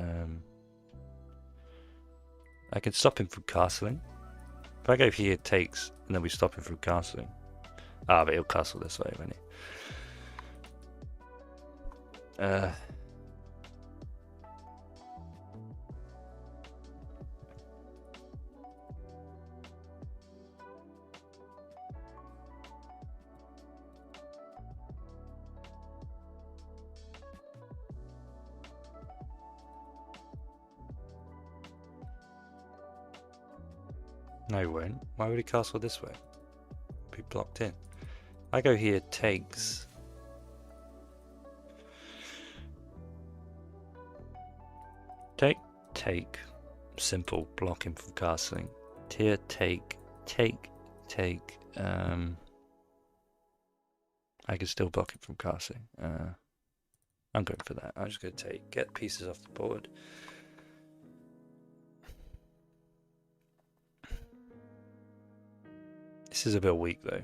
I can stop him from castling. If I go here, it takes, and then we stop him from castling. Ah, but he'll castle this way, won't he? No, he won't. Why would he castle this way? Be blocked in. I go here, takes. Take. Simple, block him from castling. Here, take. I can still block him from castling. I'm going for that. I'm just going to take, get pieces off the board. This is a bit weak though,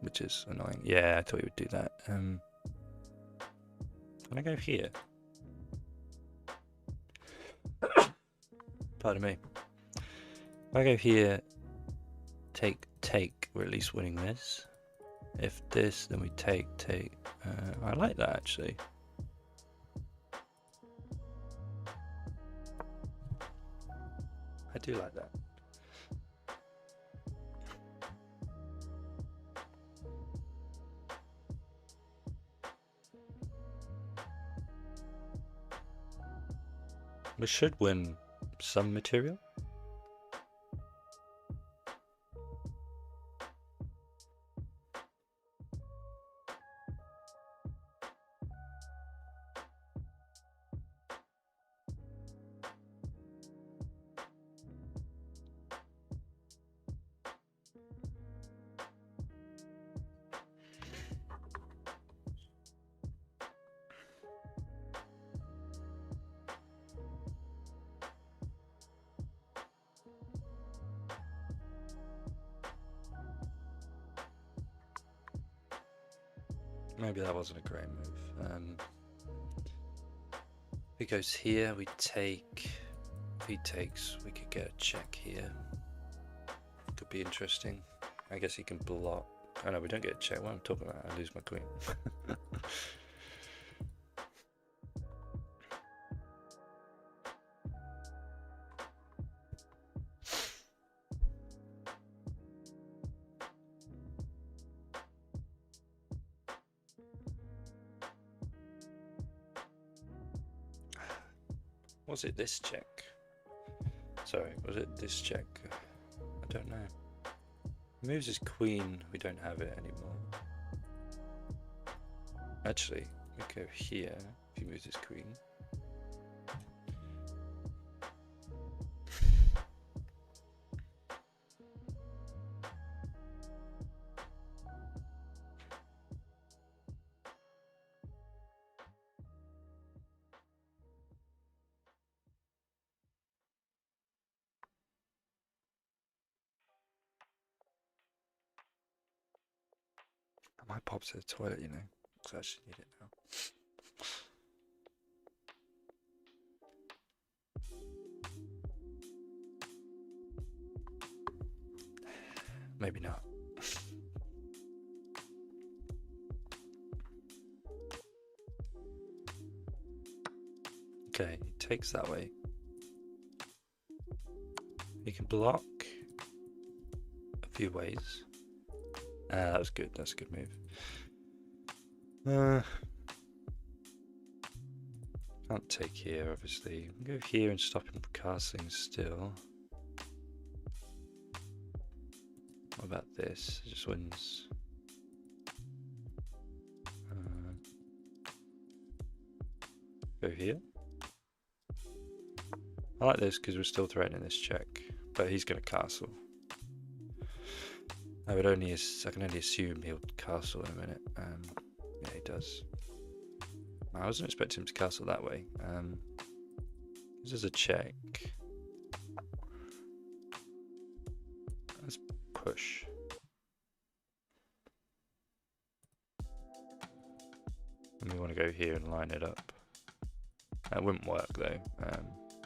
which is annoying. Yeah, I thought you would do that. Can I go here? Pardon me. If I go here, take, we're at least winning this. If this, then we take. I like that actually. I do like that. We should win some material. Maybe that wasn't a great move. If he goes here, we take. If he takes, we could get a check here. Could be interesting. I guess he can block. Oh no, we don't get a check. What am I talking about? I lose my queen. Was it this check? Sorry, was it this check? I don't know. He moves his queen, we don't have it anymore. Actually, we go here if he moves his queen. I might pop to the toilet, you know, because I actually need it now. Maybe not. Okay, he takes that way. He can block a few ways. That was good. That's a good move. Can't take here, obviously. Go here and stop him from castling still. What about this? It just wins. Go here. I like this because we're still threatening this check, but he's going to castle. I can only assume he'll castle in a minute. Yeah, he does. I wasn't expecting him to castle that way. This is a check. Let's push. And we want to go here and line it up. That wouldn't work though,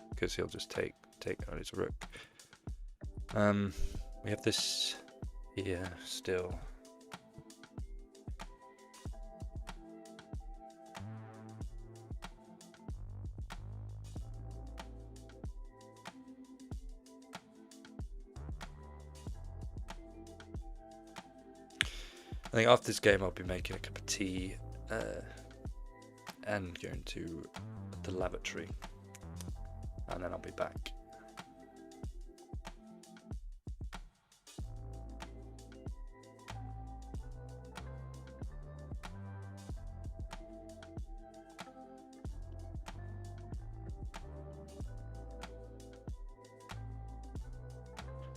because he'll just take on his rook. We have this here still. I think after this game I'll be making a cup of tea and going to the lavatory, and then I'll be back.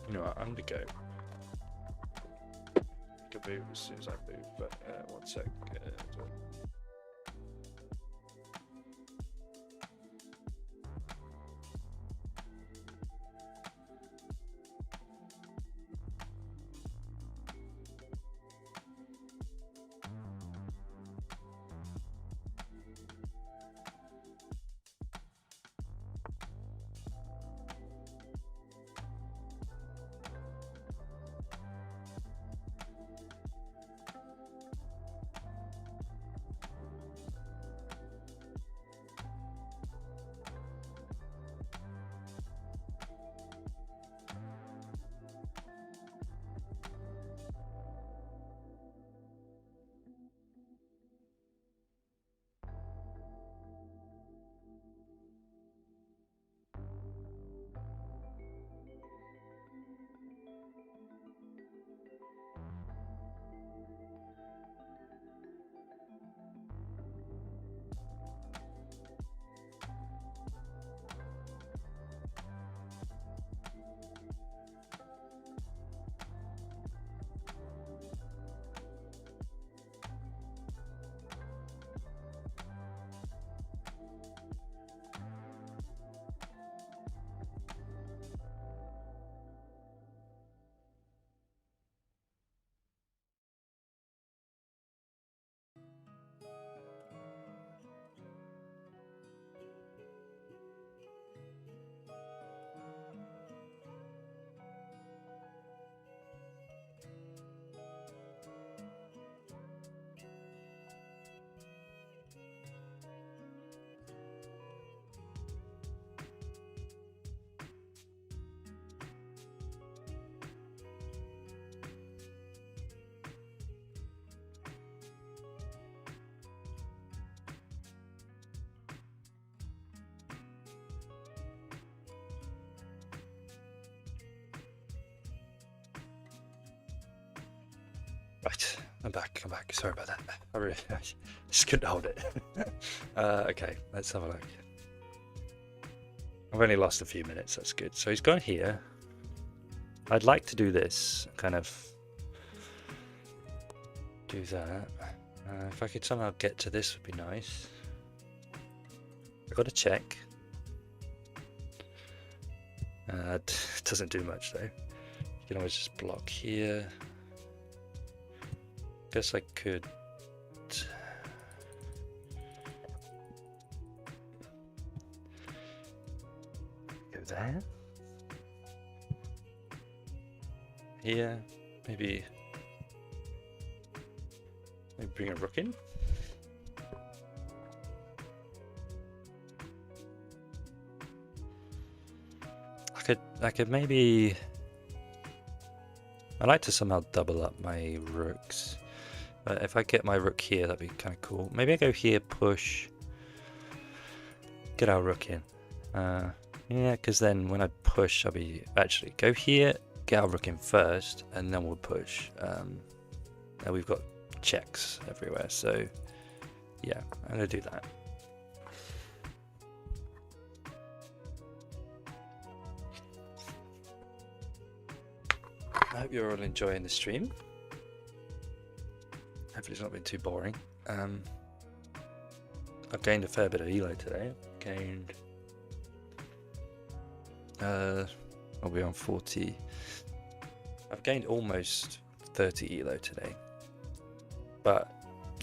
You know what, I'm gonna go. Could move as soon as I move, but one sec. Right, I'm back. Sorry about that. I just couldn't hold it. Okay, let's have a look. I've only lost a few minutes. That's good. So he's gone here. I'd like to do this, kind of do that. If I could somehow get to this, would be nice. I've got to check. It doesn't do much though. You can always just block here. Guess I could. Go there. Here, maybe bring a rook in. I could maybe. I like to somehow double up my rooks. But if I get my rook here, that'd be kind of cool. Maybe I go here, push, get our rook in. Yeah, because then when I push, I'll be actually go here, get our rook in first, and then we'll push. And we've got checks everywhere, so yeah, I'm gonna do that. I hope you're all enjoying the stream. Hopefully it's not been too boring. I've gained a fair bit of elo today. I'll be on 40. I've gained almost 30 elo today. But,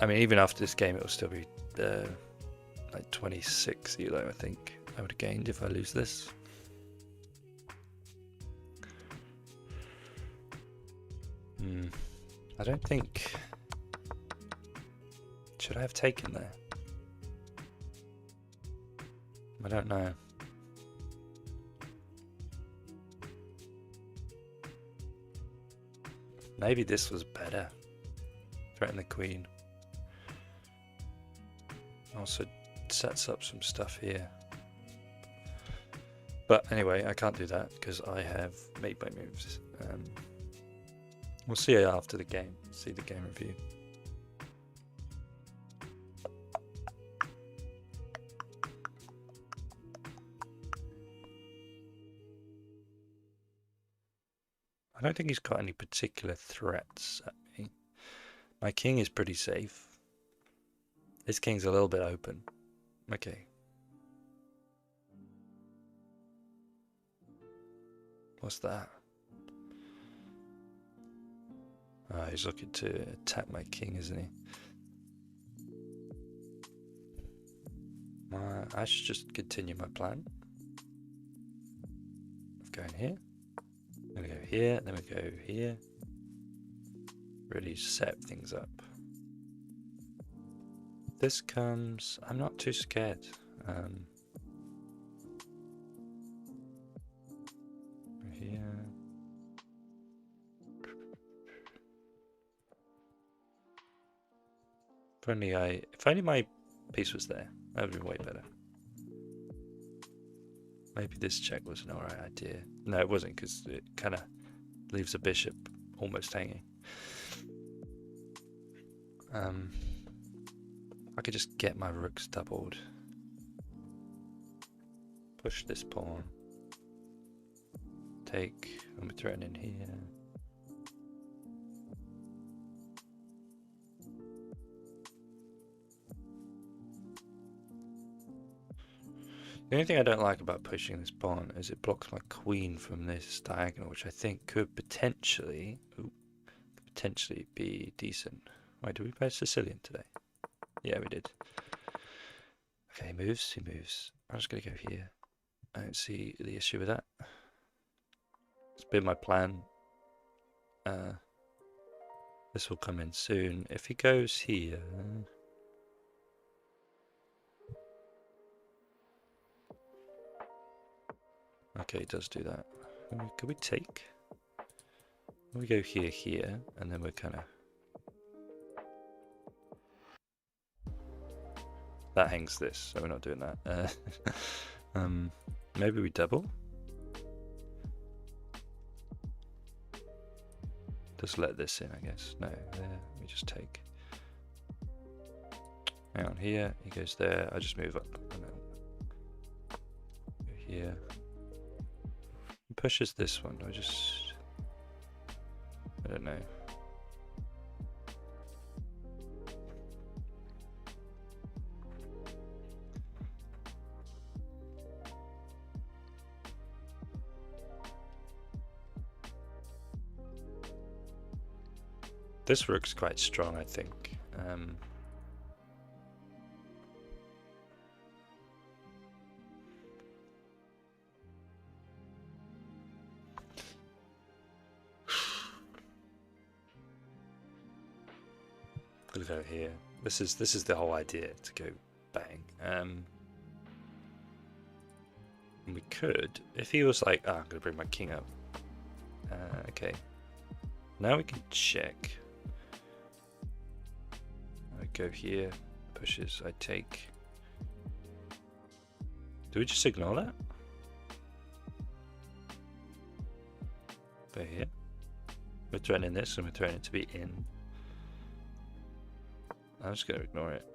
I mean, even after this game, it will still be like 26 elo, I think I would have gained if I lose this. I don't think... Should I have taken there? I don't know. Maybe this was better. Threaten the queen. Also sets up some stuff here. But anyway, I can't do that because I have made my moves. We'll see it after the game. See the game review. I don't think he's got any particular threats at me. My king is pretty safe. His king's a little bit open. Okay. What's that? Oh, he's looking to attack my king, isn't he? I should just continue my plan of going here. Then we go here, then we go here. Really set things up. This comes. I'm not too scared. Here. If only my piece was there, that would be way better. Maybe this check was an alright idea. No, it wasn't, because it kind of leaves the bishop almost hanging. I could just get my rooks doubled. Push this pawn. Take, and we throw it in here. The only thing I don't like about pushing this pawn is it blocks my queen from this diagonal, which I think could potentially be decent. Wait, did we play Sicilian today? Yeah, we did. Okay, he moves. I'm just going to go here. I don't see the issue with that. It's been my plan. This will come in soon. If he goes here... Okay, it does do that. Could we take? We go here, and then we're kind of... That hangs this, so we're not doing that. Maybe we double? Just let this in, I guess. No, there. We just take. Hang on, here. He goes there. I just move up. Go here. He pushes this one. I don't know. This rook's quite strong, I think. We'll go here. This is the whole idea, to go bang. And we could, if he was like, I'm gonna bring my king up. Okay. Now we can check. I go here, pushes, I take. Do we just ignore that? Go here. We're threatening this and we're threatening it to be in. I'm just going to ignore it.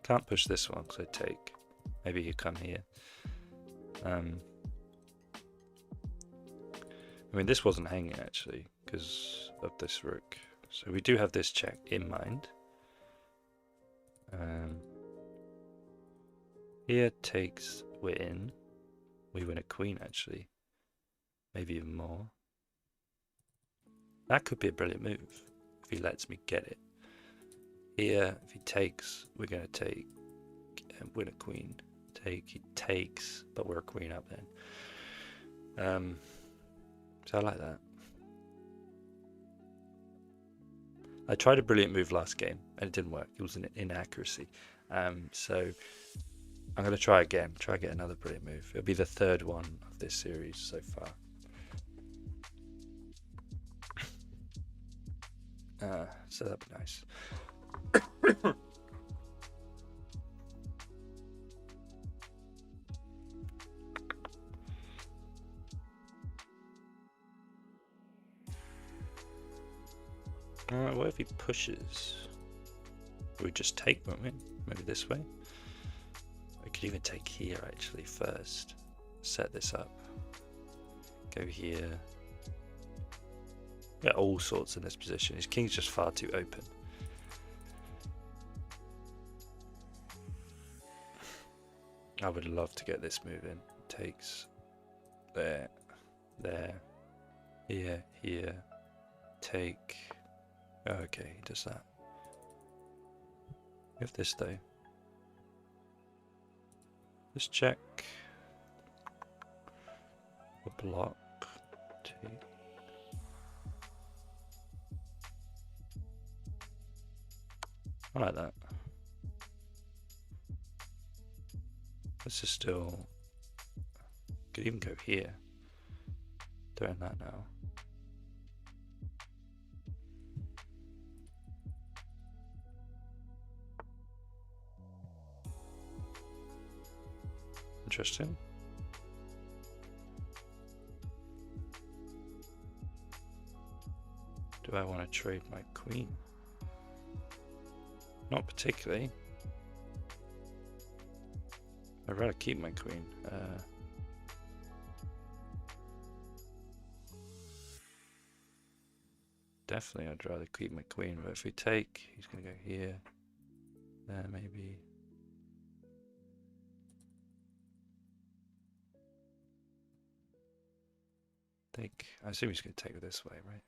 Can't push this one because I take. Maybe you come here. I mean, this wasn't hanging actually because of this rook. So we do have this check in mind. Here takes, we're in. We win a queen actually. Maybe even more. That could be a brilliant move if he lets me get it. Here, if he takes, we're going to take and win a queen. Take, he takes, but we're a queen up then. So I like that. I tried a brilliant move last game and it didn't work. It was an inaccuracy. So I'm going to try again. Try to get another brilliant move. It'll be the third one of this series so far. So that'd be nice. Alright, what if he pushes? We just take, won't we? Maybe this way? We could even take here actually first. Set this up. Go here. Yeah, all sorts in this position. His king's just far too open. I would love to get this move in. Takes there, there, here, here, take. Oh, okay, he does that. We have this though. Just check. A block. Take. I like that. This is still. Could even go here. Doing that now. Interesting. Do I want to trade my queen? Not particularly. I'd rather keep my queen. Definitely I'd rather keep my queen, but if we take, he's going to go here. There maybe. Take. I assume he's going to take it this way, right?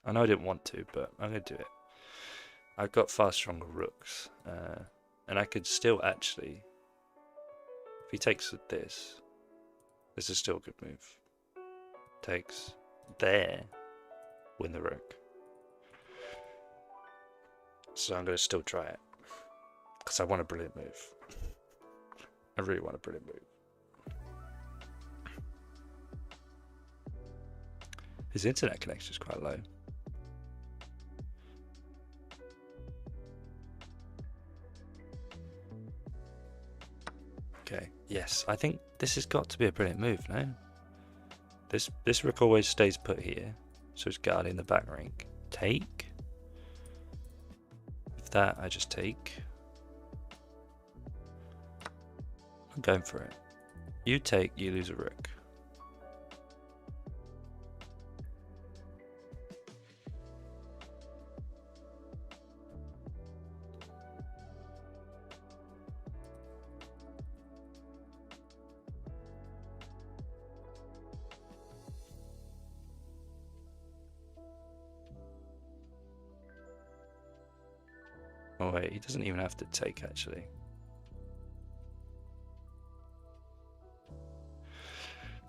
I know I didn't want to, but I'm going to do it. I've got far stronger rooks, and I could still actually, if he takes with this is still a good move. Takes there, win the rook. So I'm going to still try it, because I want a brilliant move. I really want a brilliant move. His internet connection is quite low. Okay, yes, I think this has got to be a brilliant move, no? This rook always stays put here, so it's guarding the back rank. Take. With that, I just take. I'm going for it. You take, you lose a rook. Oh wait, he doesn't even have to take actually.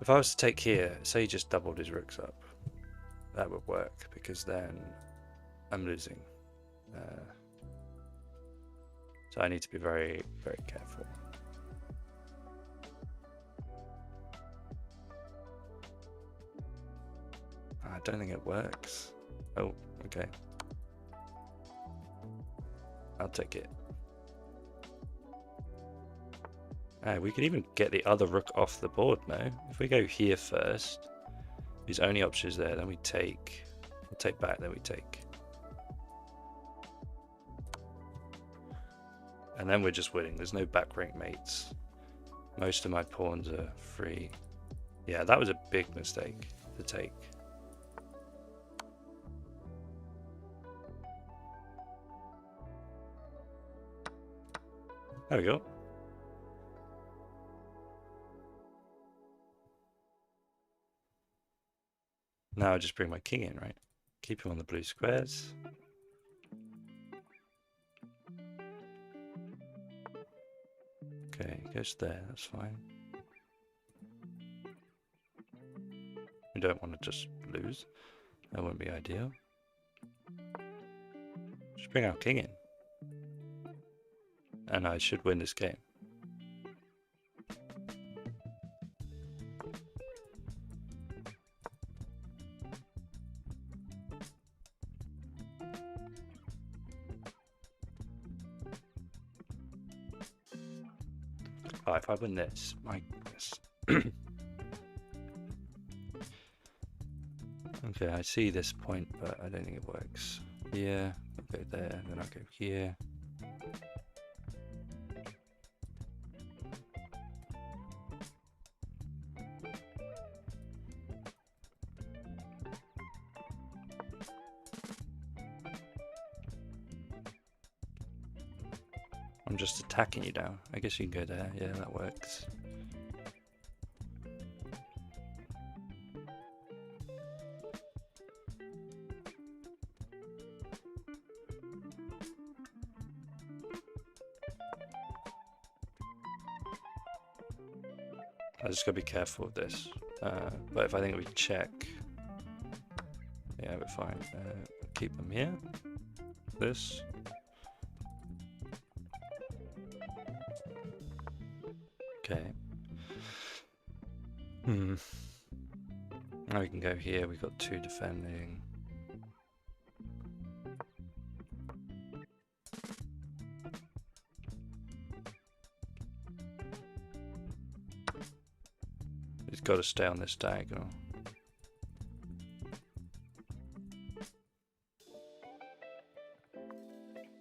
If I was to take here, say he just doubled his rooks up, that would work because then I'm losing. So I need to be very, very careful. I don't think it works. Oh, okay. I'll take it. We can even get the other rook off the board now. If we go here first, his only option is there, then we take. We'll take back, then we take. And then we're just winning. There's no back rank mates. Most of my pawns are free. Yeah, that was a big mistake to take. There we go. Now I just bring my king in, right? Keep him on the blue squares. Okay, he goes there, that's fine. We don't want to just lose. That wouldn't be ideal. Just bring our king in. And I should win this game. Oh, if I win this, my goodness. Okay, I see this point, but I don't think it works. Yeah, I'll go there, then I'll go here. I'm just attacking you now. I guess you can go there. Yeah, that works. I just gotta be careful with this. But if I think we check, yeah, we're fine. Keep them here. This. Okay. Now we can go here. We've got 2 defending. He's got to stay on this diagonal.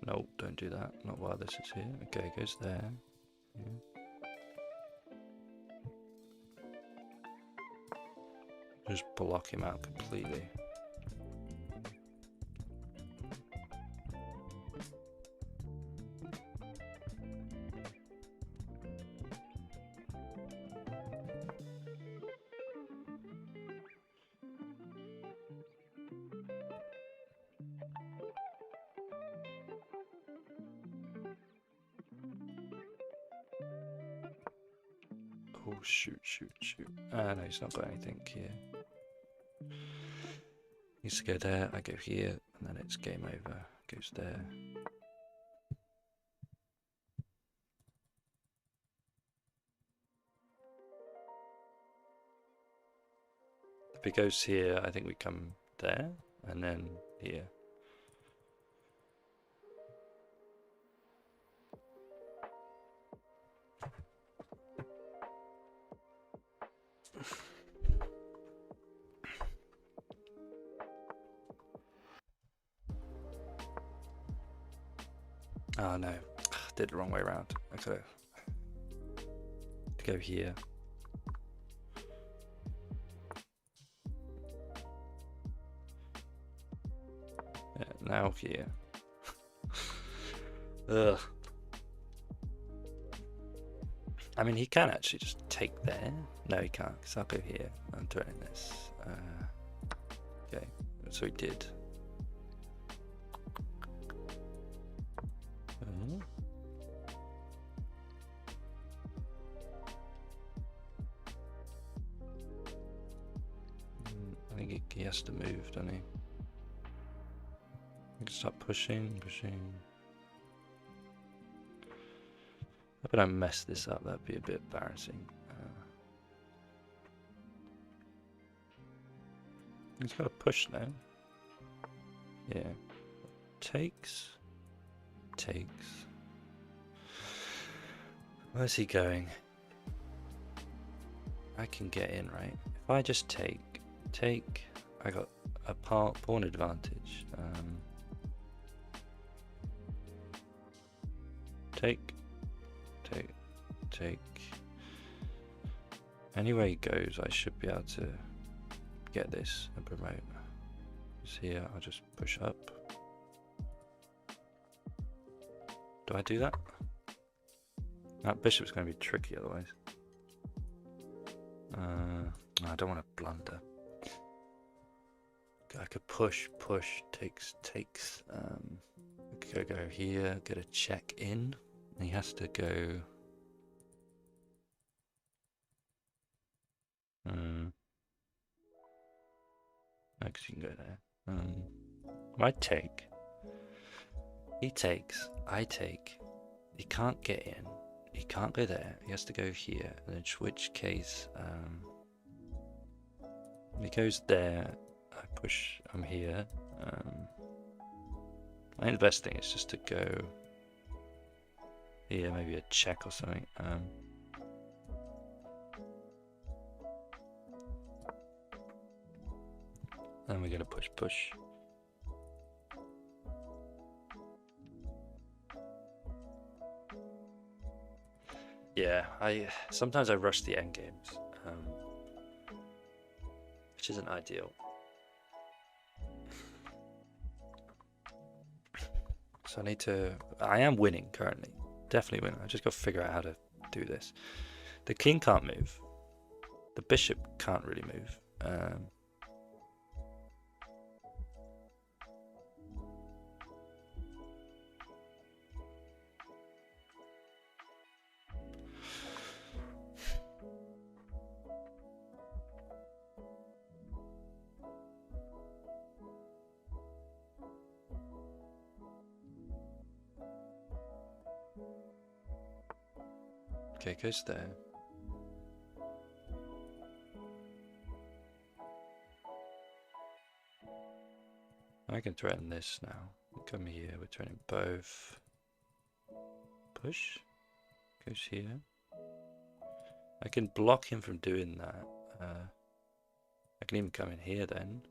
No, don't do that. Not while this is here. Okay, goes there. Yeah. Just block him out completely. Oh, shoot. No, he's not got anything here. Needs to go there, I go here, and then it's game over. Goes there. If it goes here, I think we come there, and then here. Oh no, did it the wrong way around. I gotta go here. Yeah, now here. Ugh. I mean, he can actually just take there. No, he can't, because I'll go here. I'm doing this. Okay, so he did. I think he has to move, doesn't he? He can start pushing. I hope I don't mess this up, that'd be a bit embarrassing. He's got to push now. Yeah. Takes. Where's he going? I can get in, right? If I just take, I got a pawn advantage. Take. Anywhere he goes, I should be able to get this and promote. So here, I'll just push up. Do I do that? That bishop's going to be tricky otherwise. I don't want to blunder. I could push, takes. I could go here, get a check in. He has to go. Because you can go there. I take. He takes. I take. He can't get in. He can't go there. He has to go here. In which case, he goes there. I push. I'm here. I think the best thing is just to go here, maybe a check or something. And we're gonna push. Yeah, sometimes I rush the end games, which isn't ideal. So I am winning currently, definitely winning. I just got to figure out how to do this. The king can't move. The bishop can't really move. Okay, goes there. I can threaten this now. Come here, we're threatening both. Push. Goes here. I can block him from doing that. I can even come in here then.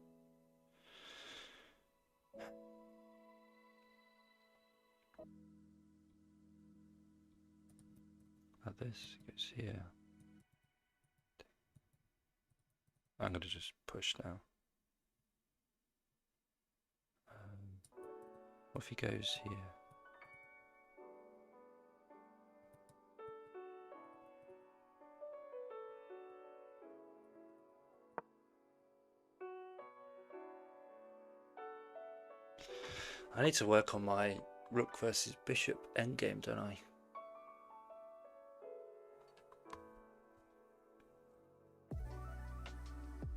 Like this, goes here. I'm going to just push now. What if he goes here? I need to work on my rook versus bishop endgame, don't I?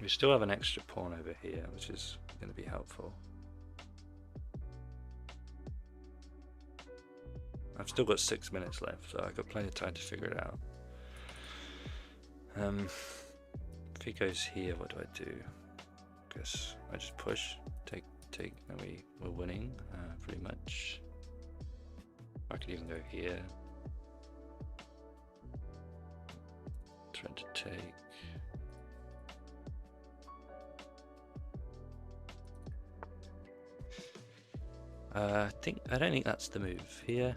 We still have an extra pawn over here, which is going to be helpful. I've still got 6 minutes left, so I've got plenty of time to figure it out. If he goes here, what do I do? I guess I just push, take, and we're winning, pretty much. I could even go here. Trying to take. I don't think that's the move. Here,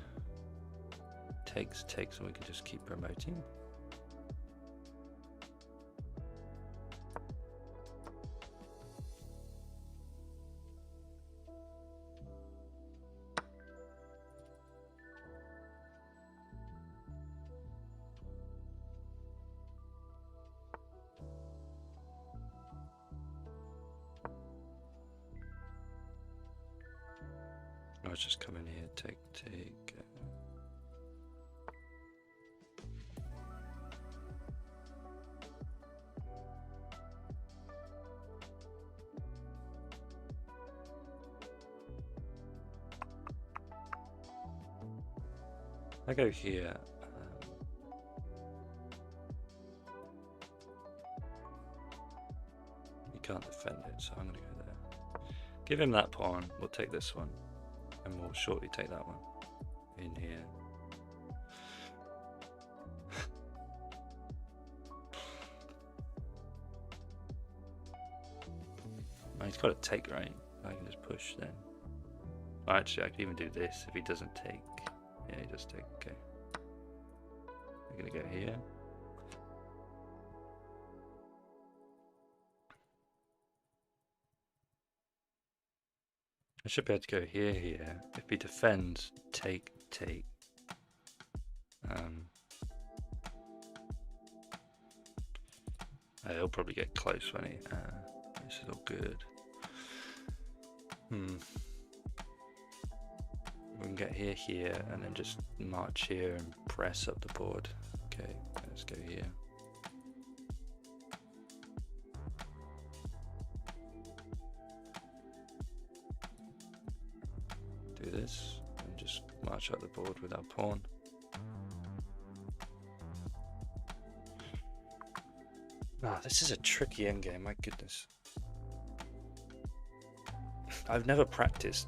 takes, and we can just keep promoting. I'll just come in here, take. I go here. You can't defend it, so I'm going to go there. Give him that pawn. We'll take this one. And we'll shortly take that one in here. Oh, he's got to take, right? I can just push then. Oh, actually, I could even do this if he doesn't take. Yeah, he does take. Okay. I'm gonna go here. I should be able to go here. If he defends, take. He'll probably get close when he. This is all good. We can get here, and then just march here and press up the board. Okay, let's go here. Do this, and just march up the board with our pawn. Ah, this is a tricky endgame, my goodness. I've never practiced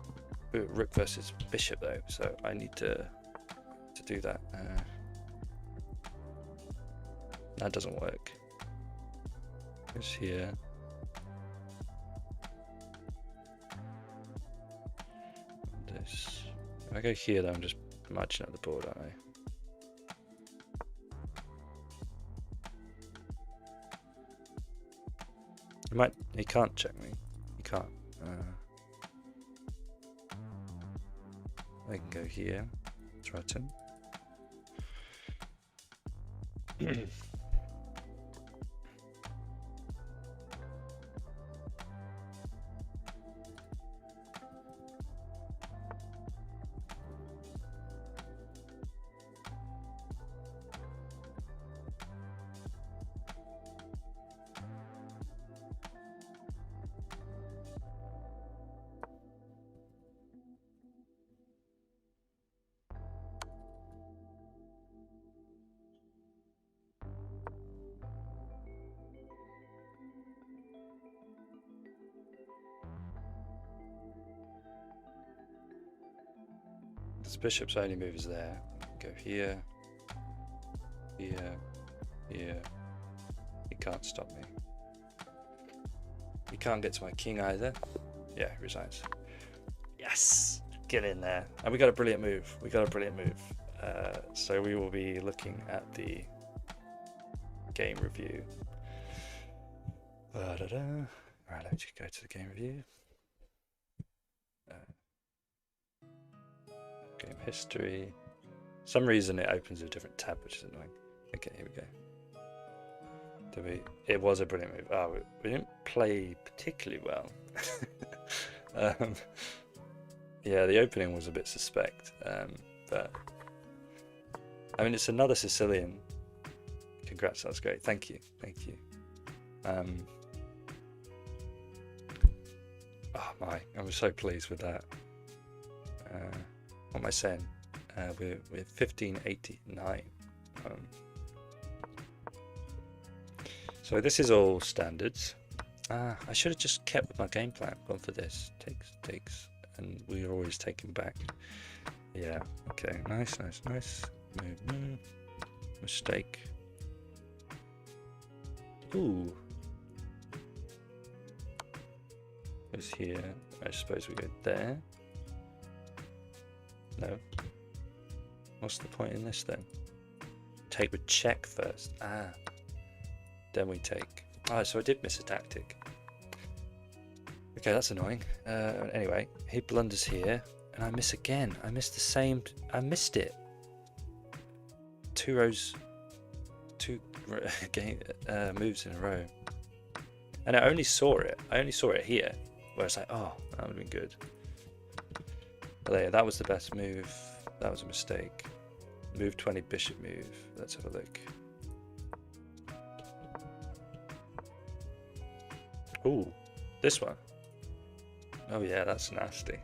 rook versus bishop though, so I need to do that. That doesn't work. It's here. This. If I go here, though, I'm just marching up the board, aren't I? He can't check me. He can't. I can go here, threaten. This bishop's only move is there. Go here, here. He can't stop me. He can't get to my king either. Yeah, he resigns. Yes! Get in there. And we got a brilliant move. So we will be looking at the game review. Alright, let me just go to the game review. Game history. For some reason it opens a different tab, which is annoying. Okay, here we go. It was a brilliant move. Oh, we didn't play particularly well. Yeah, the opening was a bit suspect, but I mean, it's another Sicilian. Congrats, that's great. Thank you. Oh my, I'm so pleased with that. What am I saying? We're 1589. So this is all standards. I should have just kept with my game plan. Gone for this. Takes, and we're always taking back. Yeah. Okay. Nice. Move. Mistake. Ooh. Goes here. I suppose we go there. No. What's the point in this then? Take with check first. Ah. Then we take. Oh, so I did miss a tactic. Okay, that's annoying. Anyway, he blunders here, and I miss again. I missed the same. I missed it. 2 rows, 2 moves in a row, and I only saw it. I only saw it here, where it's like, oh, that would have been good. But there, that was the best move. That was a mistake. Move 20, bishop move. Let's have a look. Ooh, this one. Oh yeah, that's nasty.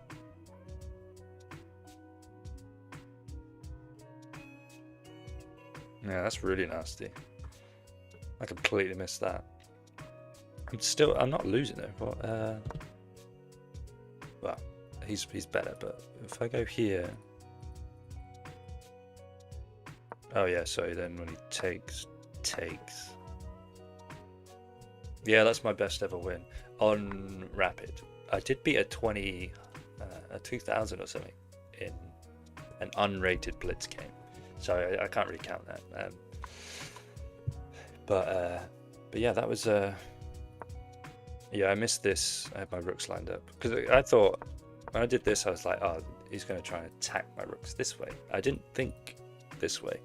Yeah, that's really nasty. I completely missed that. I'm not losing though. Well, he's better, but if I go here. Oh yeah, sorry, then when he takes. Yeah, that's my best ever win on Rapid. I did beat a 2000 or something in an unrated Blitz game, so I can't really count that. But yeah, that was yeah, I missed this. I had my rooks lined up because I thought when I did this, I was like, oh, he's going to try and attack my rooks this way. I didn't think this way,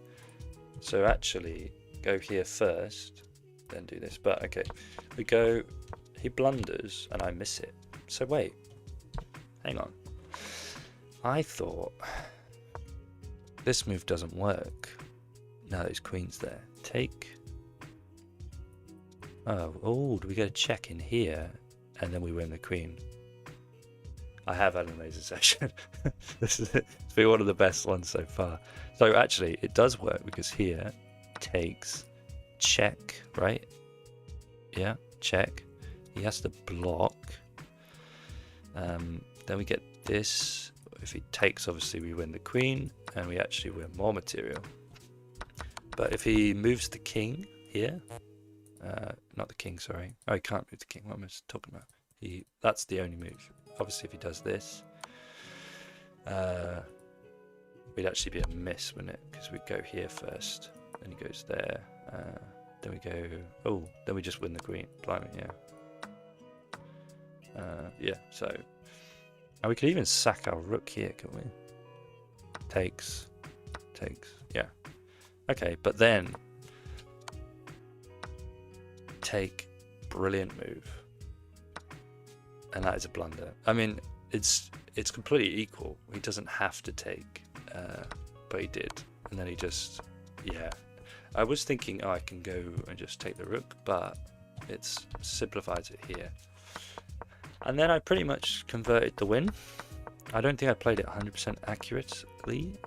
so actually go here first, then do this. But okay, we go. He blunders and I miss it. So wait, hang on. I thought this move doesn't work. Now there's queens there. Take. Oh, do we get a check in here and then we win the queen? I have had an amazing session. It's been one of the best ones so far. So actually, it does work because here takes check, right? Yeah, check. He has to block. Then we get this. If he takes, obviously we win the queen and we actually win more material. But if he moves the king here, not the king, sorry. Oh, he can't move the king. What am I talking about? That's the only move. Obviously, if he does this, we'd actually be a miss, wouldn't it? Because we go here first, then he goes there. Then we go. Oh, then we just win the queen. Blimey, yeah. Yeah. So, and we could even sack our rook here, couldn't we? Takes. Yeah. Okay, but then take, brilliant move, and that is a blunder. I mean, it's completely equal. He doesn't have to take, but he did, and then he just, yeah. I was thinking, oh, I can go and just take the rook, but it simplifies it here. And then I pretty much converted the win. I don't think I played it 100% accurately.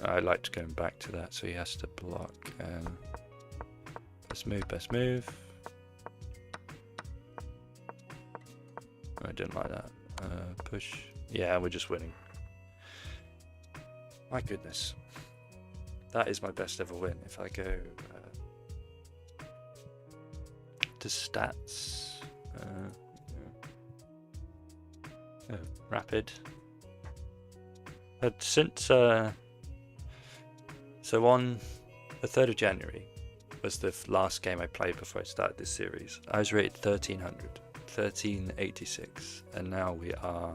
I liked going back to that, so he has to block. Best move. I didn't like that. Push. Yeah, we're just winning. My goodness. That is my best ever win. If I go to stats, Rapid. Since so on the 3rd of January was the last game I played before I started this series. I was rated 1386, and now we are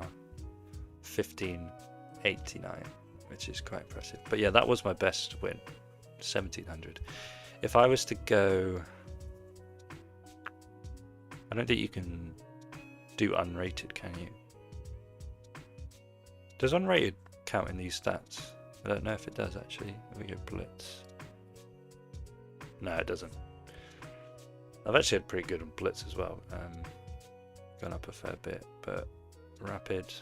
1589, which is quite impressive. But yeah, that was my best win, 1700. If I was to go, I don't think you can do unrated, can you? Does unrated count in these stats? I don't know if it does actually. We go Blitz. No, it doesn't. I've actually had pretty good on Blitz as well. Gone up a fair bit, but Rapid,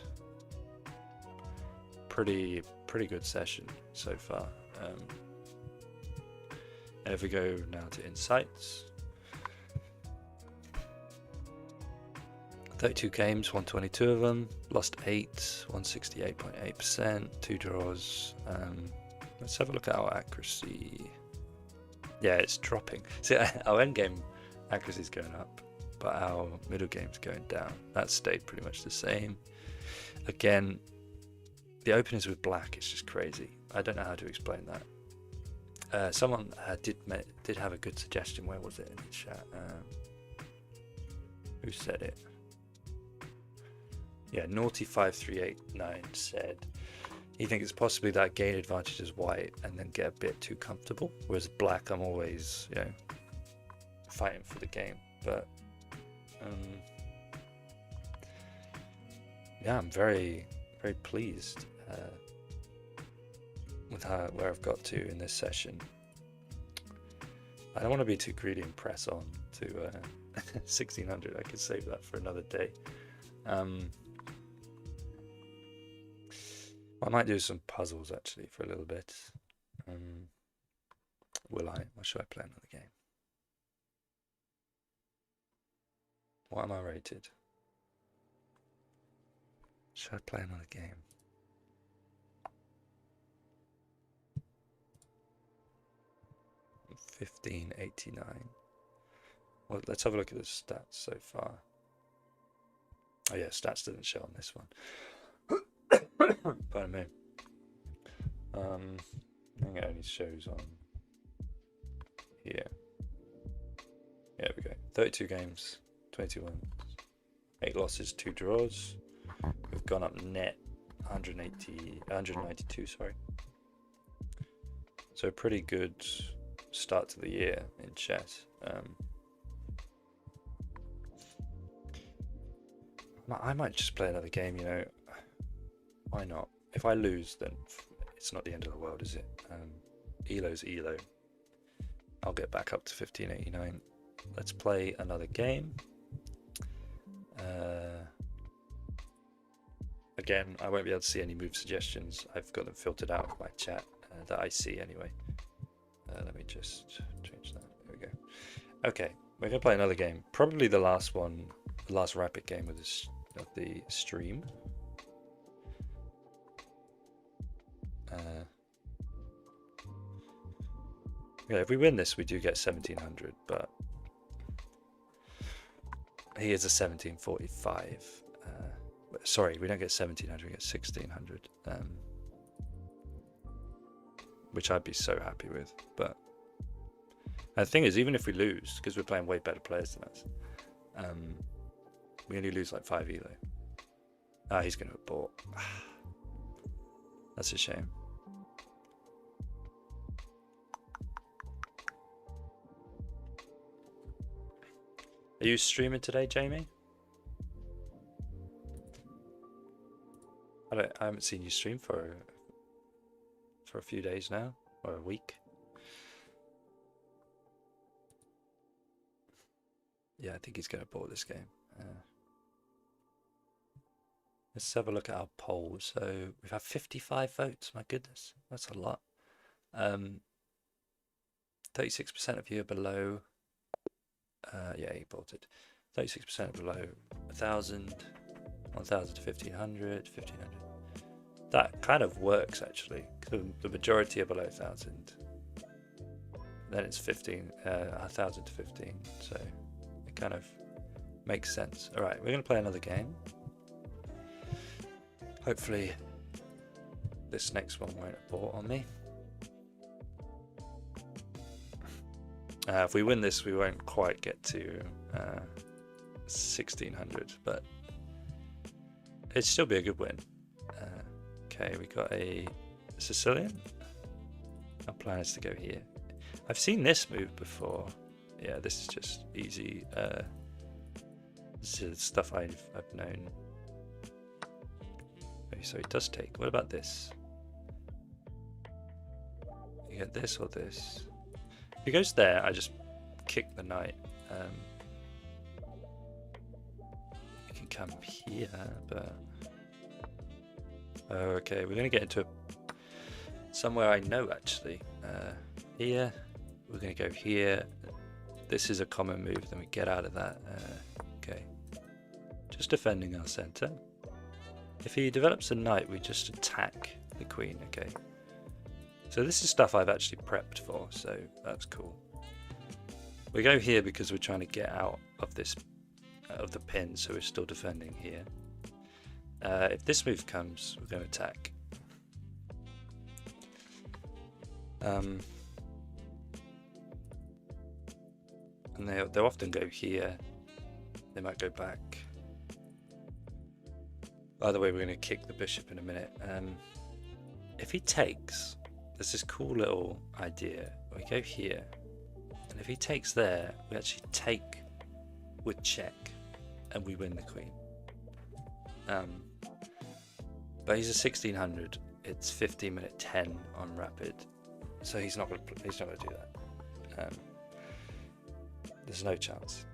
pretty good session so far. And if we go now to insights, 32 games, 122 of them, lost 8, 168.8%, 2 draws. Let's have a look at our accuracy. Yeah, it's dropping. See, our endgame accuracy is going up but our middle game's going down. That stayed pretty much the same. Again, the openings with black is just crazy. I don't know how to explain that. Someone did have a good suggestion. Where was it in the chat? Who said it? Yeah, Naughty5389 said he thinks it's possibly that gain advantage as white and then get a bit too comfortable, whereas black I'm always, you know, fighting for the game. But yeah, I'm very, very pleased with where I've got to in this session. I don't want to be too greedy and press on to 1600. I could save that for another day. I might do some puzzles actually for a little bit. Will I? Or should I play another game? What am I rated? Should I play another game? $15.89. Well, let's have a look at the stats so far. Oh yeah, stats didn't show on this one. Pardon me. I think it only shows on here. There we go. 32 games, 21, 8 losses, 2 draws. We've gone up net 192, sorry. So pretty good start to the year in chess. I might just play another game, you know. Why not? If I lose, then it's not the end of the world, is it? Elo's Elo. I'll get back up to 1589. Let's play another game. Again, I won't be able to see any move suggestions. I've got them filtered out of my chat that I see anyway. Let me just change that. There we go. Okay, we're going to play another game. Probably the last one, the last rapid game of the stream. Yeah, if we win this, we do get 1700, but he is a 1745. Sorry, we don't get 1700, we get 1600, which I'd be so happy with. But the thing is, even if we lose, because we're playing way better players than us, we only lose like 5 elo. Ah, he's going to have bought. That's a shame. Are you streaming today, Jamie? I haven't seen you stream for a few days now, or a week. Yeah, I think he's going to board this game. Let's have a look at our poll. So we've had 55 votes. My goodness, that's a lot. 36% of you are below. Yeah, he bolted. 36% below 1,000, 1,000 to 1,500, 1,500. That kind of works actually. The majority are below 1,000. Then it's 1,000 to 15. So it kind of makes sense. All right, we're going to play another game. Hopefully, this next one won't abort on me. If we win this, we won't quite get to 1,600, but it'd still be a good win. Okay, we got a Sicilian. Our plan is to go here. I've seen this move before. Yeah, this is just easy. This is stuff I've known. Okay, so he does take. What about this? You get this or this? If he goes there, I just kick the knight. You can come here, but okay, we're gonna get into somewhere I know actually. Here, we're gonna go here. This is a common move. Then we get out of that. Okay, just defending our center. If he develops a knight, we just attack the queen. Okay. So this is stuff I've actually prepped for, so that's cool. We go here because we're trying to get out of this of the pin, so we're still defending here. If this move comes, we're going to attack. And they'll often go here. They might go back. By the way, we're going to kick the bishop in a minute. If he takes, there's this cool little idea. We go here, and if he takes there, we actually take with check, and we win the queen. But he's a 1600. It's 15-minute 10 on rapid, so he's not going to do that. There's no chance.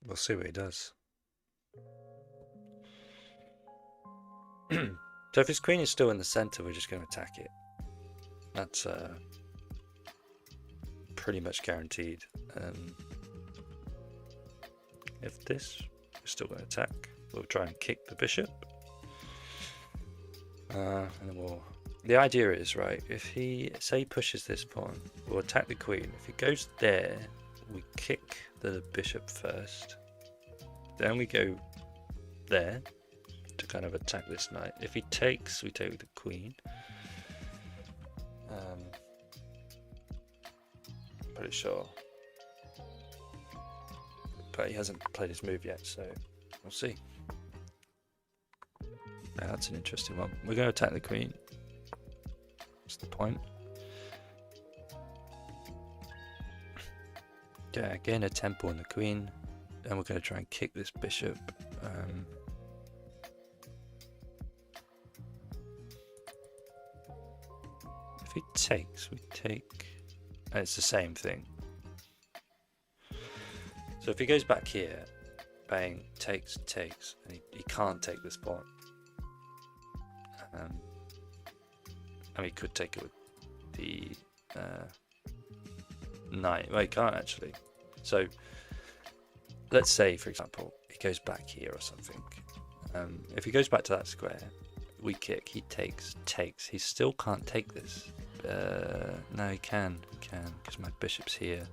We'll see what he does. So if his queen is still in the center, we're just going to attack it. That's pretty much guaranteed. If this, we're still going to attack. We'll try and kick the bishop. And then the idea is, right, if he, say, pushes this pawn, we'll attack the queen. If he goes there, we kick the bishop first. Then we go there to kind of attack this knight. If he takes, we take the queen. Pretty sure. But he hasn't played his move yet, so we'll see. Yeah, that's an interesting one. We're going to attack the queen. What's the point? Yeah, again a tempo on the queen. And we're going to try and kick this bishop. If he takes, we take. And it's the same thing. So if he goes back here, bang, takes, and he can't take this pawn. And he could take it with the knight. Well, he can't actually. So let's say, for example, he goes back here or something. If he goes back to that square, we kick, he takes. He still can't take this. No, he can, because my bishop's here.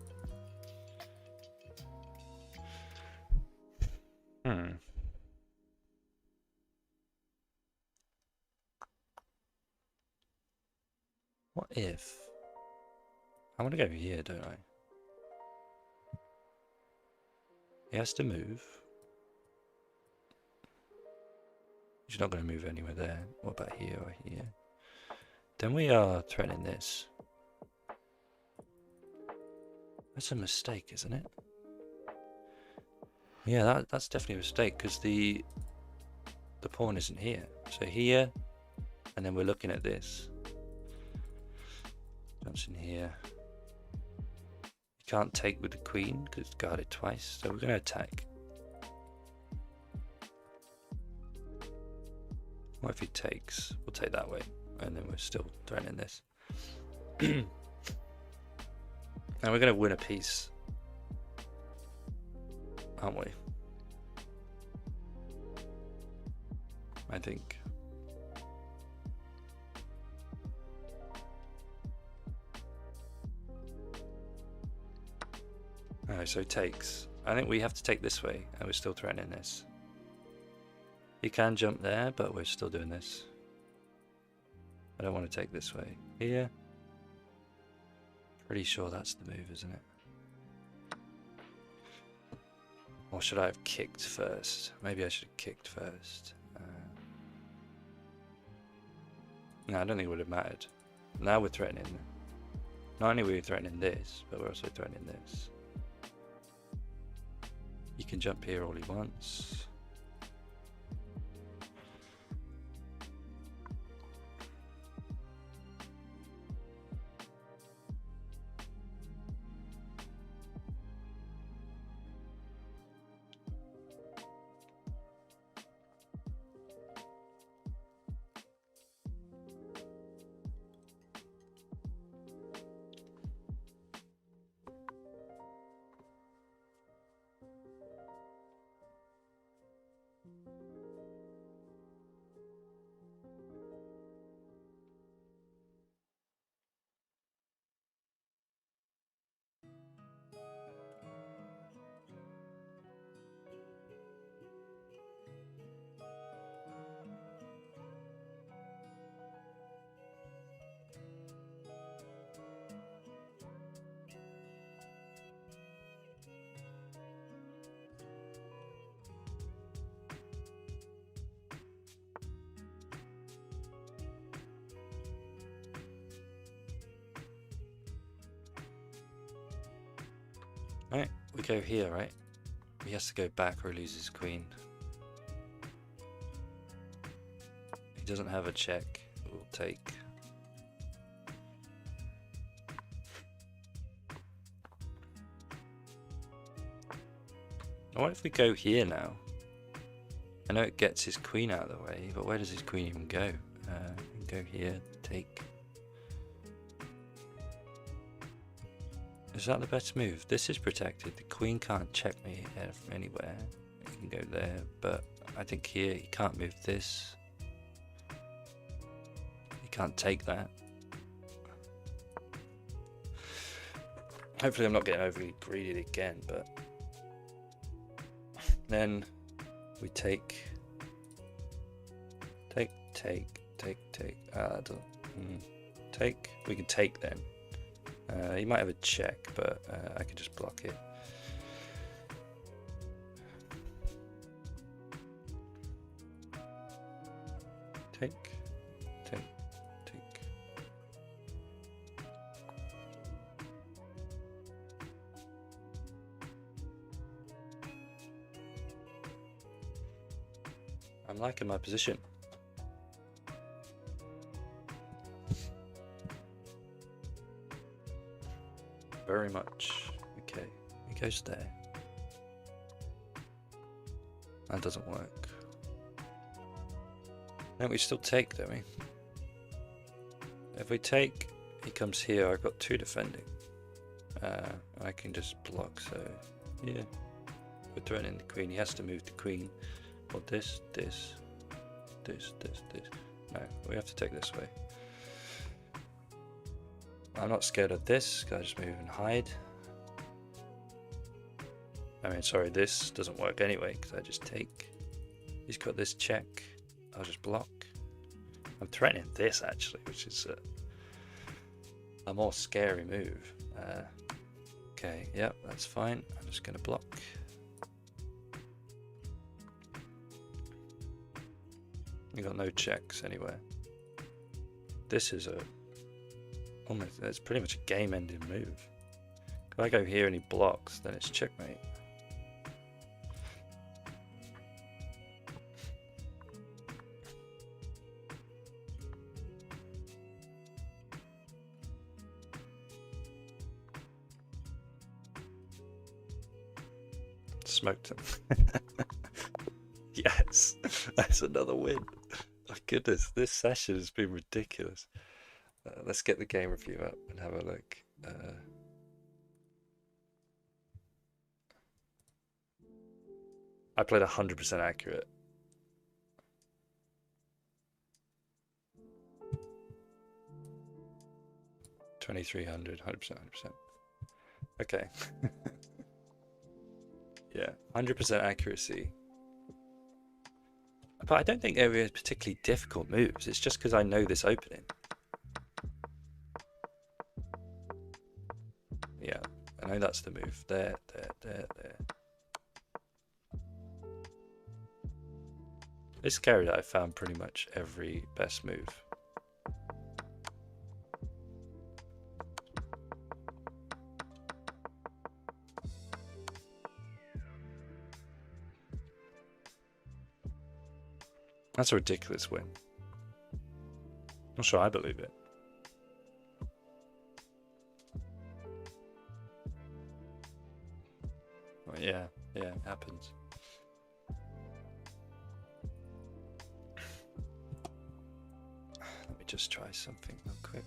What if... I want to go here, don't I? He has to move. He's not going to move anywhere there. What about here or here? Then we are threatening this. That's a mistake, isn't it? Yeah, that's definitely a mistake, because the pawn isn't here. So here, and then we're looking at this. Jumps in here. You can't take with the queen because it's guarded twice, so we're going to attack. What if he takes? We'll take that way, and then we're still threatening this. And we're going to win a piece, aren't we? I think. Alright, so takes. I think we have to take this way, and we're still threatening this. He can jump there, but we're still doing this. I don't want to take this way. Here. Pretty sure that's the move, isn't it? Or should I have kicked first? Maybe I should have kicked first. No, I don't think it would have mattered. Now we're threatening. Not only are we threatening this, but we're also threatening this. He can jump here all he wants. Right, we go here, right? He has to go back or he loses queen. He doesn't have a check. We'll take. What if we go here now? I know it gets his queen out of the way, but where does his queen even go? Go here, take. Is that the best move? This is protected. The queen can't check me anywhere. He can go there, but I think here he can't move this. He can't take that. Hopefully I'm not getting overly greedy again, but then we take. Take. We can take then. He might have a check, but I could just block it. Take. I'm liking my position. Very much. Okay, he goes there. That doesn't work. No, we still take, don't we? If we take, he comes here. I've got 2 defending. I can just block. So yeah, we're threatening the queen. He has to move the queen. Or this. No, we have to take this way. I'm not scared of this, because I just move and hide. I mean, sorry, this doesn't work anyway, because I just take. He's got this check. I'll just block. I'm threatening this, actually, which is a more scary move. Okay, yep, that's fine. I'm just going to block. You got no checks anywhere. This is almost, it's pretty much a game-ending move. If I go here and he blocks, then it's checkmate. Smoked him. Yes, that's another win. My goodness, this session has been ridiculous. Let's get the game review up and have a look. I played 100% accurate. $2,300, 100%. Okay. Yeah, 100% accuracy. But I don't think there are particularly difficult moves. It's just because I know this opening. Yeah, I know that's the move. There. It's scary that I found pretty much every best move. That's a ridiculous win. Not sure I believe it. Well, yeah, it happens. Let me just try something real quick.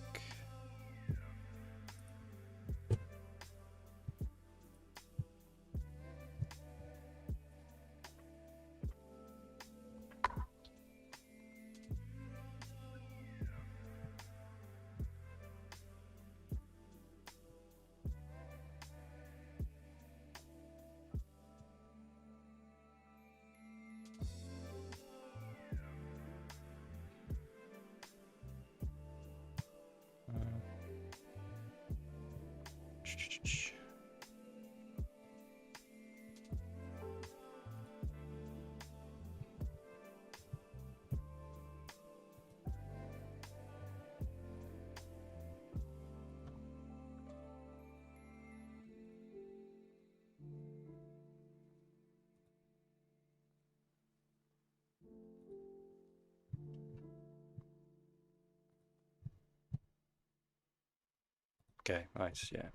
Okay, nice, yeah.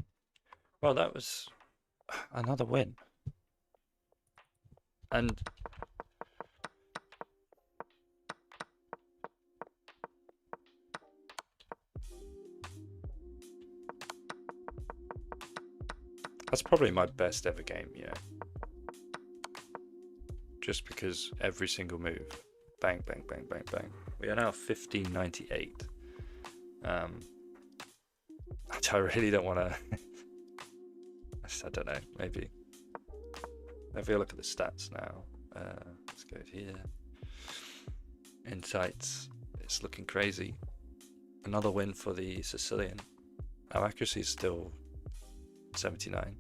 Well, that was another win. And that's probably my best ever game, you know. Just because every single move, bang, bang, bang, bang, bang. We are now 1598. I really don't want to. I don't know. Maybe if we look at the stats now, let's go here. Insights. It's looking crazy. Another win for the Sicilian. Our accuracy is still 79.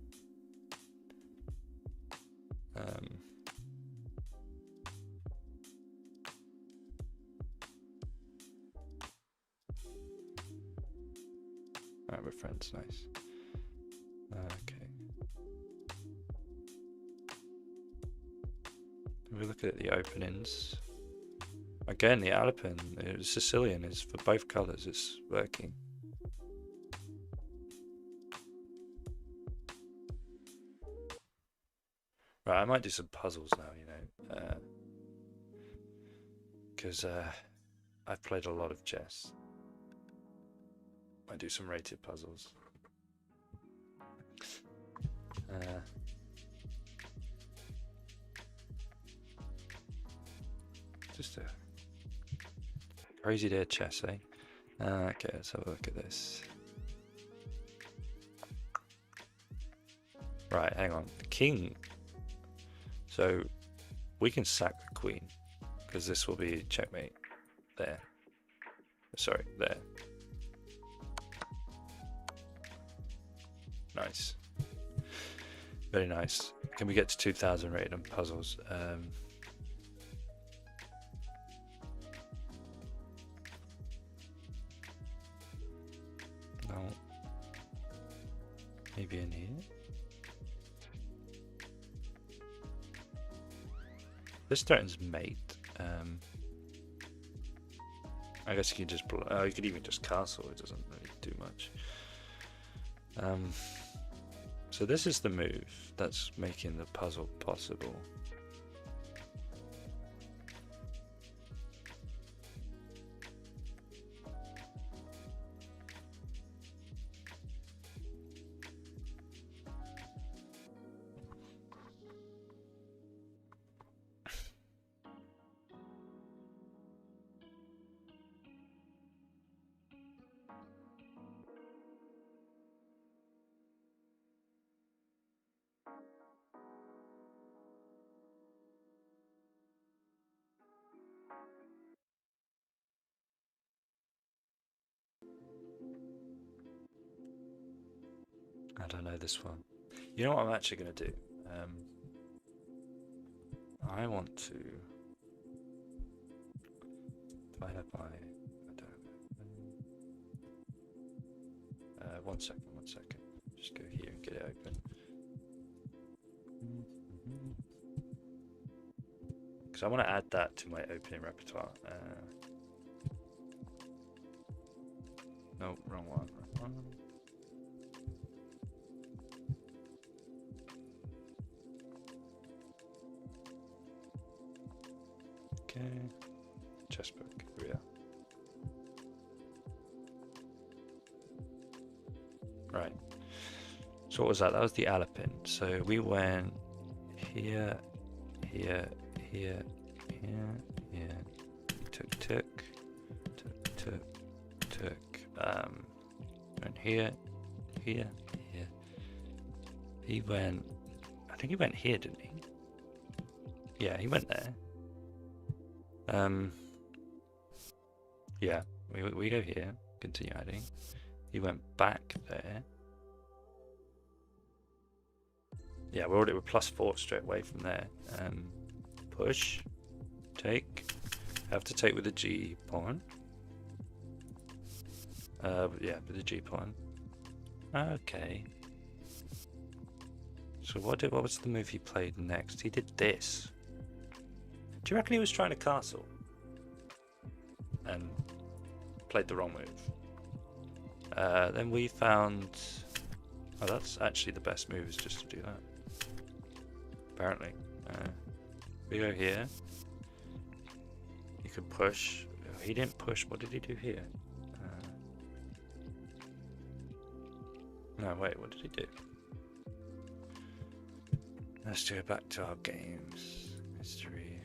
Alright, we're friends, nice. Okay. If we look at the openings, again, the Alapin, the Sicilian is for both colours, it's working. Right, I might do some puzzles now, you know, because I've played a lot of chess. I do some rated puzzles. Just a crazy day of chess, eh? Okay, let's have a look at this. Right, hang on. The king. So we can sack the queen because this will be checkmate. There. Sorry, there. Nice. Very nice. Can we get to 2000 rated on puzzles? No. Maybe in here. This threatens mate. I guess you can just. You could even just castle. It doesn't really do much. So this is the move that's making the puzzle possible. I don't know this one. You know what I'm actually going to do? I want to divide up by. I don't know. 1 second. Just go here and get it open. Because I want to add that to my opening repertoire. No, wrong one. Okay, chess book, here we are. Right, so what was that? That was the Alapin. So we went here, here, here, here, here. Took. Went here. He went. I think he went here, didn't he? Yeah, he went there. Yeah, we go here, continue adding. He went back there. Yeah, we're +4 straight away from there. Push, take, have to take with the G pawn. Yeah, with the G pawn. Okay. So what was the move he played next? He did this. Do you reckon he was trying to castle and played the wrong move? Then we found... Oh, that's actually the best move, is just to do that. Apparently. We go here. You can push. Oh, he didn't push. What did he do here? No, wait, what did he do? Let's go back to our games. History.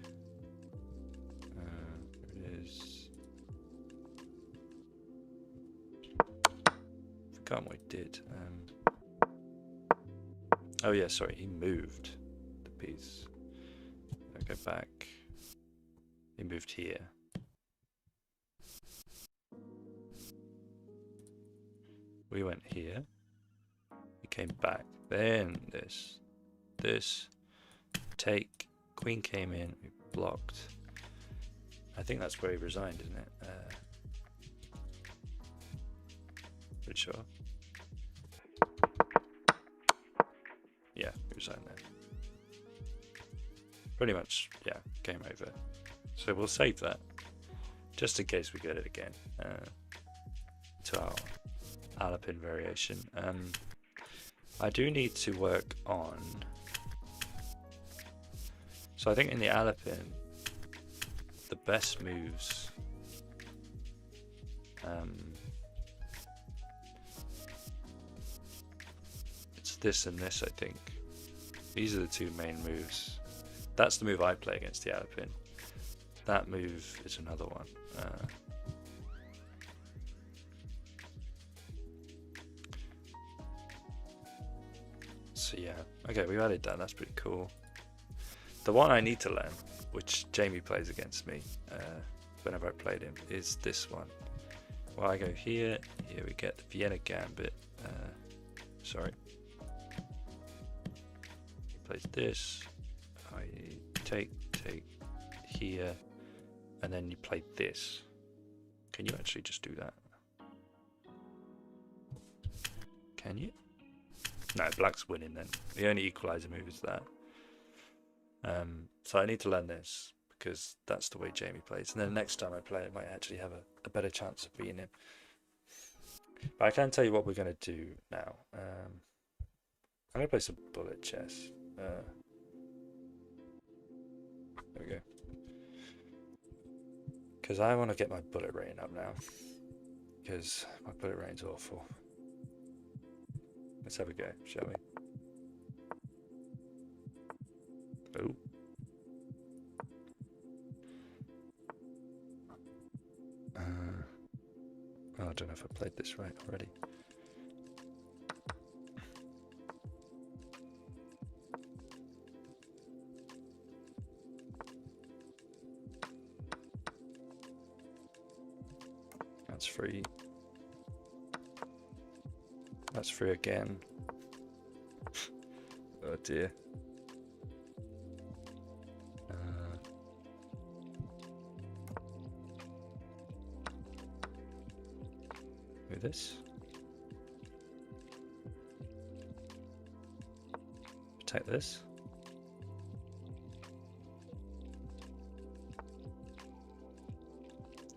Here it is. Forgot what he did. Oh yeah, sorry, he moved the piece. I'll go back. He moved here. We went here. He came back. Then this. Take. Queen came in. We blocked. I think that's where he resigned, isn't it? Pretty sure. Yeah, he resigned there. Pretty much, yeah, game over. So we'll save that, just in case we get it again, to our Alapin variation. I do need to work on... So I think in the Alapin, the best moves... it's this and this, I think. These are the two main moves. That's the move I play against the Alapin. That move is another one. So yeah, okay, we've added that. That's pretty cool. The one I need to learn, which Jamie plays against me whenever I played him, is this one. Well, I go here. Here we get the Vienna Gambit. Sorry. He plays this. I take here, and then you play this. Can you actually just do that? Can you? No, black's winning then. The only equalizer move is that. So I need to learn this, because that's the way Jamie plays. And then next time I play, I might actually have a better chance of beating him. But I can tell you what we're going to do now. I'm going to play some bullet chess. There we go. Because I want to get my bullet rating up now. Because my bullet rating's awful. Let's have a go, shall we? Oh. Oh, I don't know if I played this right already. That's free. That's free again. Oh dear. With this. Protect this.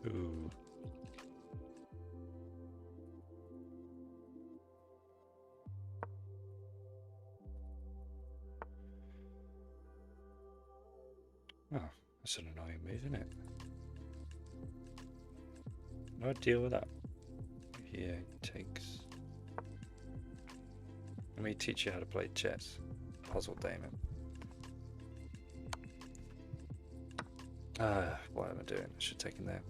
Ooh. Oh, that's an annoying move, isn't it? How do I deal with that? Here it takes. Let me teach you how to play chess. Puzzle Damon. What am I doing? I should take him there.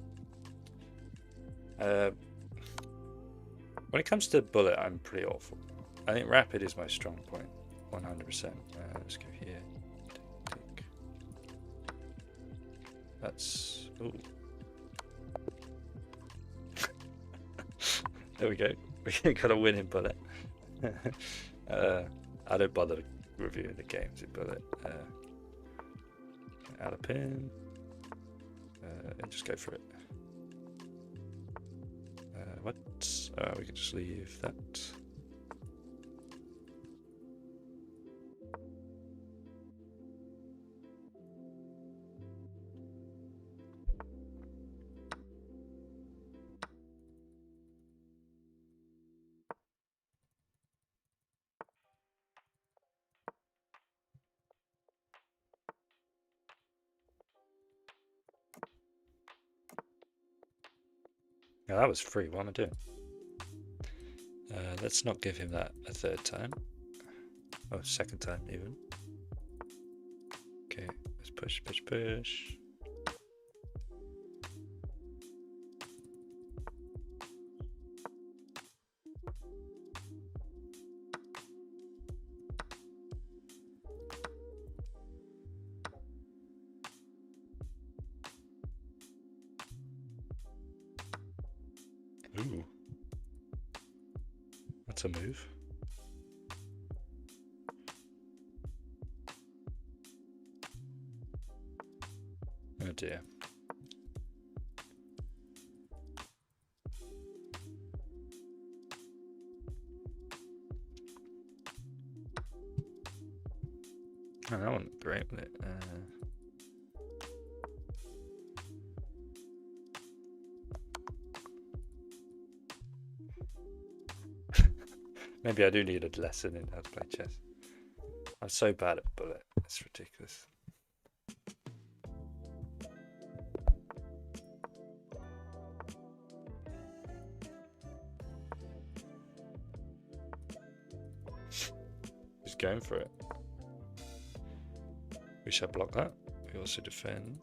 When it comes to bullet, I'm pretty awful. I think rapid is my strong point, 100%. Let's go here. Take. That's. Ooh. There we go. We got a winning bullet. I don't bother reviewing the games in bullet. Alapin. And just go for it. What? We can just leave that. Oh, that was free. What am I doing? Let's not give him that a third time. Oh, second time even. Okay, let's push, push, push. Ooh. That's a move. Oh dear. Oh, that wasn't great, was it? Maybe I do need a lesson in how to play chess. I'm so bad at bullet. It's ridiculous. Just going for it. We shall block that. We also defend.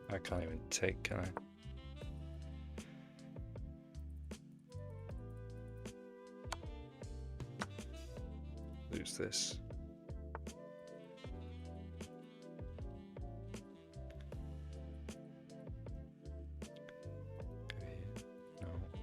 I can't even take, can I? Lose this. Go here. No.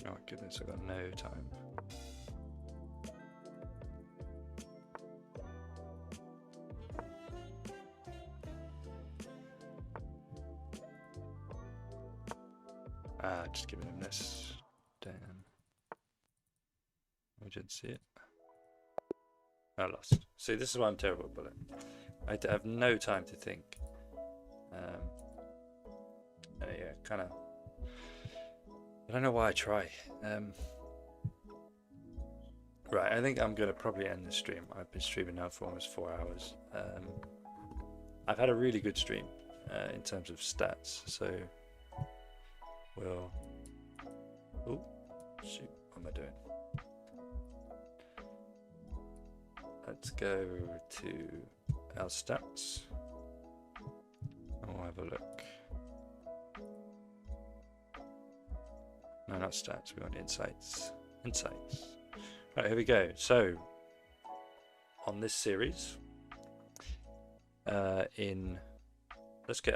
Oh goodness, I've got no time. Just giving him this. Damn. I didn't see it. I lost. See, this is why I'm terrible at bullet. I have no time to think. Yeah, kind of. I don't know why I try. Right, I think I'm going to probably end the stream. I've been streaming now for almost 4 hours. I've had a really good stream in terms of stats, so we'll... Oh, shoot, what am I doing? Let's go to our stats and we'll have a look. No, not stats, we want insights. Insights. Right, here we go. So, on this series, let's get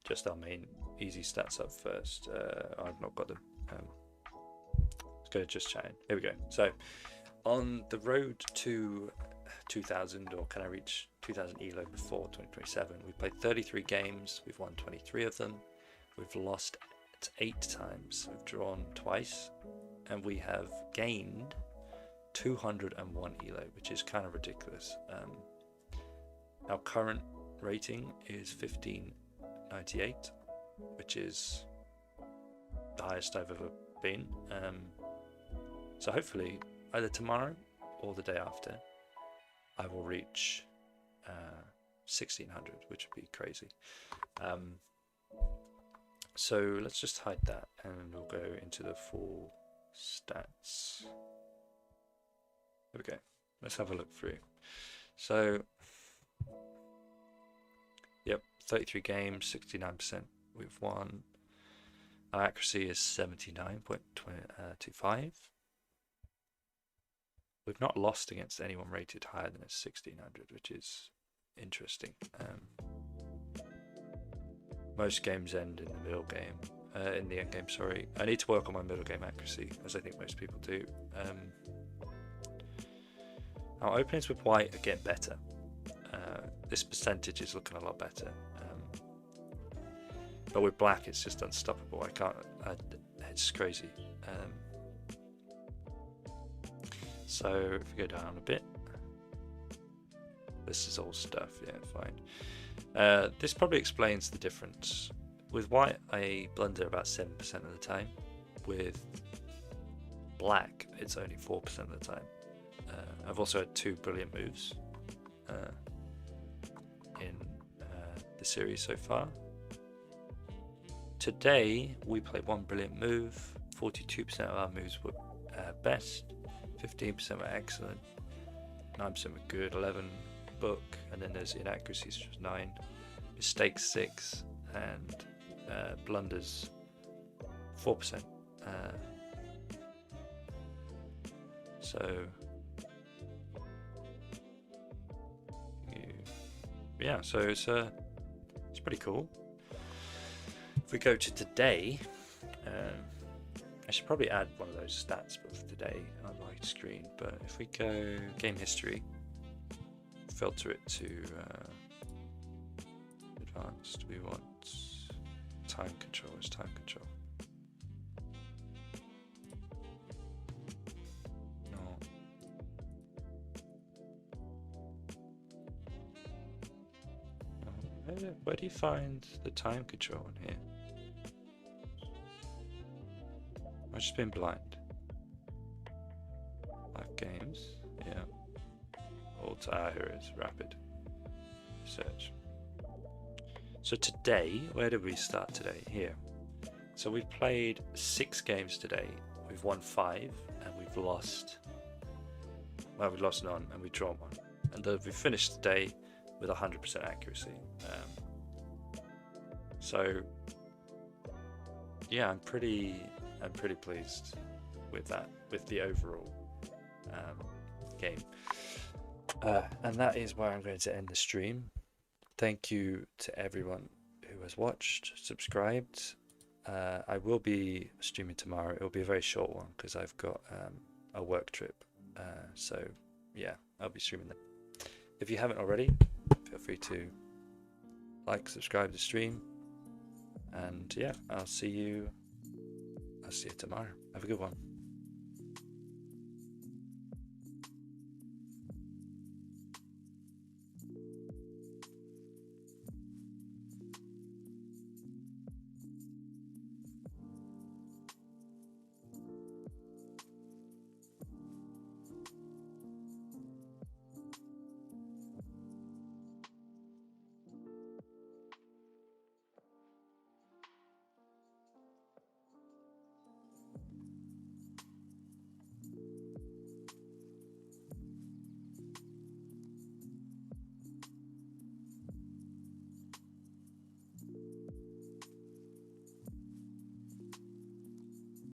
just our main easy stats up first. I've not got them. Let's go to just chatting. Here we go. So, on the road to 2000, or can I reach 2000 ELO before 2027? We've played 33 games. We've won 23 of them. We've lost 8 times. We've drawn twice, and we have gained 201 ELO, which is kind of ridiculous. Our current rating is 1598, which is the highest I've ever been. So hopefully either tomorrow or the day after I will reach 1600, which would be crazy. So let's just hide that and we'll go into the full stats. Okay, let's have a look through. So yep, 33 games, 69% we've won. Our accuracy is 79.25. We've not lost against anyone rated higher than a 1600, which is interesting. Most games end in the middle game, in the end game, sorry. I need to work on my middle game accuracy, as I think most people do. Our openings with white are getting better. This percentage is looking a lot better. But with black, it's just unstoppable. I can't, it's crazy. So if we go down a bit, this is all stuff, yeah, fine. This probably explains the difference. With white, I blunder about 7% of the time. With black, it's only 4% of the time. I've also had 2 brilliant moves in the series so far. Today, we played 1 brilliant move. 42% of our moves were best, 15% were excellent, 9% were good, 11 book, and then there's inaccuracies, which was 9, mistakes 6, and blunders 4%. Yeah, so it's pretty cool. If we go to today, I should probably add one of those stats for today on my screen, but if we go game history, filter it to advanced, we want time control. Is time control? No. Where do you find the time control in here? I've just been blind. 5 games, yeah. Here it is, rapid search. So today, where did we start today? Here. So we've played 6 games today. We've won 5 and we've lost. Well, we've lost none and we've drawn 1. And we finished today with 100% accuracy. So yeah, I'm pretty pleased with that, with the overall game. And that is where I'm going to end the stream. Thank you to everyone who has watched, subscribed. I will be streaming tomorrow. It will be a very short one because I've got a work trip. So yeah, I'll be streaming that. If you haven't already, feel free to like, subscribe to the stream. And yeah, I'll see you tomorrow. Have a good one.